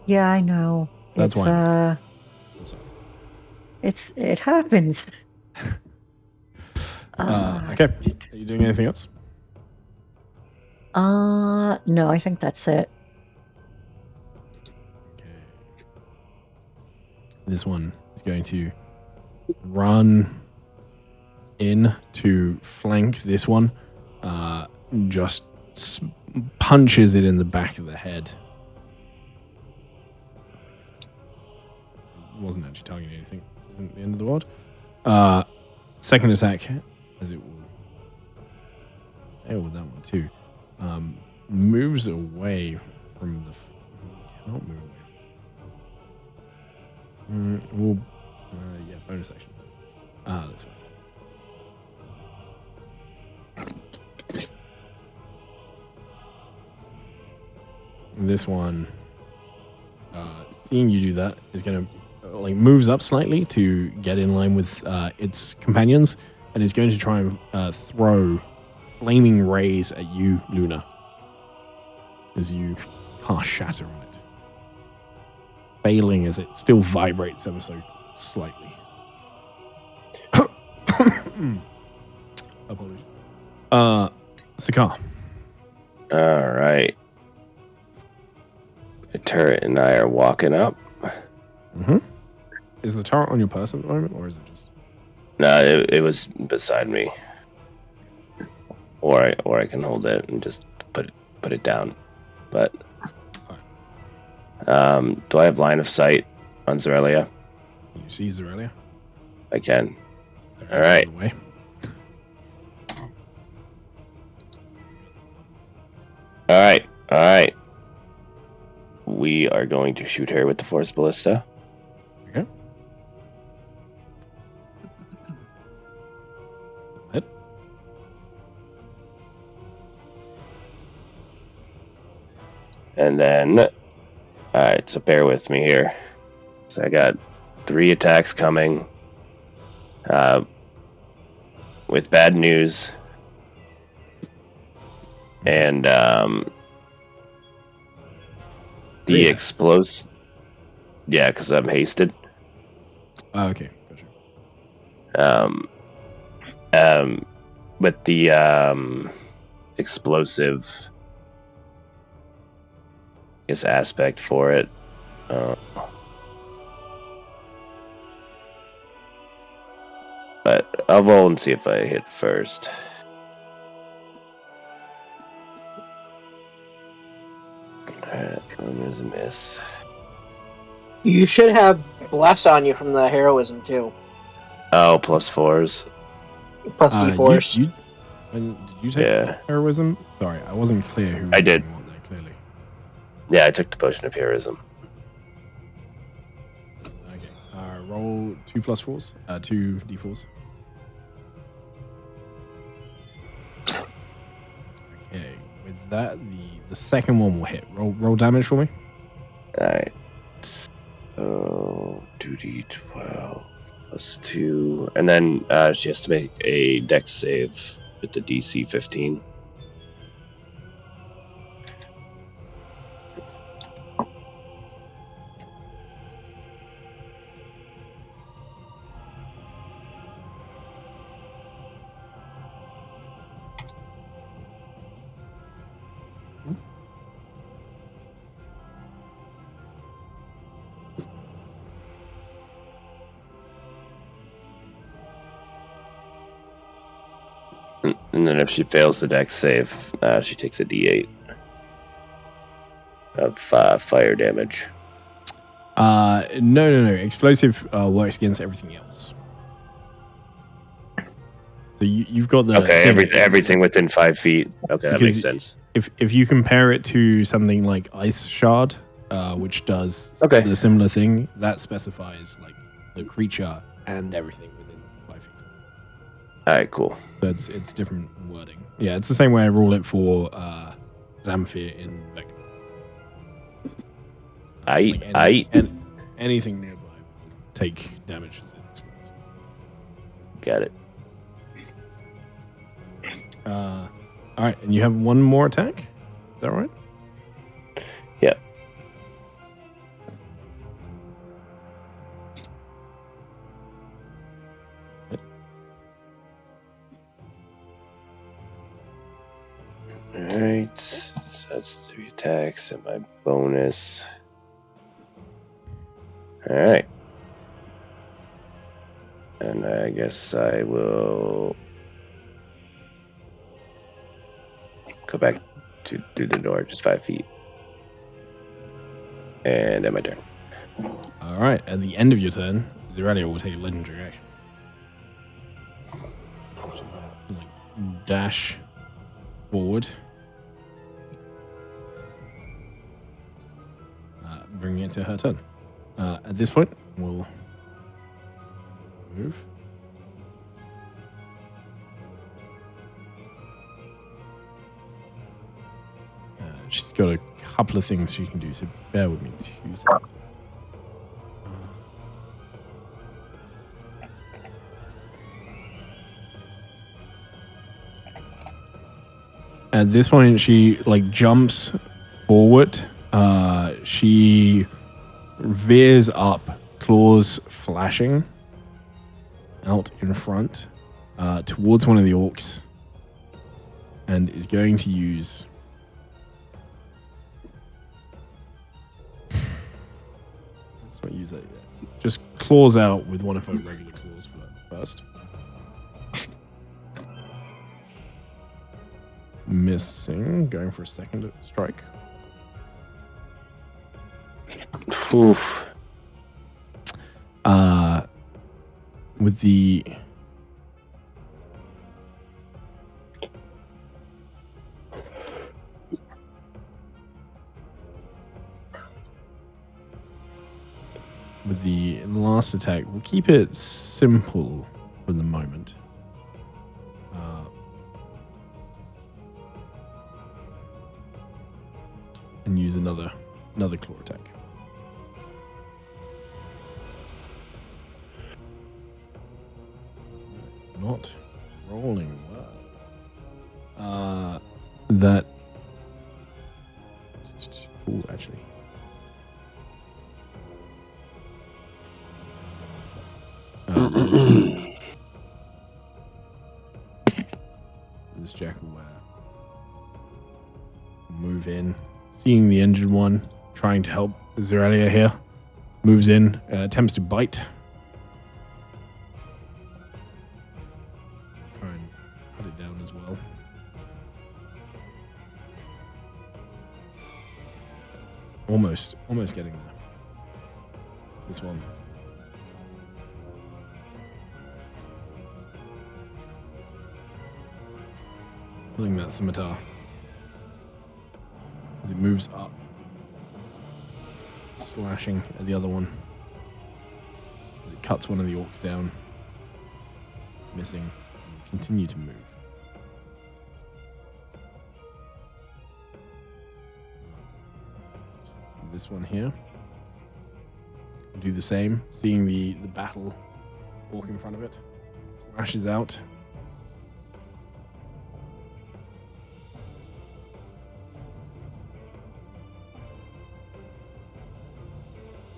Yeah, I know. That's it's, why I'm sorry. It happens. Okay. Are you doing anything else? No, I think that's it. Okay. This one is going to run in to flank this one. Just punches it in the back of the head. Wasn't actually targeting anything. Wasn't the end of the world. Second attack, as it will. Oh, with that one too. moves away from the. Cannot move away. Well, yeah, bonus action. That's fine. This one, seeing you do that, is going to moves up slightly to get in line with its companions, and is going to try and throw flaming rays at you, Luna, as you cast Shatter on it, failing as it still vibrates ever so slightly. Apologies. Sakar. All right. The turret and I are walking up. Mm-hmm. Is the turret on your person at the moment, or is it just? No, it was beside me. Or I can hold it and just put it down. But do I have line of sight on Zerelia? You see Zerelia? I can. All right. All right. We are going to shoot her with the Force Ballista. Okay. Hit. And then, all right, so bear with me here. So I got 3 attacks coming. With bad news. And the explosive. Yeah, because I'm hasted. Oh, okay, gotcha. But the explosive, I guess, aspect for it. But I'll roll and see if I hit first. There's a miss. You should have Bless on you from the heroism, too. Oh, +4s. Plus D4s. Did you take heroism? Sorry, I wasn't clear who was I did. doing what there, clearly. Yeah, I took the potion of heroism. Okay. Roll 2 +4s. 2 D4s. Okay. With that, the second one will hit. Roll damage for me. Alright. So 2d12 +2. And then she has to make a dex save with the DC 15. And then if she fails the dex save, she takes a d8 of fire damage. No. Explosive works against everything else. So you've got the everything within 5 feet. Okay, that makes sense. If you compare it to something like Ice Shard, which does the similar thing, that specifies like the creature and everything within 5 feet. All right, cool. So it's different wording. Yeah, it's the same way I rule it for Zamfir in Vecna. Anything nearby will take damage as it explodes. Got it. All right, and you have one more attack? Is that right? Yep. Alright, so that's 3 attacks and my bonus. Alright. And I guess I will go back to the door, just 5 feet. And end my turn. Alright, at the end of your turn, Zerelia will take a legendary action. Dash forward bringing it to her turn. At this point, we'll move. She's got a couple of things she can do, so bear with me 2 seconds. At this point, she jumps forward. She veers up, claws flashing out in front towards one of the orcs, and is going to use. Let's not use that yet. Just claws out with one of her regular claws first. Missing, going for a second strike. Oof. With the last attack, we'll keep it simple for the moment. And use another claw attack. Not rolling well. That. Oh, actually. This jack will move in. Seeing the injured one, trying to help Zerelia here. Moves in, attempts to bite. Try and put it down as well. Almost getting there. This one. Pulling that scimitar. As it moves up, slashing at the other one. As it cuts one of the orcs down, missing, and continue to move. This one here. Do the same, seeing the battle walk in front of it. Flashes out.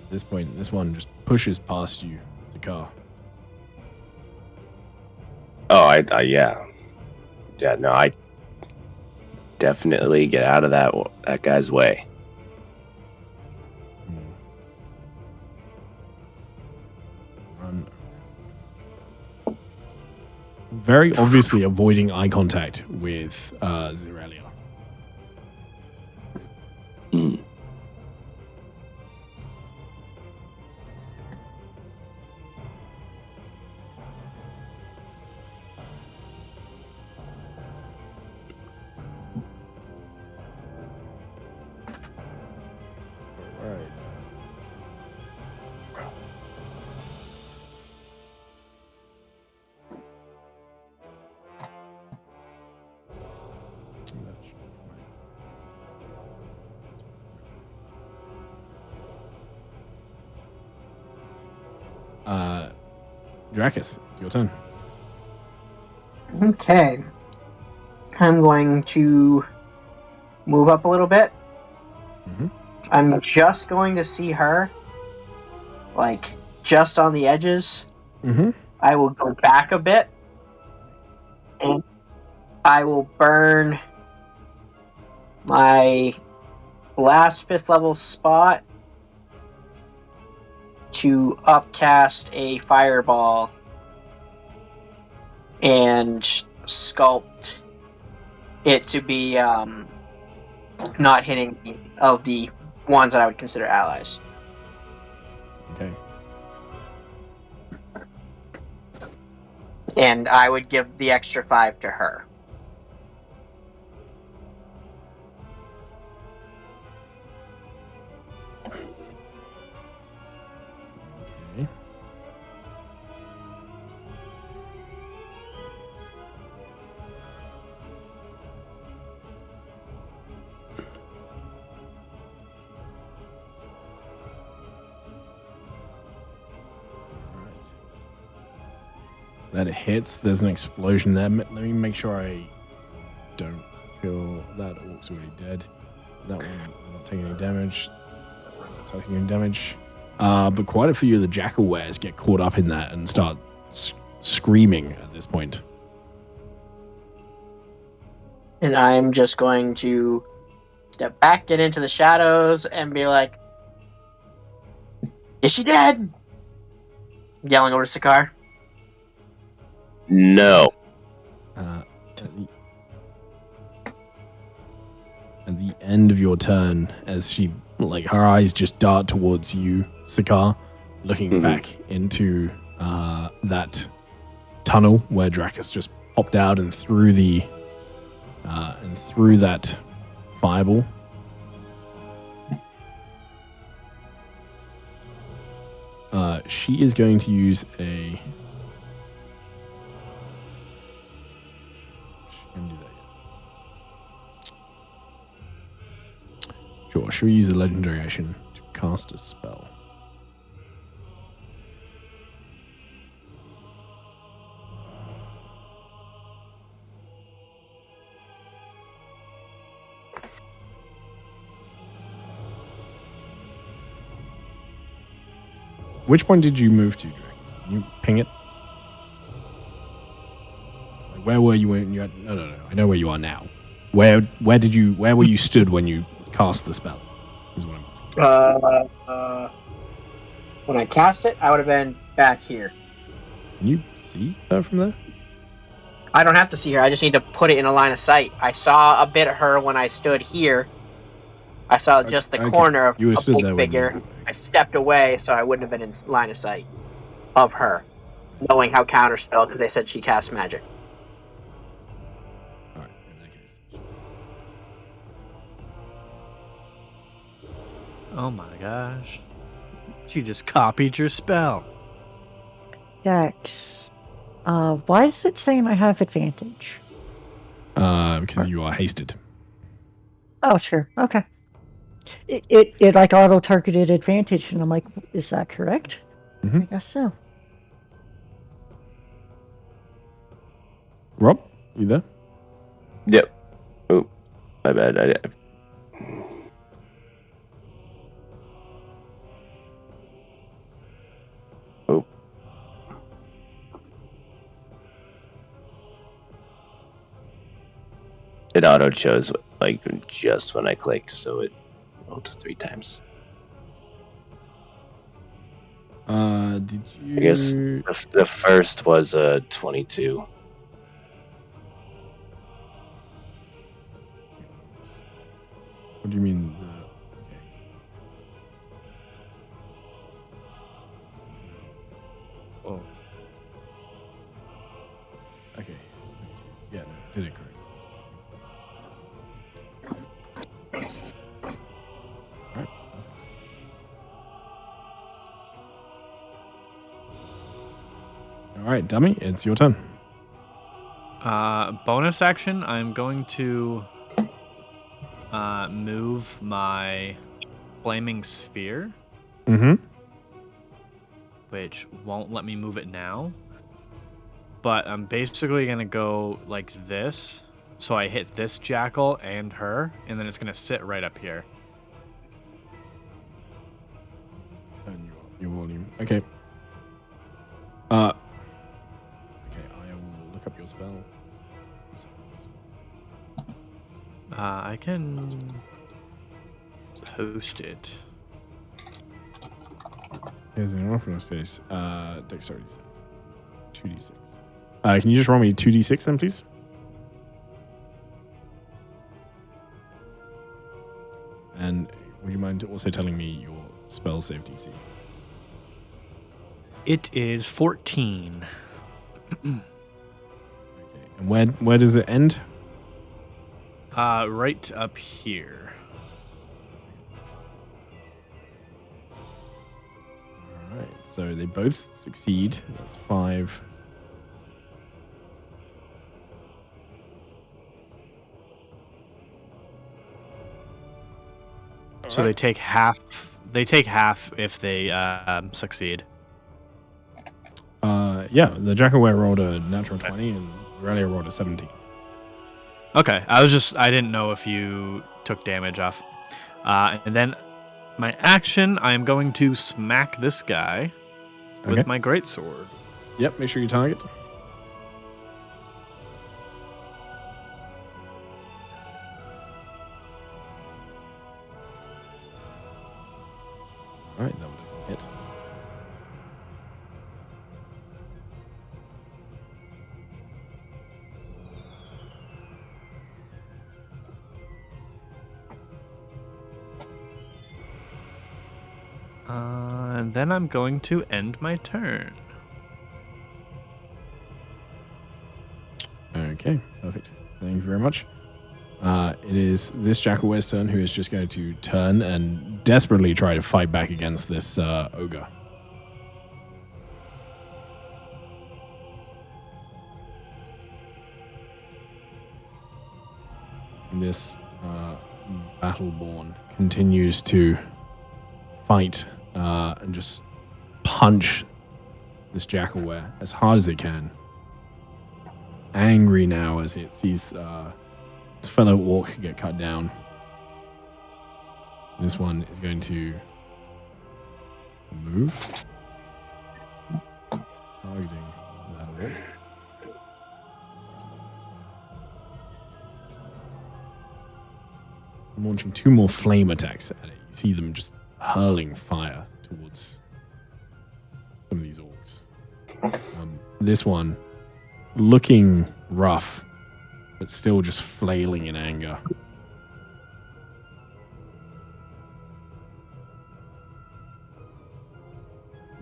At this point, this one just pushes past you as a car. Oh, yeah. Yeah, no, I definitely get out of that guy's way. Run. Very obviously avoiding eye contact with Zerelia. Dracus, it's your turn. Okay. I'm going to move up a little bit. Mm-hmm. I'm just going to see her, just on the edges. Mm-hmm. I will go back a bit, and I will burn my last 5th level spot to upcast a fireball and sculpt it to be not hitting any of the ones that I would consider allies. Okay. And I would give the extra 5 to her. Okay. Alright. That hits. There's an explosion there. Let me make sure I don't kill that orc's already dead. That one not taking any damage. Not taking any damage. But quite a few of the jackal wares get caught up in that and start screaming at this point. And I'm just going to step back, get into the shadows, and be like, "Is she dead?" Yelling over to Sakar. No. At the end of your turn, as she, like, her eyes just dart towards you, Sakar, looking back into that tunnel where Dracus just popped out and threw that fireball. She is going to use a. She can do that yet. Sure, she'll use a legendary action to cast a spell. Which point did you move to, Drake? Can you ping it? Like, where were you when you had... No. I know where you are now. Where were you stood when you cast the spell? Is what I'm asking. When I cast it, I would have been back here. Can you see her from there? I don't have to see her. I just need to put it in a line of sight. I saw a bit of her when I stood here. I saw just the corner of You were a stood big there when figure. you... I stepped away, so I wouldn't have been in line of sight of her, knowing how counterspell, because they said she casts magic. Alright, in that case. Oh my gosh. She just copied your spell. Dex. Why is it saying I have advantage? Because you are hasted. Oh, sure. Okay. It like auto targeted advantage, and I'm like, is that correct? Mhm. I guess so. Rob, you there? Yep. Oh, my bad. Oh. It auto chose like just when I clicked, so it rolled 3 times. Did you... I guess the first was a 22. What do you mean? Oh. Okay. Yeah, no, did it correct. Alright. Alright, dummy, it's your turn. Bonus action, I'm going to move my flaming sphere, Mm-hmm. which won't let me move it now. But I'm basically going to go like this. So I hit this jackal and her, and then it's going to sit right up here. Turn your volume. Okay. Okay, I will look up your spell. I can post it. Here's an arrow from his face. Dexterity save. 2d6. Can you just roll me 2d6 then, please? And would you mind also telling me your spell save DC? It is 14. Okay. And where does it end? Right up here. So they both succeed. That's 5. So they take half. They take half if they succeed. Yeah, the Jackaware rolled a natural 20 and Aurelia rolled a 17. Okay, I didn't know if you took damage off. And then my action, I am going to smack this guy with Okay. my greatsword. Yep, make sure you target. All right, that would hit. And then I'm going to end my turn. Okay, perfect. Thank you very much. It is this Jackaware's turn, who is just going to turn and desperately try to fight back against this ogre. This Battleborn continues to fight and just punch this Jackaware as hard as it can. Angry now as it sees its fellow orc get cut down. This one is going to move, targeting that orc. I'm launching 2 more flame attacks at it. You see them just hurling fire towards some of these orcs. This one, looking rough, but still just flailing in anger.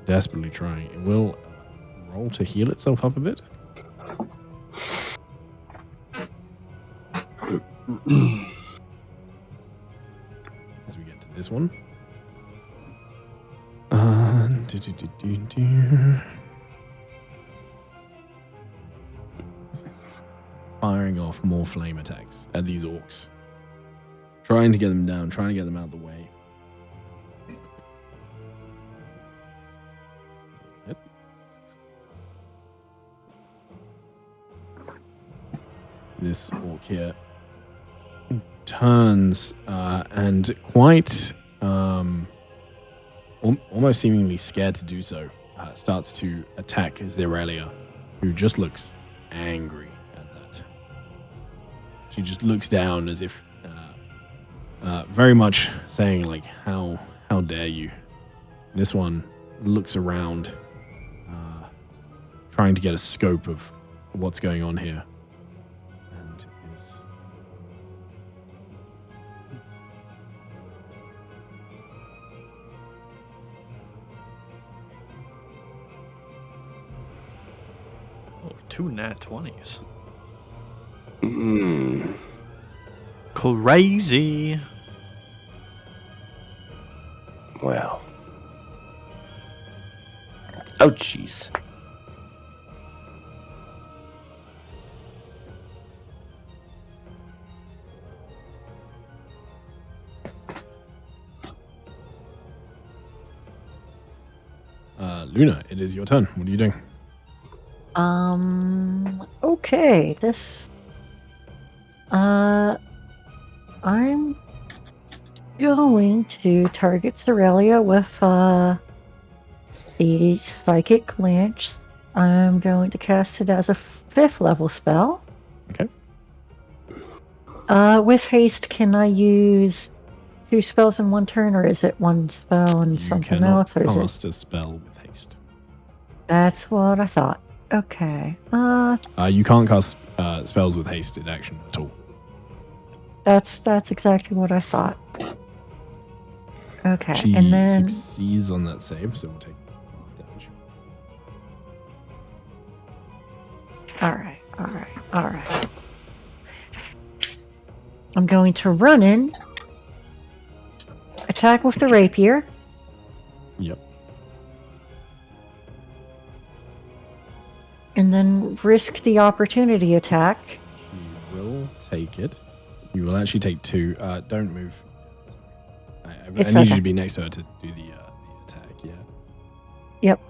Desperately trying. It will roll to heal itself up a bit. As we get to this one. Firing off more flame attacks at these orcs. Trying to get them down, trying to get them out of the way. Yep. This orc here turns and quite almost seemingly scared to do so, starts to attack Zerelia, who just looks angry at that. She just looks down as if very much saying, like, how dare you. This one looks around, trying to get a scope of what's going on here, and is Oh, 2 nat 20s. Mm. Crazy. Wow. Oh, jeez. Luna, it is your turn. What are you doing? Okay, this. I'm going to target Cerelia with the Psychic Lance. I'm going to cast it as a 5th level spell. Okay. With haste, can I use 2 spells in one turn, or is it 1 spell and You something cannot else, or is it? cast a spell with haste. That's what I thought. Okay. You can't cast spells with hasted action at all. That's exactly what I thought. Okay, She and then succeeds on that save, so we'll take half damage. all right. I'm going to run in, attack with the rapier. Yep. And then risk the opportunity attack. You will take it. You will actually take 2. Don't move. I It's need you okay. to be next to her to do the attack. Yeah. Yep.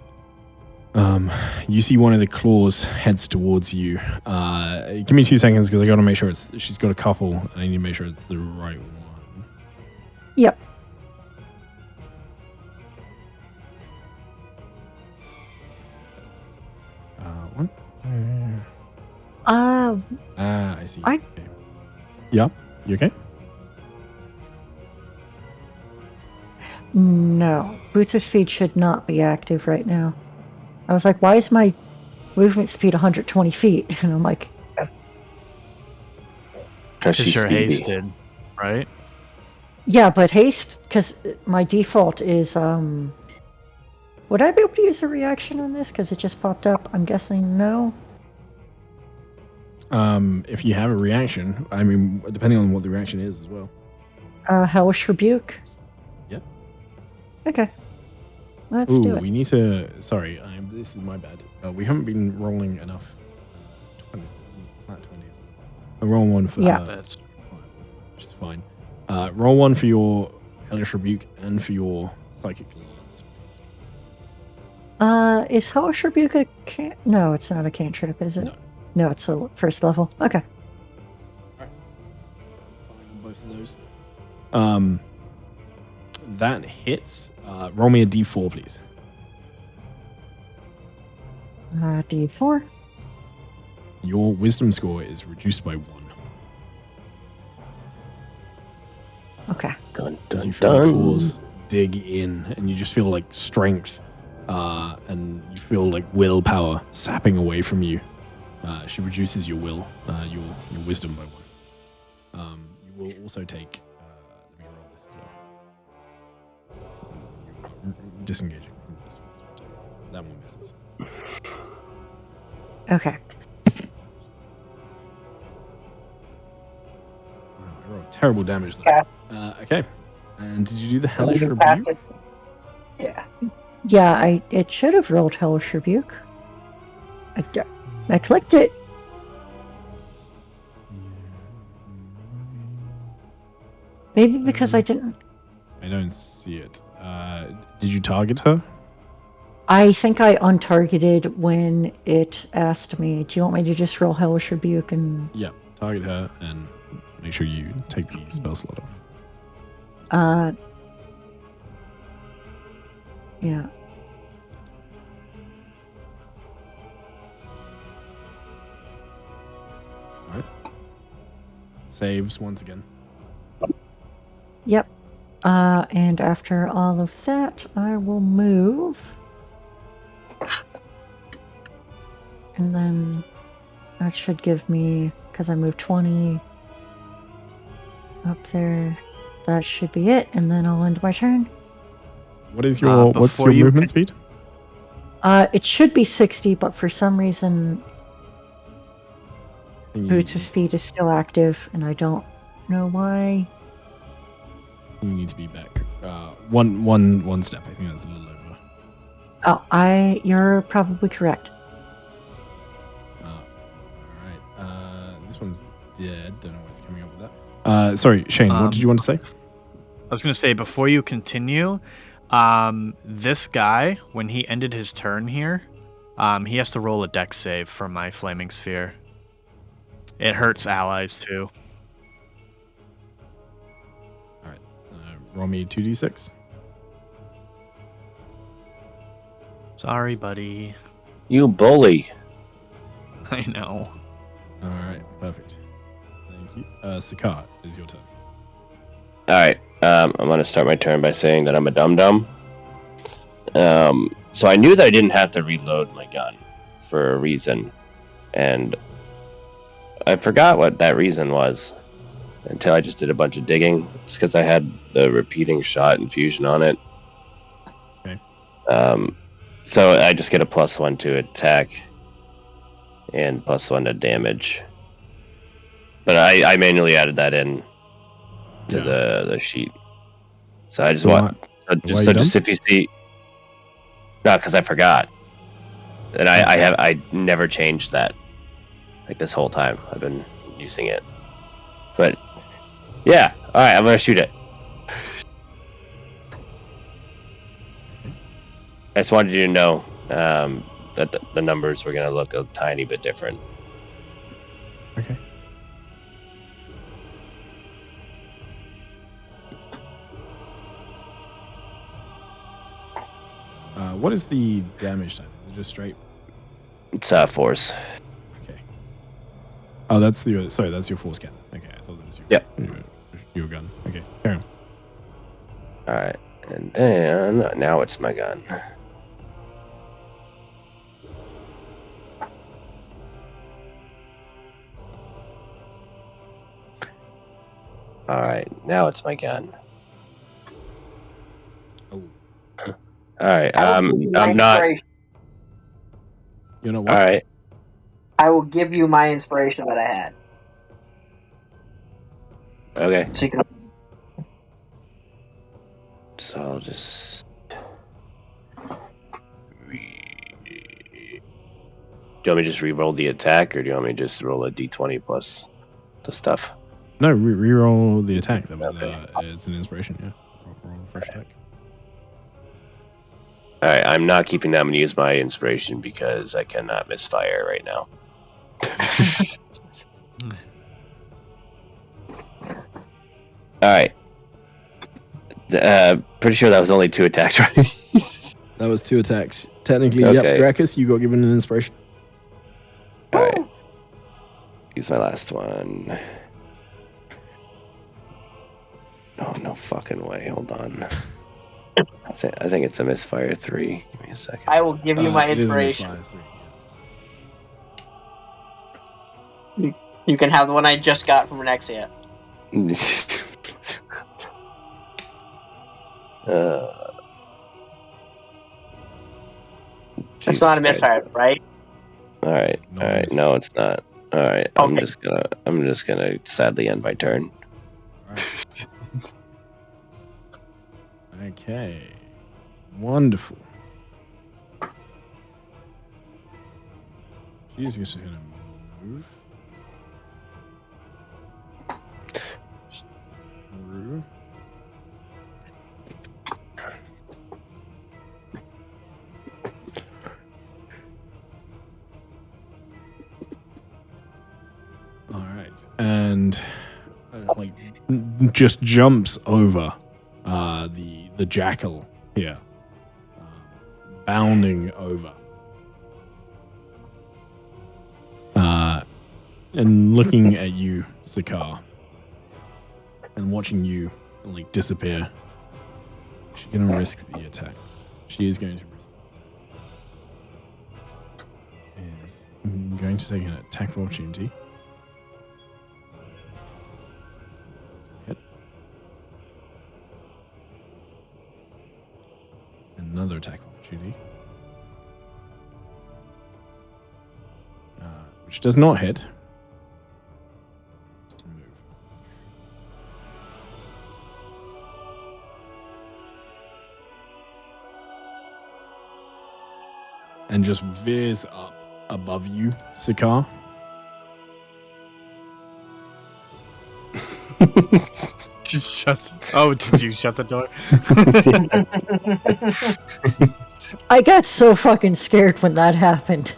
You see one of the claws heads towards you. Give me 2 seconds because I got to make sure she's got a couple. And I need to make sure it's the right one. Yep. One. I see. I- Okay. Yeah. You okay? No. Boots of Speed should not be active right now. I was like, why is my movement speed 120 feet? And I'm like, Because Because she's you're speedy. hasted, right? yeah, but haste, because my default is, would I be able to use a reaction on this? Because it just popped up. I'm guessing no. If you have a reaction, I mean, depending on what the reaction is as well. Hellish Rebuke. Yep. Okay. Let's do Ooh, it. we need to. Sorry, this is my bad. We haven't been rolling enough. 20, not 20s. I roll one for Yeah. That's which is fine. Roll one for your Hellish Rebuke and for your Psychic Lance, please. Is Hellish Rebuke a No, it's not a cantrip, is it? No. No, it's a first level. Okay. Fine on both of those. That hits. Roll me a d4, please. D4. Your Wisdom score is reduced by 1. Dun, Okay. As dun, you feel the dun. claws dig in, and you just feel like strength, and you feel like willpower sapping away from you. She reduces your will, your wisdom by 1. You will also take. Let me roll this as well. You're disengaging from this one. That one misses. Okay. I rolled terrible damage there. Cast- Okay. And did you do the Can hellish you rebuke? pass it? Yeah. Yeah, it should have rolled Hellish Rebuke. I clicked it. Maybe because I didn't. I don't see it. Did you target her? I think I untargeted when it asked me, do you want me to just roll Hellish Rebuke? And Yeah, target her and make sure you take the spell slot off. yeah. Alright. Saves once again. Yep. And after all of that, I will move. And then that should give me, because I moved 20 up there, that should be it. And then I'll end my turn. What is your what's before your you movement speed? It should be 60, but for some reason, Boots of Speed is still active, and I don't know why. You need to be back. One step. I think that's a little over. Oh, you're probably correct. Alright. This one's dead. Don't know what's coming up with that. Sorry, Shane, what did you want to say? I was going to say, before you continue, this guy, when he ended his turn here, he has to roll a dex save from my flaming sphere. It hurts allies too. Alright. Roll me 2d6. Sorry, buddy. You bully. I know. Alright, perfect. Thank you. Sakar, it is your turn. All right. I'm going to start my turn by saying that I'm a dum-dum. So I knew that I didn't have to reload my gun for a reason. And I forgot what that reason was until I just did a bunch of digging. It's because I had the repeating shot infusion on it. Okay. So I just get a +1 to attack and +1 to damage. But I manually added that in to the sheet. So I just want Why are you just if you see, no, because I forgot. And I never changed that. Like this whole time, I've been using it. But yeah, all right, I'm gonna shoot it. I just wanted you to know that the numbers were gonna look a tiny bit different. Okay. What is the damage type? Is it just straight? It's force. Okay. Oh, that's your force cannon. Okay, I thought that was your gun. Okay, carry on. All right, and then now it's my gun. All right, now it's my gun. Oh, All right, I will give you my I'm not. inspiration. you know All what? right, I will give you my inspiration that I had. okay. So you can. So I'll just. Do you want me to just re-roll the attack, or do you want me to just roll a d20 plus the stuff? No, re-roll the attack. That was Okay. it's an inspiration. Yeah, roll a fresh attack. All right, I'm not keeping that. I'm going to use my inspiration because I cannot misfire right now. All right. Pretty sure that was only 2 attacks, right? That was 2 attacks. Technically, Okay. yep. Dracus, you got given an inspiration. All right. Use my last one. Oh, no fucking way. Hold on. I think it's a misfire 3. Give me a second. I will give you my It is a inspiration. misfire 3, yes. You can have the one I just got from Nexia. It's not a misfire, right? All right. No, All right. it's No, it's not. All right. Okay. I'm just gonna sadly end my turn. Alright. Okay. Wonderful. She's just gonna move. Through. Alright. And like just jumps over the jackal here. Bounding over. And looking at you, Sakar, and watching you like disappear. She's gonna risk the attacks. She is going to risk the attacks. Is going to take an attack of opportunity. Hit. Another attack of opportunity. Which does not hit. Move. And just veers up above you, Sakar. Just shuts. Oh, did you shut the door? I got so fucking scared when that happened.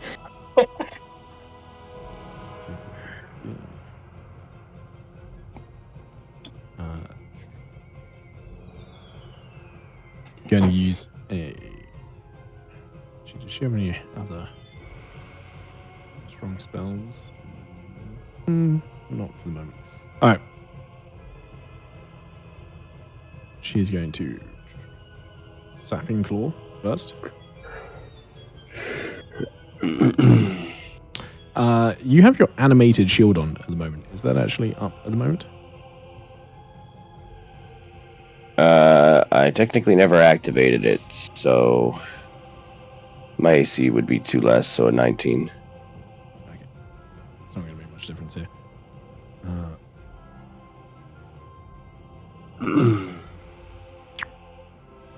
Going to use a. Does she have any other strong spells? Not for the moment. All right. She's going to Sapping Claw first. You have your animated shield on at the moment. Is that actually up at the moment? I technically never activated it, so my AC would be 2 less, so a 19. Okay. It's not going to make much difference here. Alright,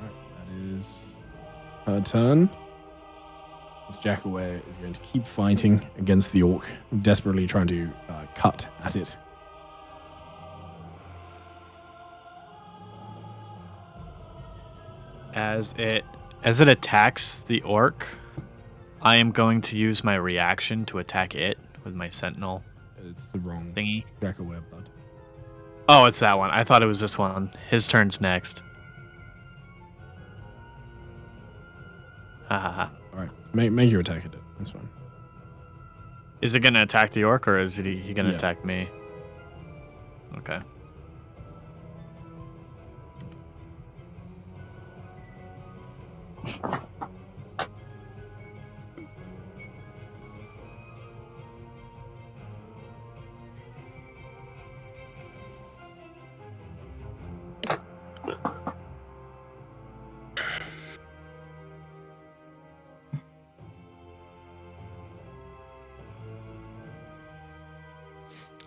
that is her turn. It's Jackaware is going to keep fighting against the orc, desperately trying to cut at it. As it attacks the orc, I am going to use my reaction to attack it with my sentinel It's the wrong thingy. Jackaware, bud. Oh, it's that one. I thought it was this one. His turn's next. Ha ha ha. All right, make your attack at it. That's fine. Is it gonna attack the orc or is he gonna Yeah. attack me? Okay.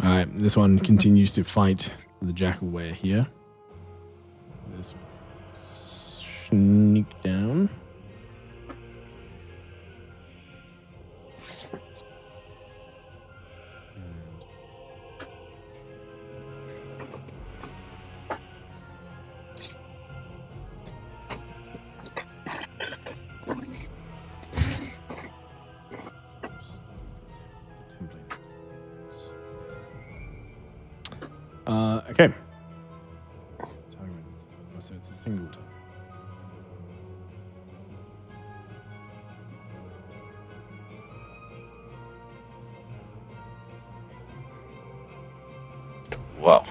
All right, this one continues to fight the Jackaware here. This one is sneak down. Okay. So it's a single time. Whoa.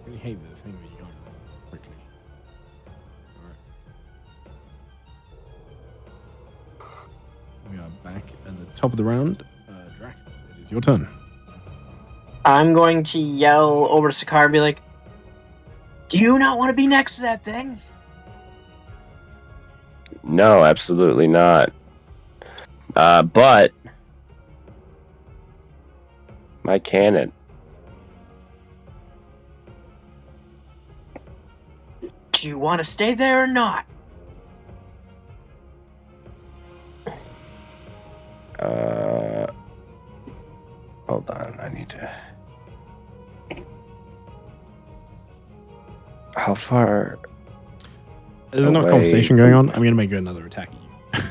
I really hate the thing where you can't go quickly. Alright. We are back at the top of the round. Drax, it is your turn. I'm going to yell over to Sakar and be like, "Do you not want to be next to that thing?" No, absolutely not. But my cannon. Do you want to stay there or not? Hold on, I need to. How far? There's enough away conversation going from- on. I'm going to make another attack at you.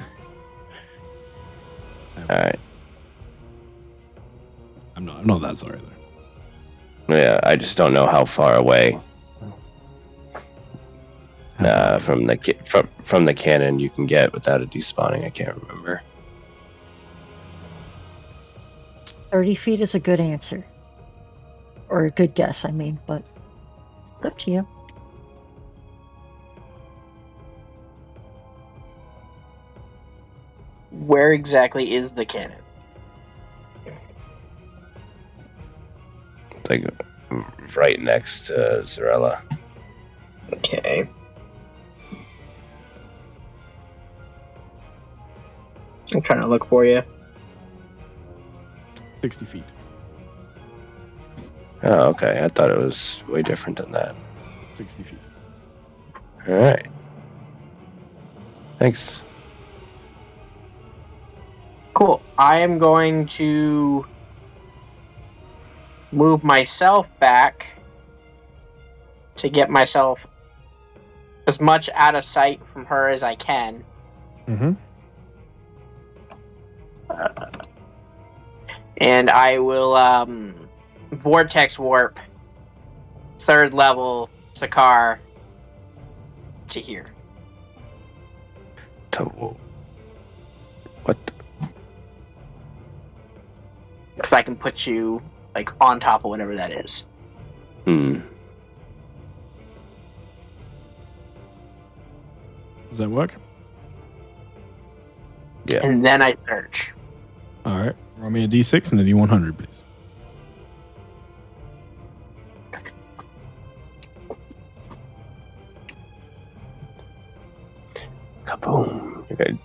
All right. I'm not that sorry though. Yeah, I just don't know how far away from the cannon you can get without it despawning. I can't remember. 30 feet is a good answer. Or a good guess, I mean, but it's up to you. Where exactly is the cannon? It's like right next to Zarella. Okay. I'm trying to look for you. 60 feet. Oh, okay. I thought it was way different than that. 60 feet. All right. Thanks. Cool. I am going to move myself back to get myself as much out of sight from her as I can. Mm-hmm. And I will vortex warp 3rd level Sakar to here. What? Because I can put you like on top of whatever that is. Hmm. Does that work? Yeah. And then I search. All right. Roll me a d6 and a d100, please.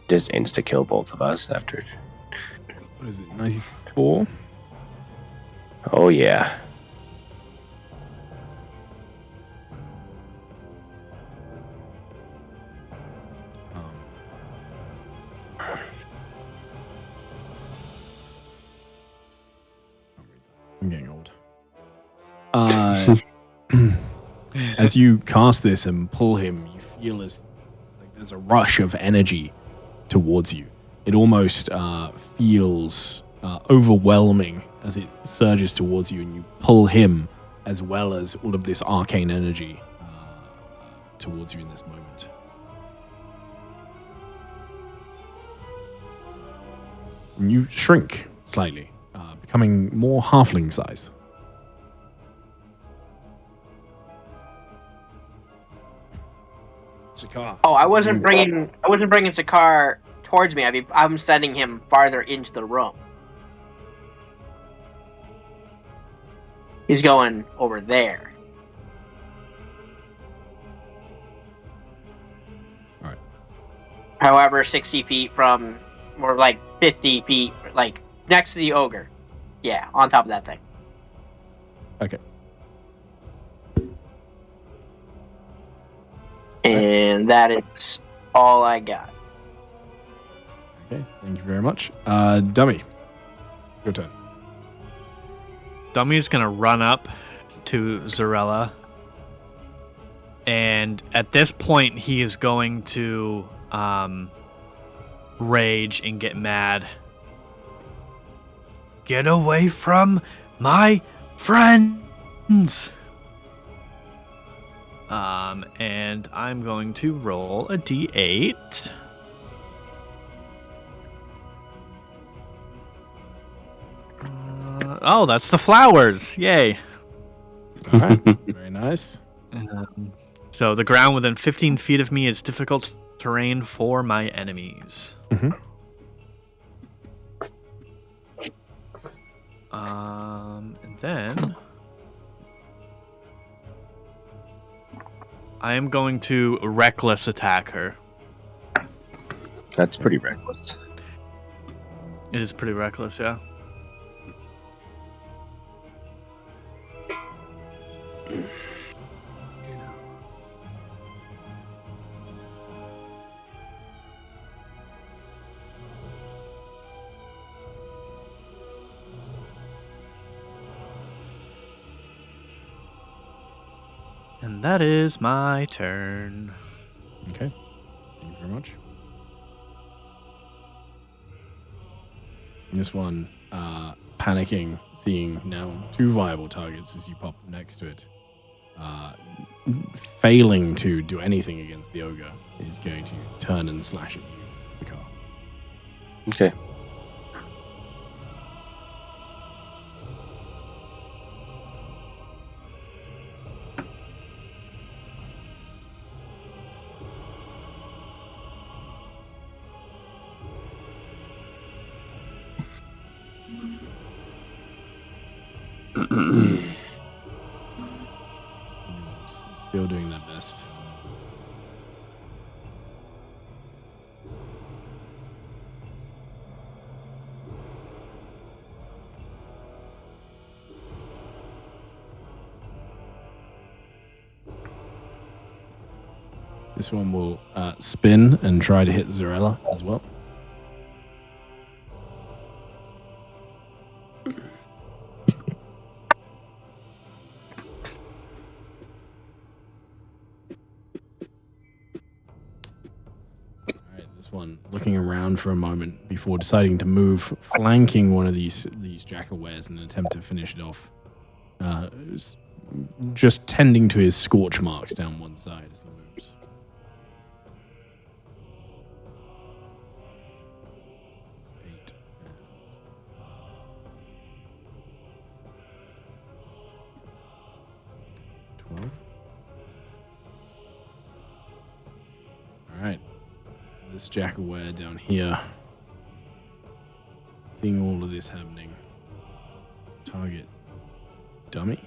Just insta kill both of us after. What is it? 94. Oh yeah. I'm getting old. As you cast this and pull him, you feel as like there's a rush of energy towards you. It almost feels overwhelming as it surges towards you, and you pull him as well as all of this arcane energy towards you in this moment. And you shrink slightly, becoming more halfling size. Sakar. Oh, I wasn't bringing Sakar towards me. I'm sending him farther into the room. He's going over there. All right. However, 60 feet from, or like 50 feet, like next to the ogre. Yeah, on top of that thing. Okay. And that is all I got. Okay. Thank you very much. Dummy, your turn. Dummy's gonna run up to Zarella, and at this point, he is going to rage and get mad. Get away from my friends! And I'm going to roll a d8. Oh, that's the flowers! Yay! All right. Very nice. So the ground within 15 feet of me is difficult terrain for my enemies. Mm-hmm. And then I am going to reckless attack her. That's pretty reckless. It is pretty reckless, yeah. And that is my turn. Okay. Thank you very much. This one, panicking, seeing now 2 viable targets as you pop next to it. Failing to do anything against the ogre, is going to turn and slash at you, Sakar. Okay. Still doing their best. This one will spin and try to hit Zarella as well. One looking around for a moment before deciding to move, flanking one of these jack-o'-wares in an attempt to finish it off. Just tending to his scorch marks down one side as he moves. That's 8. 12. All right. This jack-o'-ware down here, seeing all of this happening. Target dummy.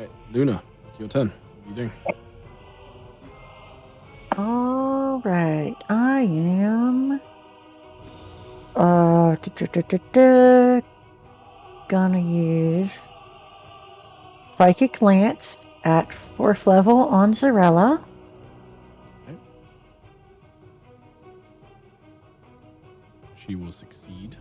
right, Luna, it's your turn. What are you doing? All right, I am. Gonna use Psychic Lance at 4th level on Zarella. Okay. She will succeed.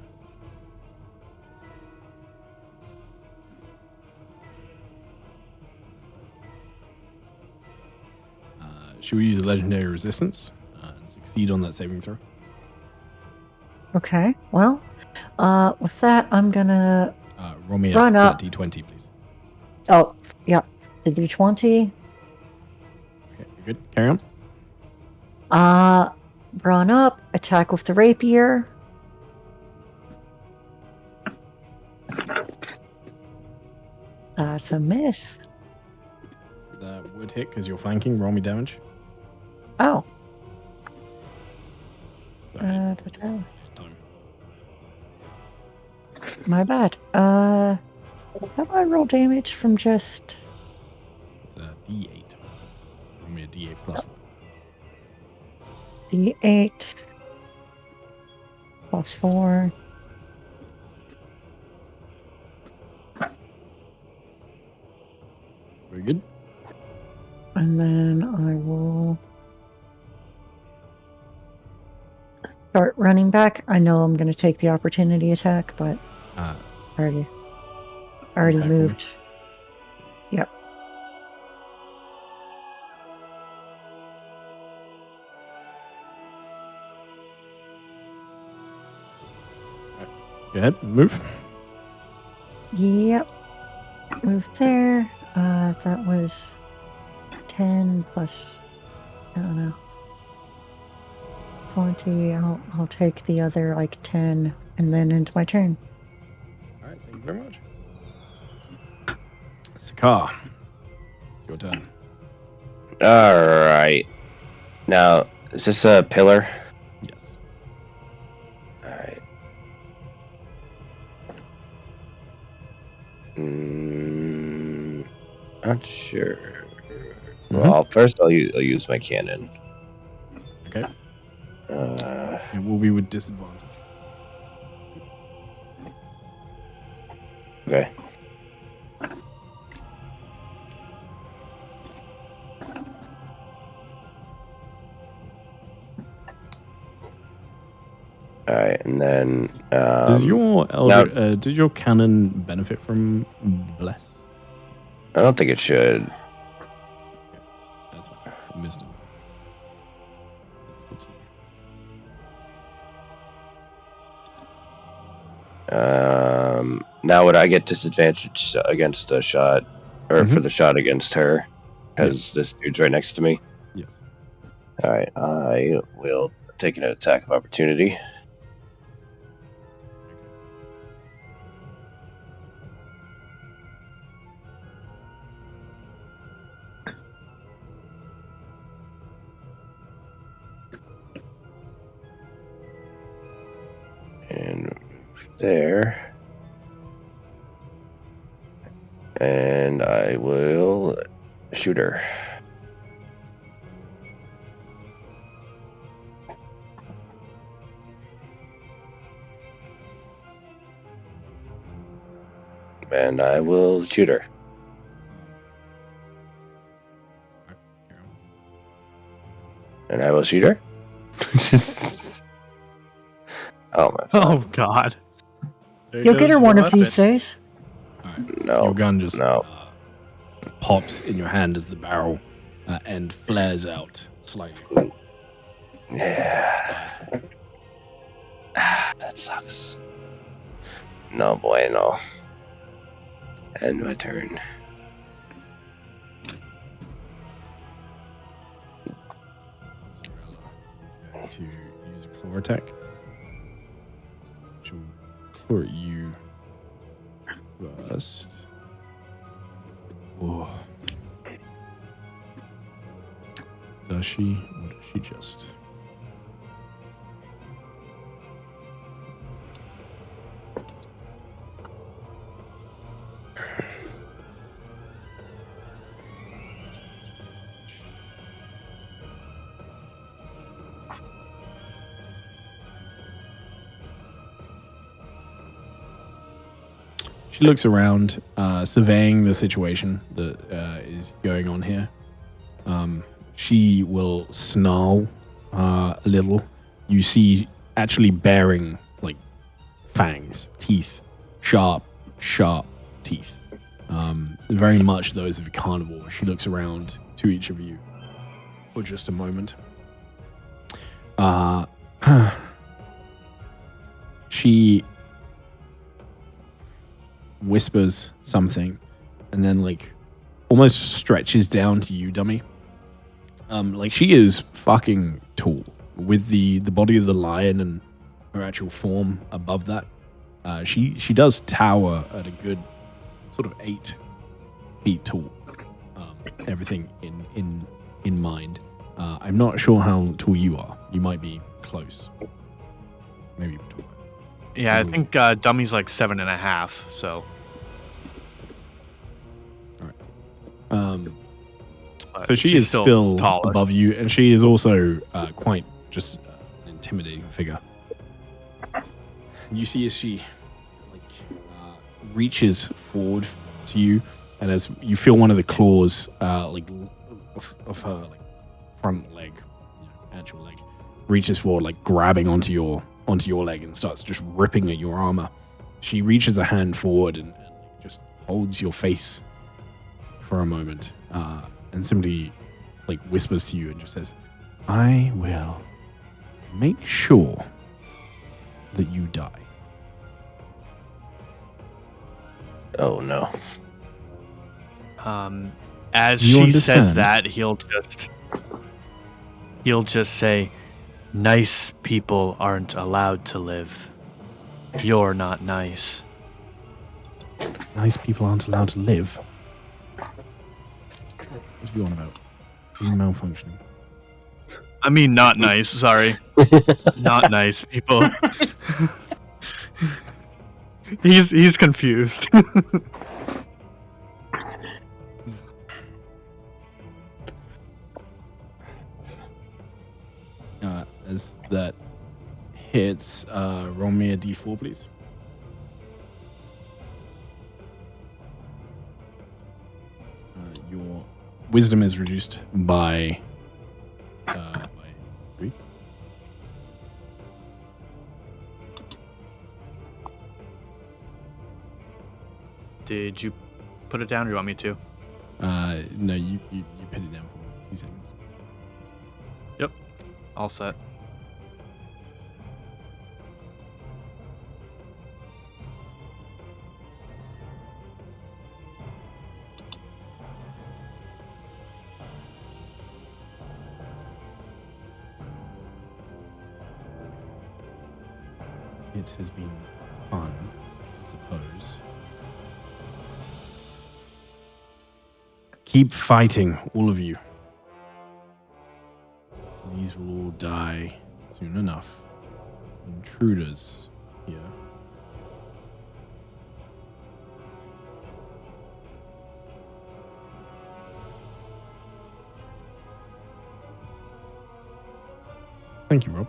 She will use a legendary resistance and succeed on that saving throw. Okay, well, with that, I'm gonna Roll me run a up. d20, please. Oh, yeah, the d20. Okay, you're good. Carry on. Run up, attack with the rapier. That's a miss. That would hit because you're flanking. Roll me damage. Oh. Sorry. Da-da. Time. My bad. How do I roll damage from just... It's a d8. Roll me a d8 plus 4. D8 plus 4. Very good. And then I will start running back. I know I'm going to take the opportunity attack, but already attack for me. moved. Yep. Go ahead. Move. Yep. Move there. That was 10 plus, I don't know, 20. I'll take the other like 10 and then into my turn. All right. Thank you very much. Sakar, it's your turn. All right. Now, is this a pillar? Yes. All right. Not sure. Well, first I'll use my cannon. Okay. It will be with disadvantage. Okay. All right, and then Does your cannon benefit from bless? I don't think it should. That's fine. I missed it. That's good to know. Now would I get disadvantage against a shot, or for the shot against her, because this dude's right next to me? Yes. All right, I will take an attack of opportunity. And move there. And I will shoot her. And I will shoot her. And I will shoot her. Oh my God. Oh God. You'll get her one of these days. All right. No. Your gun just No. pops in your hand as the barrel end flares out slightly. Yeah. That sucks. No bueno. End my turn. Zarella is going to use a claw attack. She'll claw at you first. Oh. Does she? Or does she just? she looks around, surveying the situation that is going on here. She will snarl a little. You see, actually bearing like fangs, teeth, sharp teeth. Very much those of a carnivore. She looks around to each of you for just a moment. She whispers something and then like almost stretches down to you, dummy. Like she is fucking tall with the body of the lion and her actual form above that. She does tower at a good sort of 8 feet tall. Everything in mind. I'm not sure how tall you are. You might be close. Maybe taller. Yeah, I think Dummy's like 7.5. So. All right. So she she's is still taller. above you, and she is also quite just an intimidating figure. You see as she reaches forward to you, and as you feel one of the claws of her like front leg, actual leg, reaches forward, like grabbing onto your leg and starts just ripping at your armor. She reaches a hand forward and just holds your face for a moment, and simply like whispers to you and just says, "I will make sure that you die." Oh no. As You she says understand? that, he'll just say, "Nice people aren't allowed to live. You're not nice." Nice people aren't allowed to live. What are you on about? Are you malfunctioning? I mean, not nice. Sorry, not nice people. He's confused. As that hits, roll me a d4, please. Your wisdom is reduced by 3. Did you put it down, or you want me to? No, you put it down for me. 2 seconds. Yep, all set. It has been fun, I suppose. Keep fighting, all of you. These will all die soon enough. Intruders here. Thank you, Rob.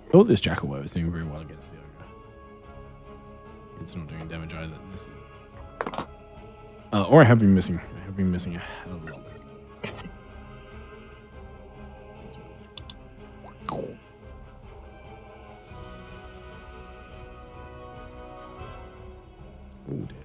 I thought this Jackal was doing very well against the ogre. It's not doing damage either. This is... or I have been missing. I have been missing a hell of a lot. Oh dear.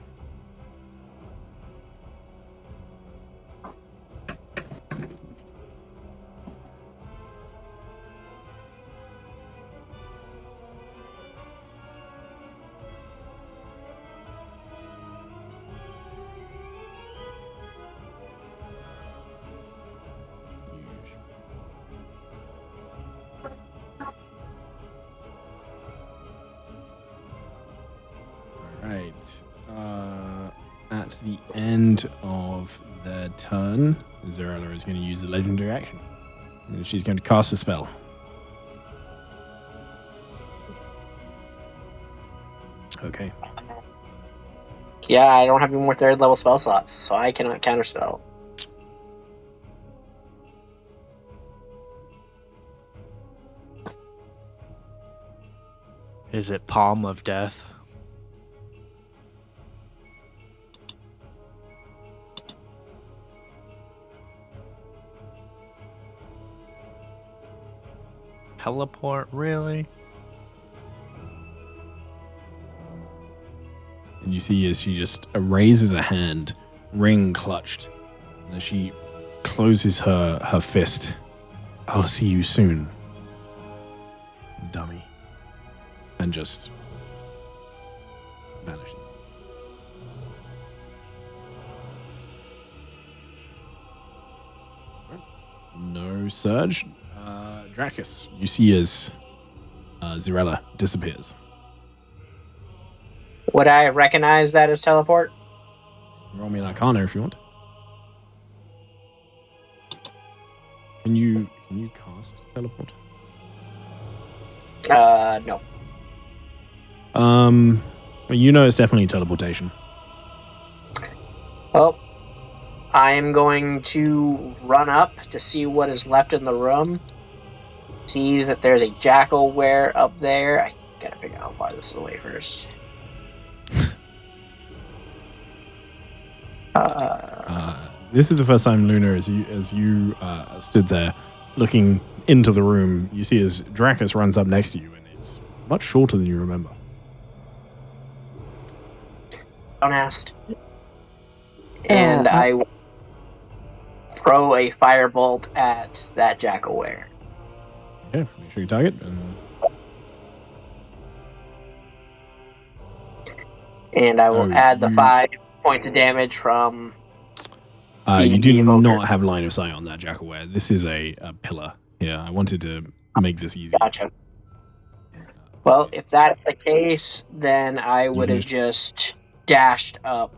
Right. At the end of their turn, Zerella is going to use the legendary action. And she's going to cast a spell. Okay. Yeah, I don't have any more third level spell slots, so I cannot counterspell. Is it Palm of Death? Teleport, really? And you see as she just raises a hand, ring clutched, and as she closes her fist, I'll see you soon, dummy. And just vanishes. No surge. Dracus, you see as Zirella disappears. Would I recognize that as teleport? Roll me an Arcana if you want. Can you cast teleport? No. Well, you know it's definitely teleportation. Oh, I am going to run up to see what is left in the room. See that there's a jackal ware up there. I gotta figure out how far this is away first. This is the first time, Luna, as you stood there looking into the room, you see as Dracus runs up next to you, and it's much shorter than you remember. Don't ask. And I throw a firebolt at that jackal ware. Okay, make sure you target. And I will add the 5 points of damage from. You do evoker. not have line of sight on that jackalware. This is a pillar. Yeah, I wanted to make this easy. Gotcha. Well, if that's the case, then I would can have just dashed up,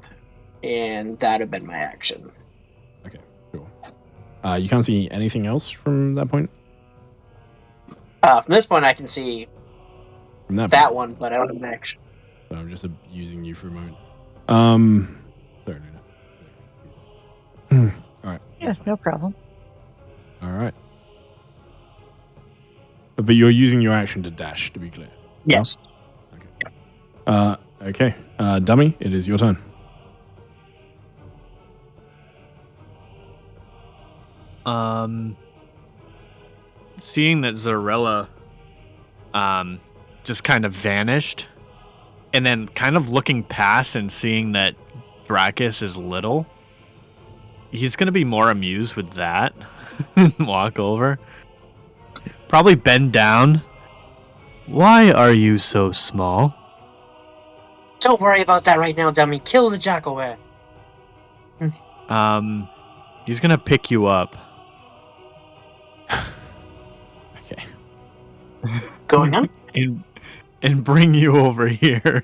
and that would have been my action. Okay, sure. You can't see anything else from that point? From this point, I can see From that that point. one, but I don't have an action. So I'm just using you for a moment. Sorry, Luna. All right. Yeah, no problem. All right. But you're using your action to dash, to be clear. Yes. No? Okay. Dummy, it is your turn. Seeing that Zarella just kind of vanished, and then kind of looking past and seeing that Dracus is little, he's gonna be more amused with that and walk over. Probably bend down. Why are you so small? Don't worry about that right now, dummy. Kill the jackal ware. He's gonna pick you up. Okay. Going on? And bring you over here.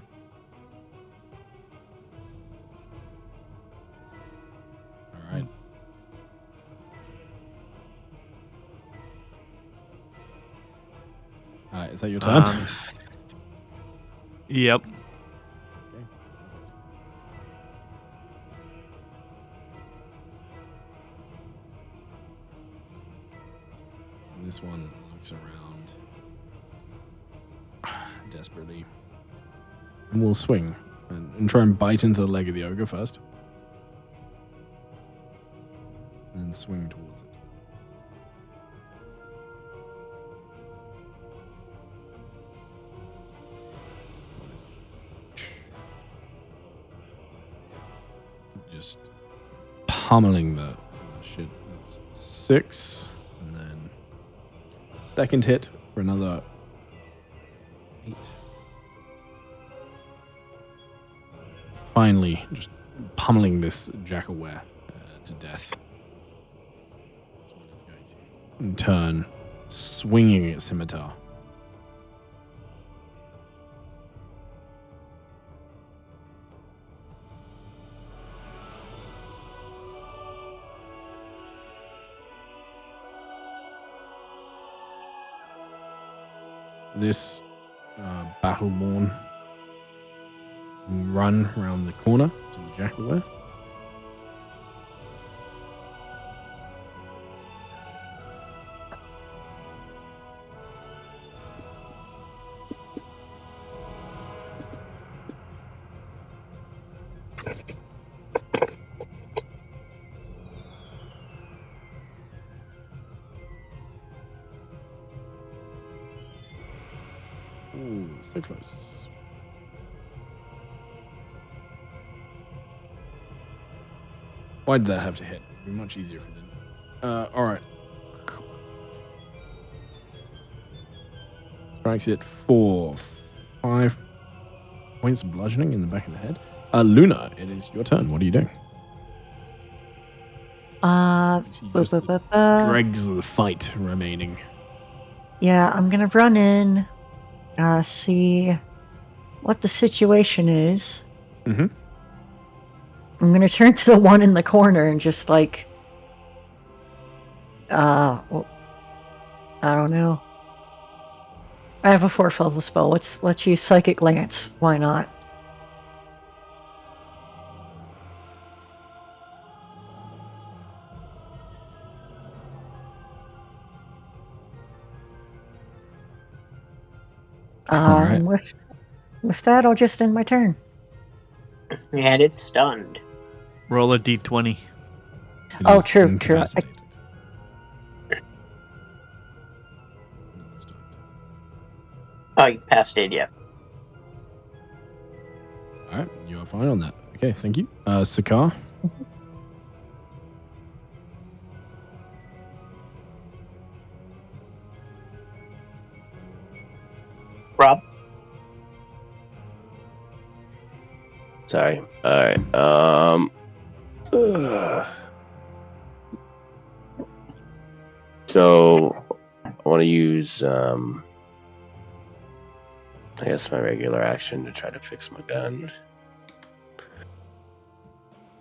All right. Is that your turn? Yep. Okay. And this one looks around desperately. And we'll swing and try and bite into the leg of the ogre first. And then swing towards it. Just pummeling the shit. That's 6. And then second hit for another 8. Finally, just pummeling this jackalware to death. This one is going to, in turn, swinging its scimitar. This Battleborn run around the corner to the jackal there. Ooh, so close. Why did that have to hit? It'd be much easier if it didn't. Alright. Strikes it for 5 points of bludgeoning in the back of the head. Luna, it is your turn. What are you doing? Just the dregs of the fight remaining. Yeah, I'm gonna run in, see what the situation is. Mm-hmm. I'm gonna turn to the one in the corner and just like, well, I don't know. I have a 4th level spell. Let's use Psychic Lance. Why not? Alright. And with that, I'll just end my turn. And it's stunned. Roll a d20. It Oh, is true. incapacitated. Not stunned. Oh, you passed it, yeah. Alright, you are fine on that. Okay, thank you. Sakar. Rob? Sorry. All right. So I want to use I guess my regular action to try to fix my gun.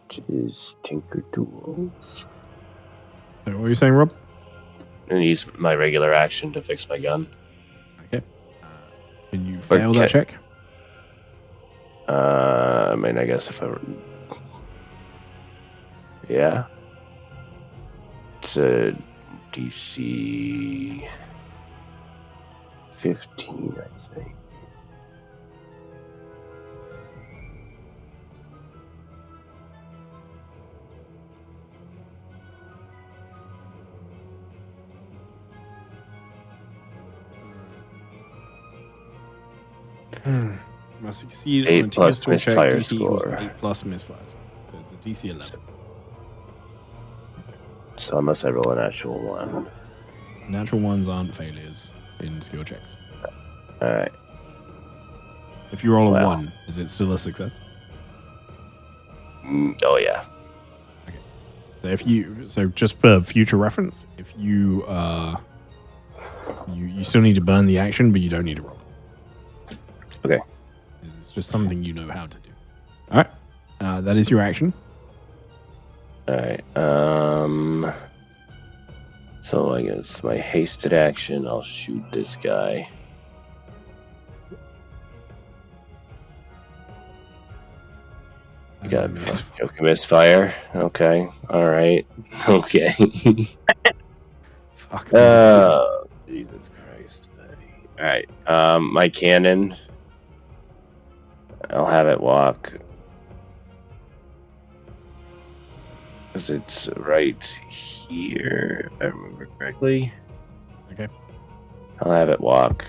Which is Tinker Tools. So what were you saying, Rob? I'm gonna use my regular action to fix my gun. Okay. Can you fail that Okay. check? I mean, I guess if I were... Yeah. It's a DC 15, I'd say. Must succeed 8 on a plus TS2 check. misfire DC equals score. 8 plus misfire score. So it's a DC 11. So unless I roll an actual 1. Natural ones aren't failures in skill checks. Alright. If you roll a Well. 1, is it still a success? Oh, yeah. So just for future reference, if you you still need to burn the action, but you don't need to roll it. Okay. It's just something you know how to do. All right, that is your action. Alright. So I guess my hasted action, I'll shoot this guy. You got joking misfire. Okay. Alright. Okay. Fuck. Jesus Christ, buddy. Alright. My cannon. I'll have it walk. Because it's right here, if I remember correctly. Okay. I'll have it walk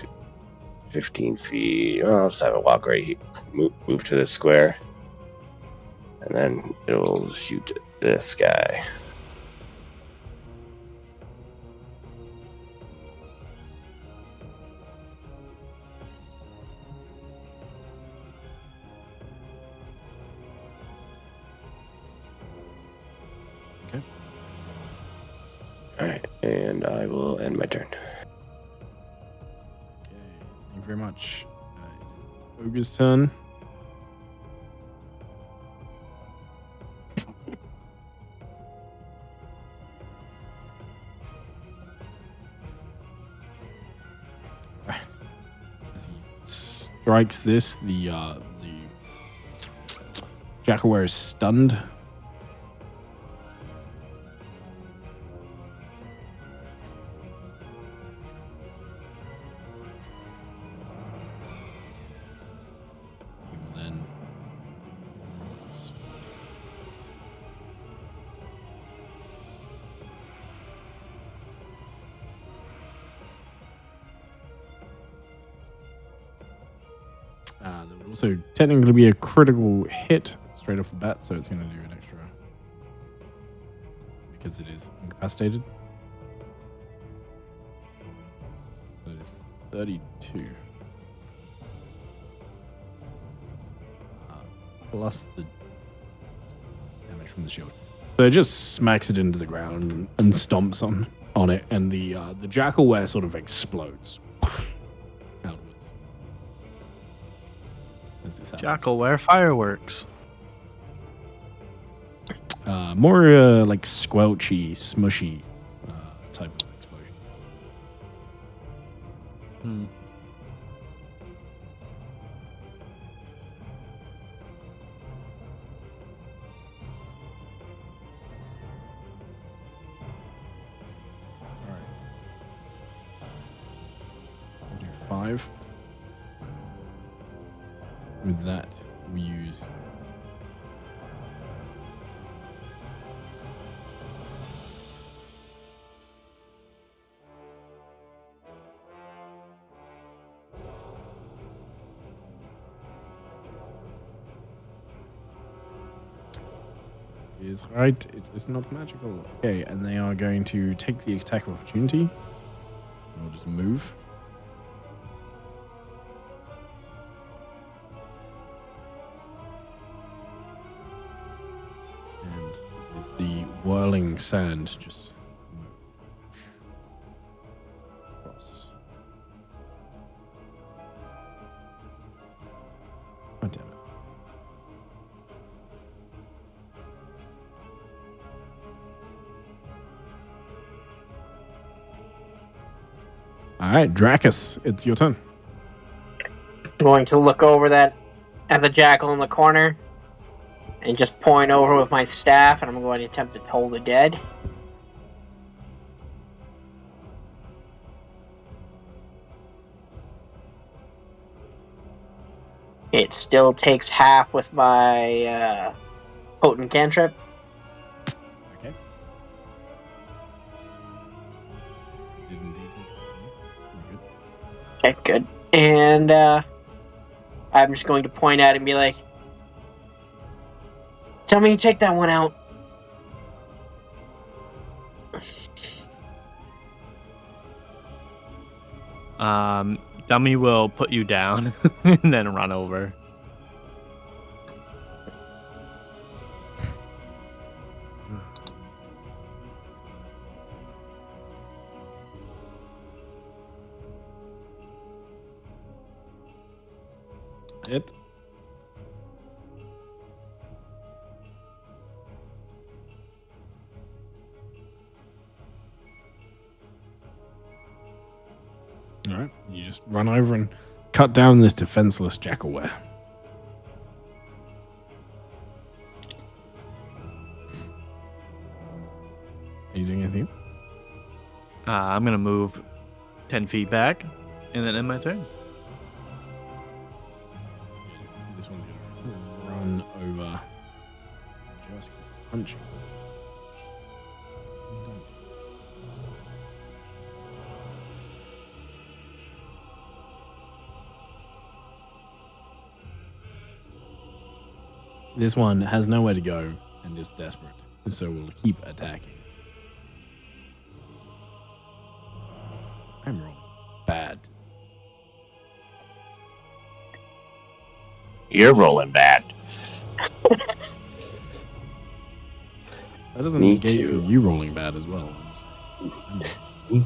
15 feet. Well, I'll just have it walk right here. Move to this square. And then it'll shoot this guy. Okay. Alright, and I will end my turn. Okay. Thank you very much. It is Ogre's turn. As he strikes this, the Jackaware is stunned. He will then there would also technically be a critical hit straight off the bat, so it's going to do an extra because it is incapacitated. That is 32. Plus the damage from the shield. So it just smacks it into the ground and stomps on it, and the Jackalware sort of explodes outwards. As this happens. Jackalware fireworks. More like squelchy, smushy type of explosion. Hmm. We'll do 5. With that, we use is right. It's not magical. Okay, and they are going to take the attack of opportunity. We'll just move. And with the whirling sand, just move. Cross. Oh, damn it. All right, Dracus, it's your turn. Going to look over at the jackal in the corner and just point over with my staff, and I'm going to attempt to toll the dead. It still takes half with my potent cantrip. Okay. Did indeed. You're good. Okay, good. And I'm just going to point at it and be like, tell me you take that one out. Dummy will put you down and then run over. It. All right, you just run over and cut down this defenseless Jackalware. Are you doing anything else? I'm gonna move 10 feet back and then end my turn. This one's gonna run over. Just keep punching. This one has nowhere to go and is desperate, so we'll keep attacking. I'm rolling bad. You're rolling bad. That doesn't Me negate too. for you rolling bad as well. We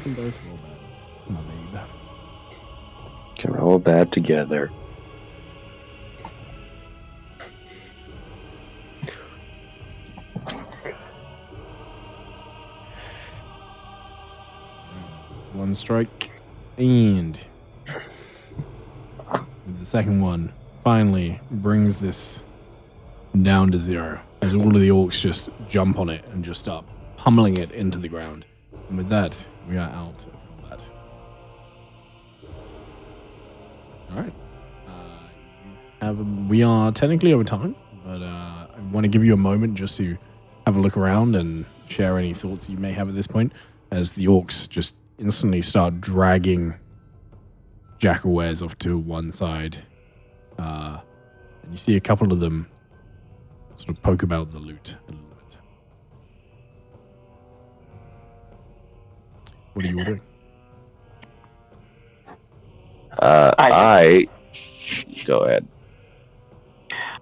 can both roll bad. Come on, babe. Can roll bad together. One strike and with the second one finally brings this down to 0 as all of the orcs just jump on it and just start pummeling it into the ground. And with that, we are out of combat. All right. We are technically over time, but I want to give you a moment just to have a look around and share any thoughts you may have at this point as the orcs just instantly start dragging Jackalwares off to one side. And you see a couple of them sort of poke about the loot a little bit. What are you all doing? I go ahead.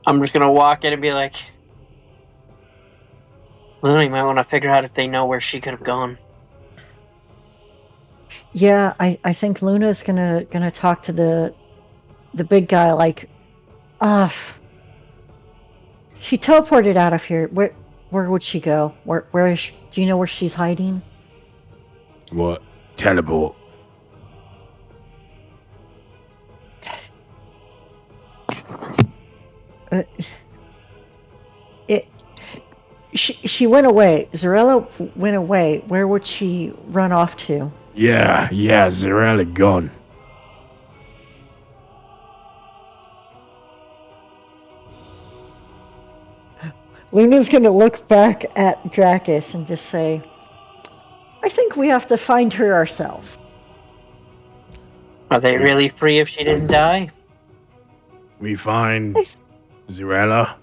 I'm just gonna walk in and be like, Luna, you might want to figure out if they know where she could have gone. Yeah, I think Luna's gonna talk to the big guy like, she teleported out of here. Where would she go? Where is she? Do you know where she's hiding? What? Teleport. She went away. Zarella went away. Where would she run off to? Yeah, Zarella gone. Luna's gonna look back at Dracus and just say, I think we have to find her ourselves. Are they really free if she didn't die? We find Zarella.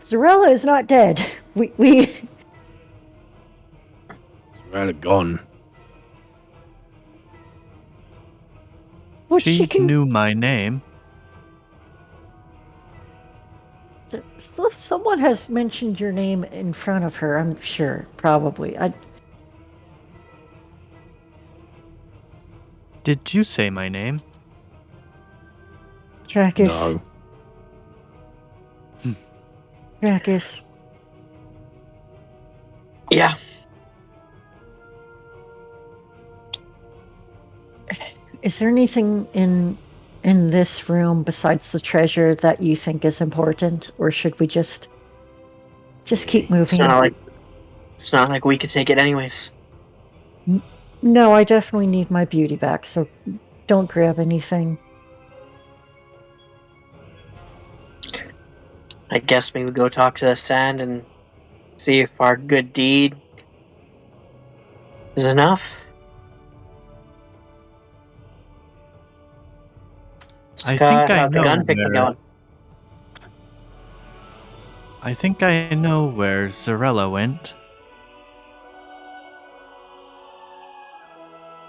Zarella is not dead. We Zarella gone. What She knew my name. Someone has mentioned your name in front of her, I'm sure. Probably. Did you say my name? Dracus. No. Dracus. Yeah. Is there anything in this room besides the treasure that you think is important, or should we just keep moving? It's not like we could take it anyways. No, I definitely need my beauty back, so don't grab anything. I guess maybe go talk to the sand and see if our good deed is enough. I think I how's the know gun picking going? I think I know where Zarella went.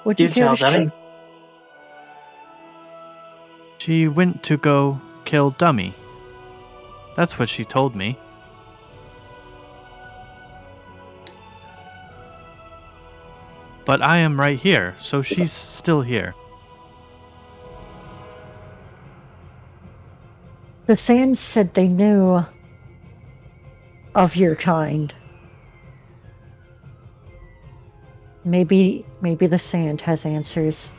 Would you care to share? She went to go kill Dummy. That's what she told me. But I am right here, so she's still here. The Sands said they knew of your kind. Maybe the Sand has answers.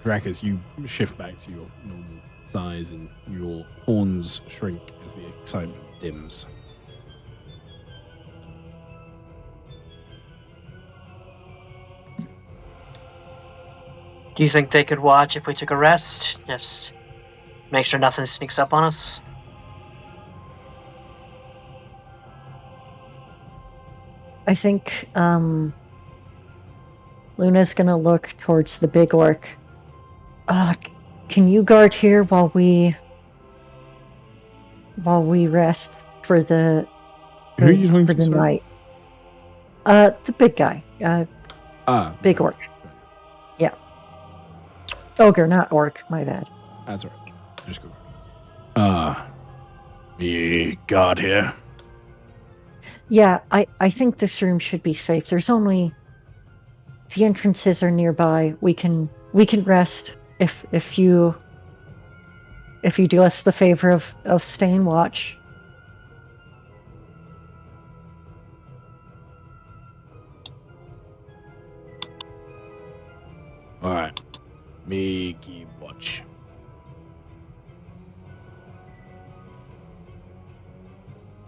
Dracus, you shift back to your normal size and your horns shrink as the excitement dims. Do you think they could watch if we took a rest? Just make sure nothing sneaks up on us? I think Luna's gonna look towards the big orc. Can you guard here while we rest for the Who are you talking for to? the night? The big guy. Big orc. Yeah. Ogre, not orc. My bad. That's all right. Just go. We guard here. Yeah, I think this room should be safe. There's only the entrances are nearby. We can rest if you do us the favor of staying watch. All right. Me keep watch.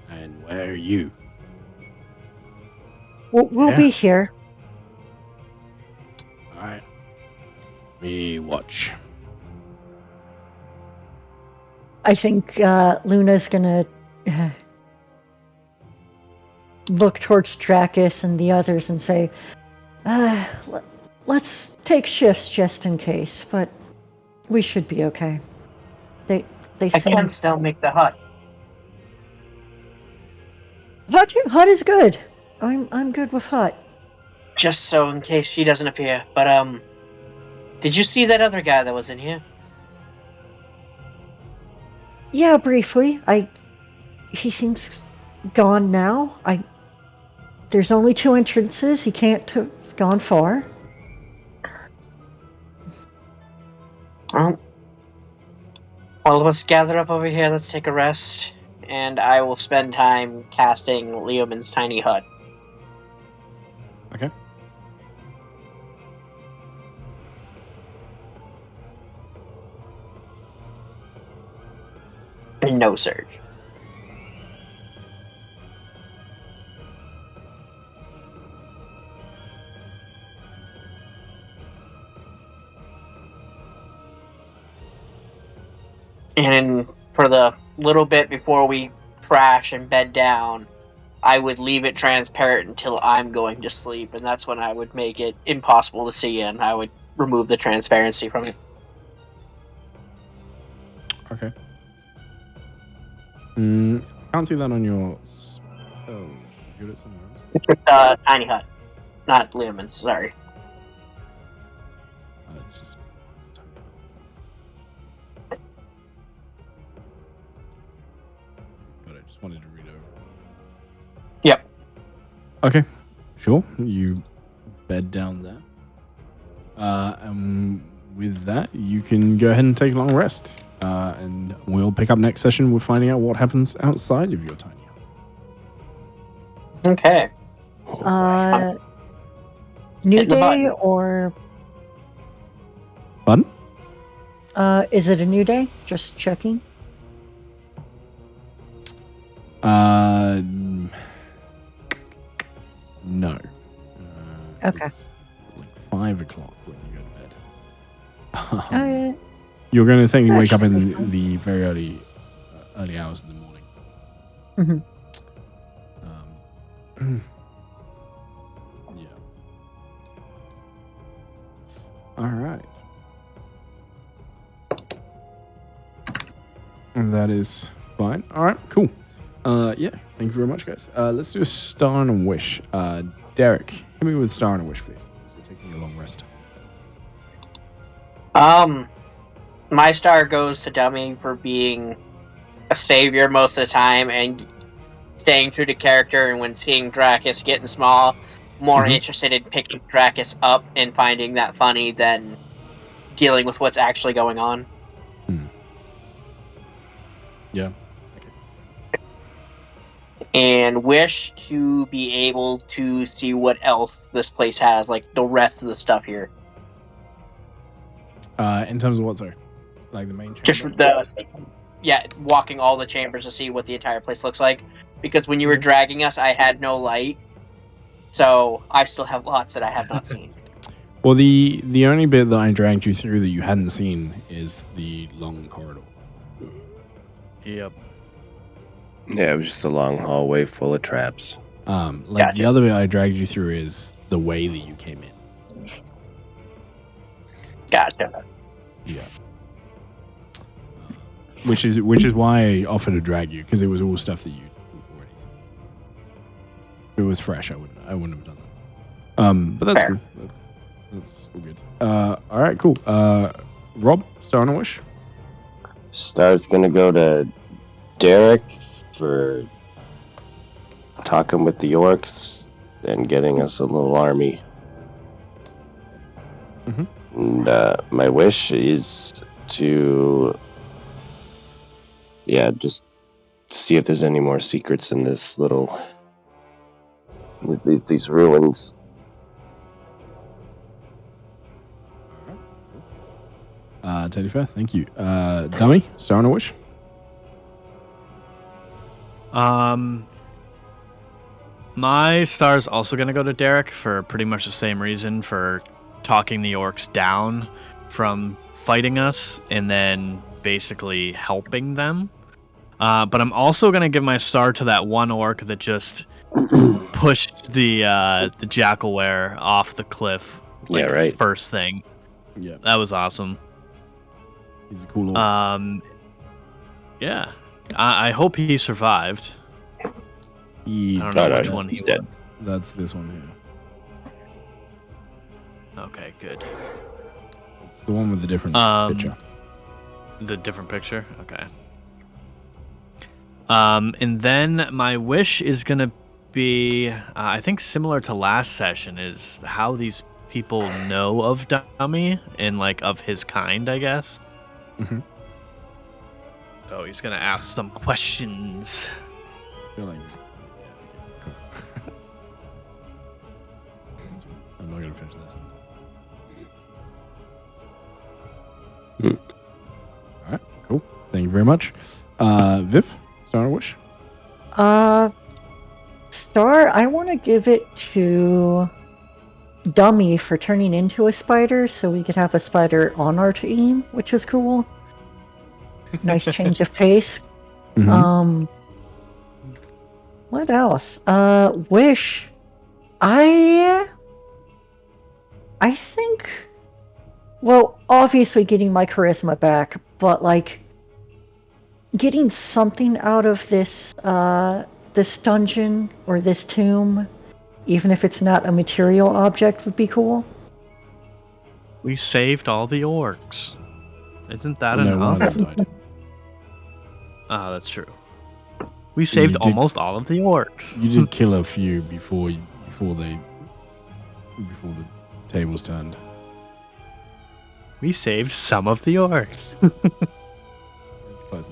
And where are you? We'll Yeah. be here. All right. Me watch. I think Luna's gonna look towards Dracus and the others and say, let's take shifts just in case, but we should be okay. They I seem can still make the hut. hot is good. I'm good with hot. Just so in case she doesn't appear. But did you see that other guy that was in here? Yeah, briefly. He seems gone now. There's only 2 entrances. He can't have gone far. Well, all of us gather up over here. Let's take a rest, and I will spend time casting Leoman's tiny hut. Okay. No surge. And for the little bit before we crash and bed down, I would leave it transparent until I'm going to sleep, and that's when I would make it impossible to see, and I would remove the transparency from it. Okay. Can't see that on your spells. Good at somewhere else. Tiny hut, not Leoman's. Sorry. It's just. Got it. Just wanted to read over. Yep. Okay. Sure. You bed down there. And with that, you can go ahead and take a long rest. And we'll pick up next session with finding out what happens outside of your tiny hut. Okay. New Hit the day button. or Pardon? is it a new day? Just checking. No. Okay. It's like 5 o'clock when you go to bed. Uh, You're going to technically that wake up should be in fine. the very early hours of the morning. Mhm. Yeah. All right. And that is fine. All right, cool. Yeah, thank you very much, guys. Let's do a star and a wish. Derek, hit me with star and a wish, please. So you're taking a long rest. My star goes to Dummy for being a savior most of the time and staying true to character, and when seeing Dracus getting small, more interested in picking Dracus up and finding that funny than dealing with what's actually going on. Yeah. And wish to be able to see what else this place has, like the rest of the stuff here. In terms of what, sorry? Like the main chamber? Just walking all the chambers to see what the entire place looks like. Because when you were Okay. dragging us, I had no light, so I still have lots that I have not seen. Well, the only bit that I dragged you through that you hadn't seen is the long corridor. Yep. Yeah, it was just a long hallway full of traps. The Gotcha. other bit I dragged you through is the way that you came in. Gotcha. Yeah. Which is why I offered to drag you, because it was all stuff that you already seen. If it was fresh, I wouldn't have done that. But that's Fair. cool. That's all good. All right, cool. Rob, star and a wish. Star's gonna go to Derek for talking with the orcs and getting us a little army. Mhm. And my wish is to, just see if there's any more secrets in this little these ruins. Totally fair. Thank you. Dummy, star on a wish. My star's also gonna go to Derek for pretty much the same reason, for talking the orcs down from fighting us and then basically helping them. But I'm also gonna give my star to that one orc that just pushed the jackalware off the cliff. Like, Yeah, right. first thing. Yeah, That was awesome. he's a cool orc. Yeah. I hope he survived. I don't know which one he's he dead. was. That's this one here. Okay, good. It's the one with the different picture. The different picture? Okay. And then my wish is gonna be, I think similar to last session, is how these people know of Dummy and like of his kind, I guess. Mm-hmm. So he's gonna ask some questions. Feel like, cool. I'm not gonna finish this. All right, cool. Thank you very much. Viv, star on a wish. Star, I want to give it to Dummy for turning into a spider so we could have a spider on our team, which is cool. Nice change of pace. Mhm. What else? Wish. I think, well, obviously getting my charisma back, but like getting something out of this this dungeon or this tomb, even if it's not a material object, would be cool. We saved all the orcs. Isn't that No, one enough? of them died. Ah, that's true. We saved did- almost all of the orcs. You did kill a few before the tables turned. We saved some of the orcs. It's close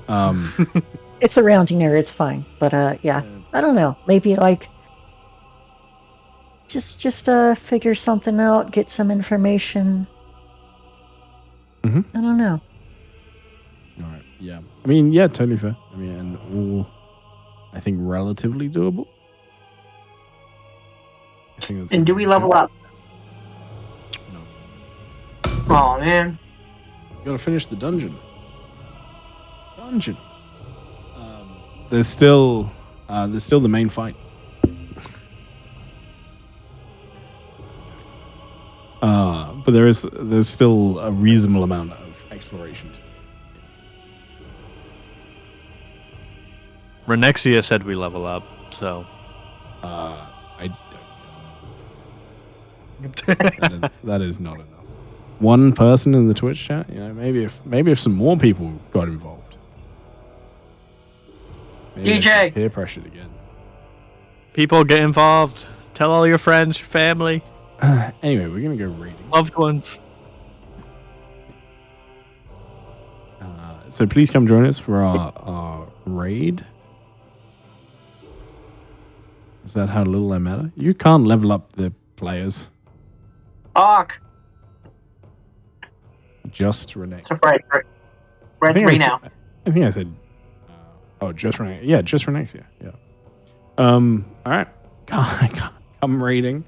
enough. It's a rounding error, it's fine. But yeah, I don't know. Maybe like just figure something out, get some information. Mhm. I don't know. All right. Yeah. I mean, yeah, totally fair. I mean, and all, I think, relatively doable. I think that's. And do we level up? No. Oh man. You gotta finish the dungeon. There's still the main fight. But there's still a reasonable amount of exploration to do. Renexia said we level up, so. I don't. that is not enough. One person in the Twitch chat, you know, maybe if some more people got involved. Maybe I DJ! should peer pressured again. People get involved. Tell all your friends, your family, Anyway, we're gonna go raiding. loved ones. So please come join us for our raid. Is that how little I matter? You can't level up the players. Fuck. Just Renee. So we're at 3 now. I think I said. Just Renee. Yeah, just Renee. Yeah. All right. Come raiding.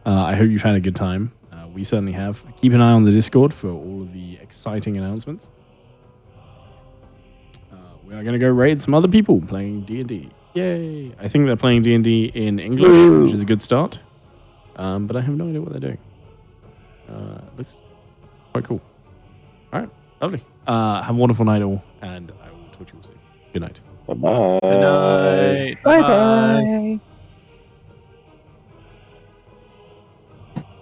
I hope you've had a good time. We certainly have. Keep an eye on the Discord for all of the exciting announcements. We are going to go raid some other people playing D&D. Yay! I think they're playing D&D in English, which is a good start. But I have no idea what they're doing. Looks quite cool. All right, lovely. Have a wonderful night all, and I will talk to you all soon. Good night. Bye-bye. Good night. Bye bye.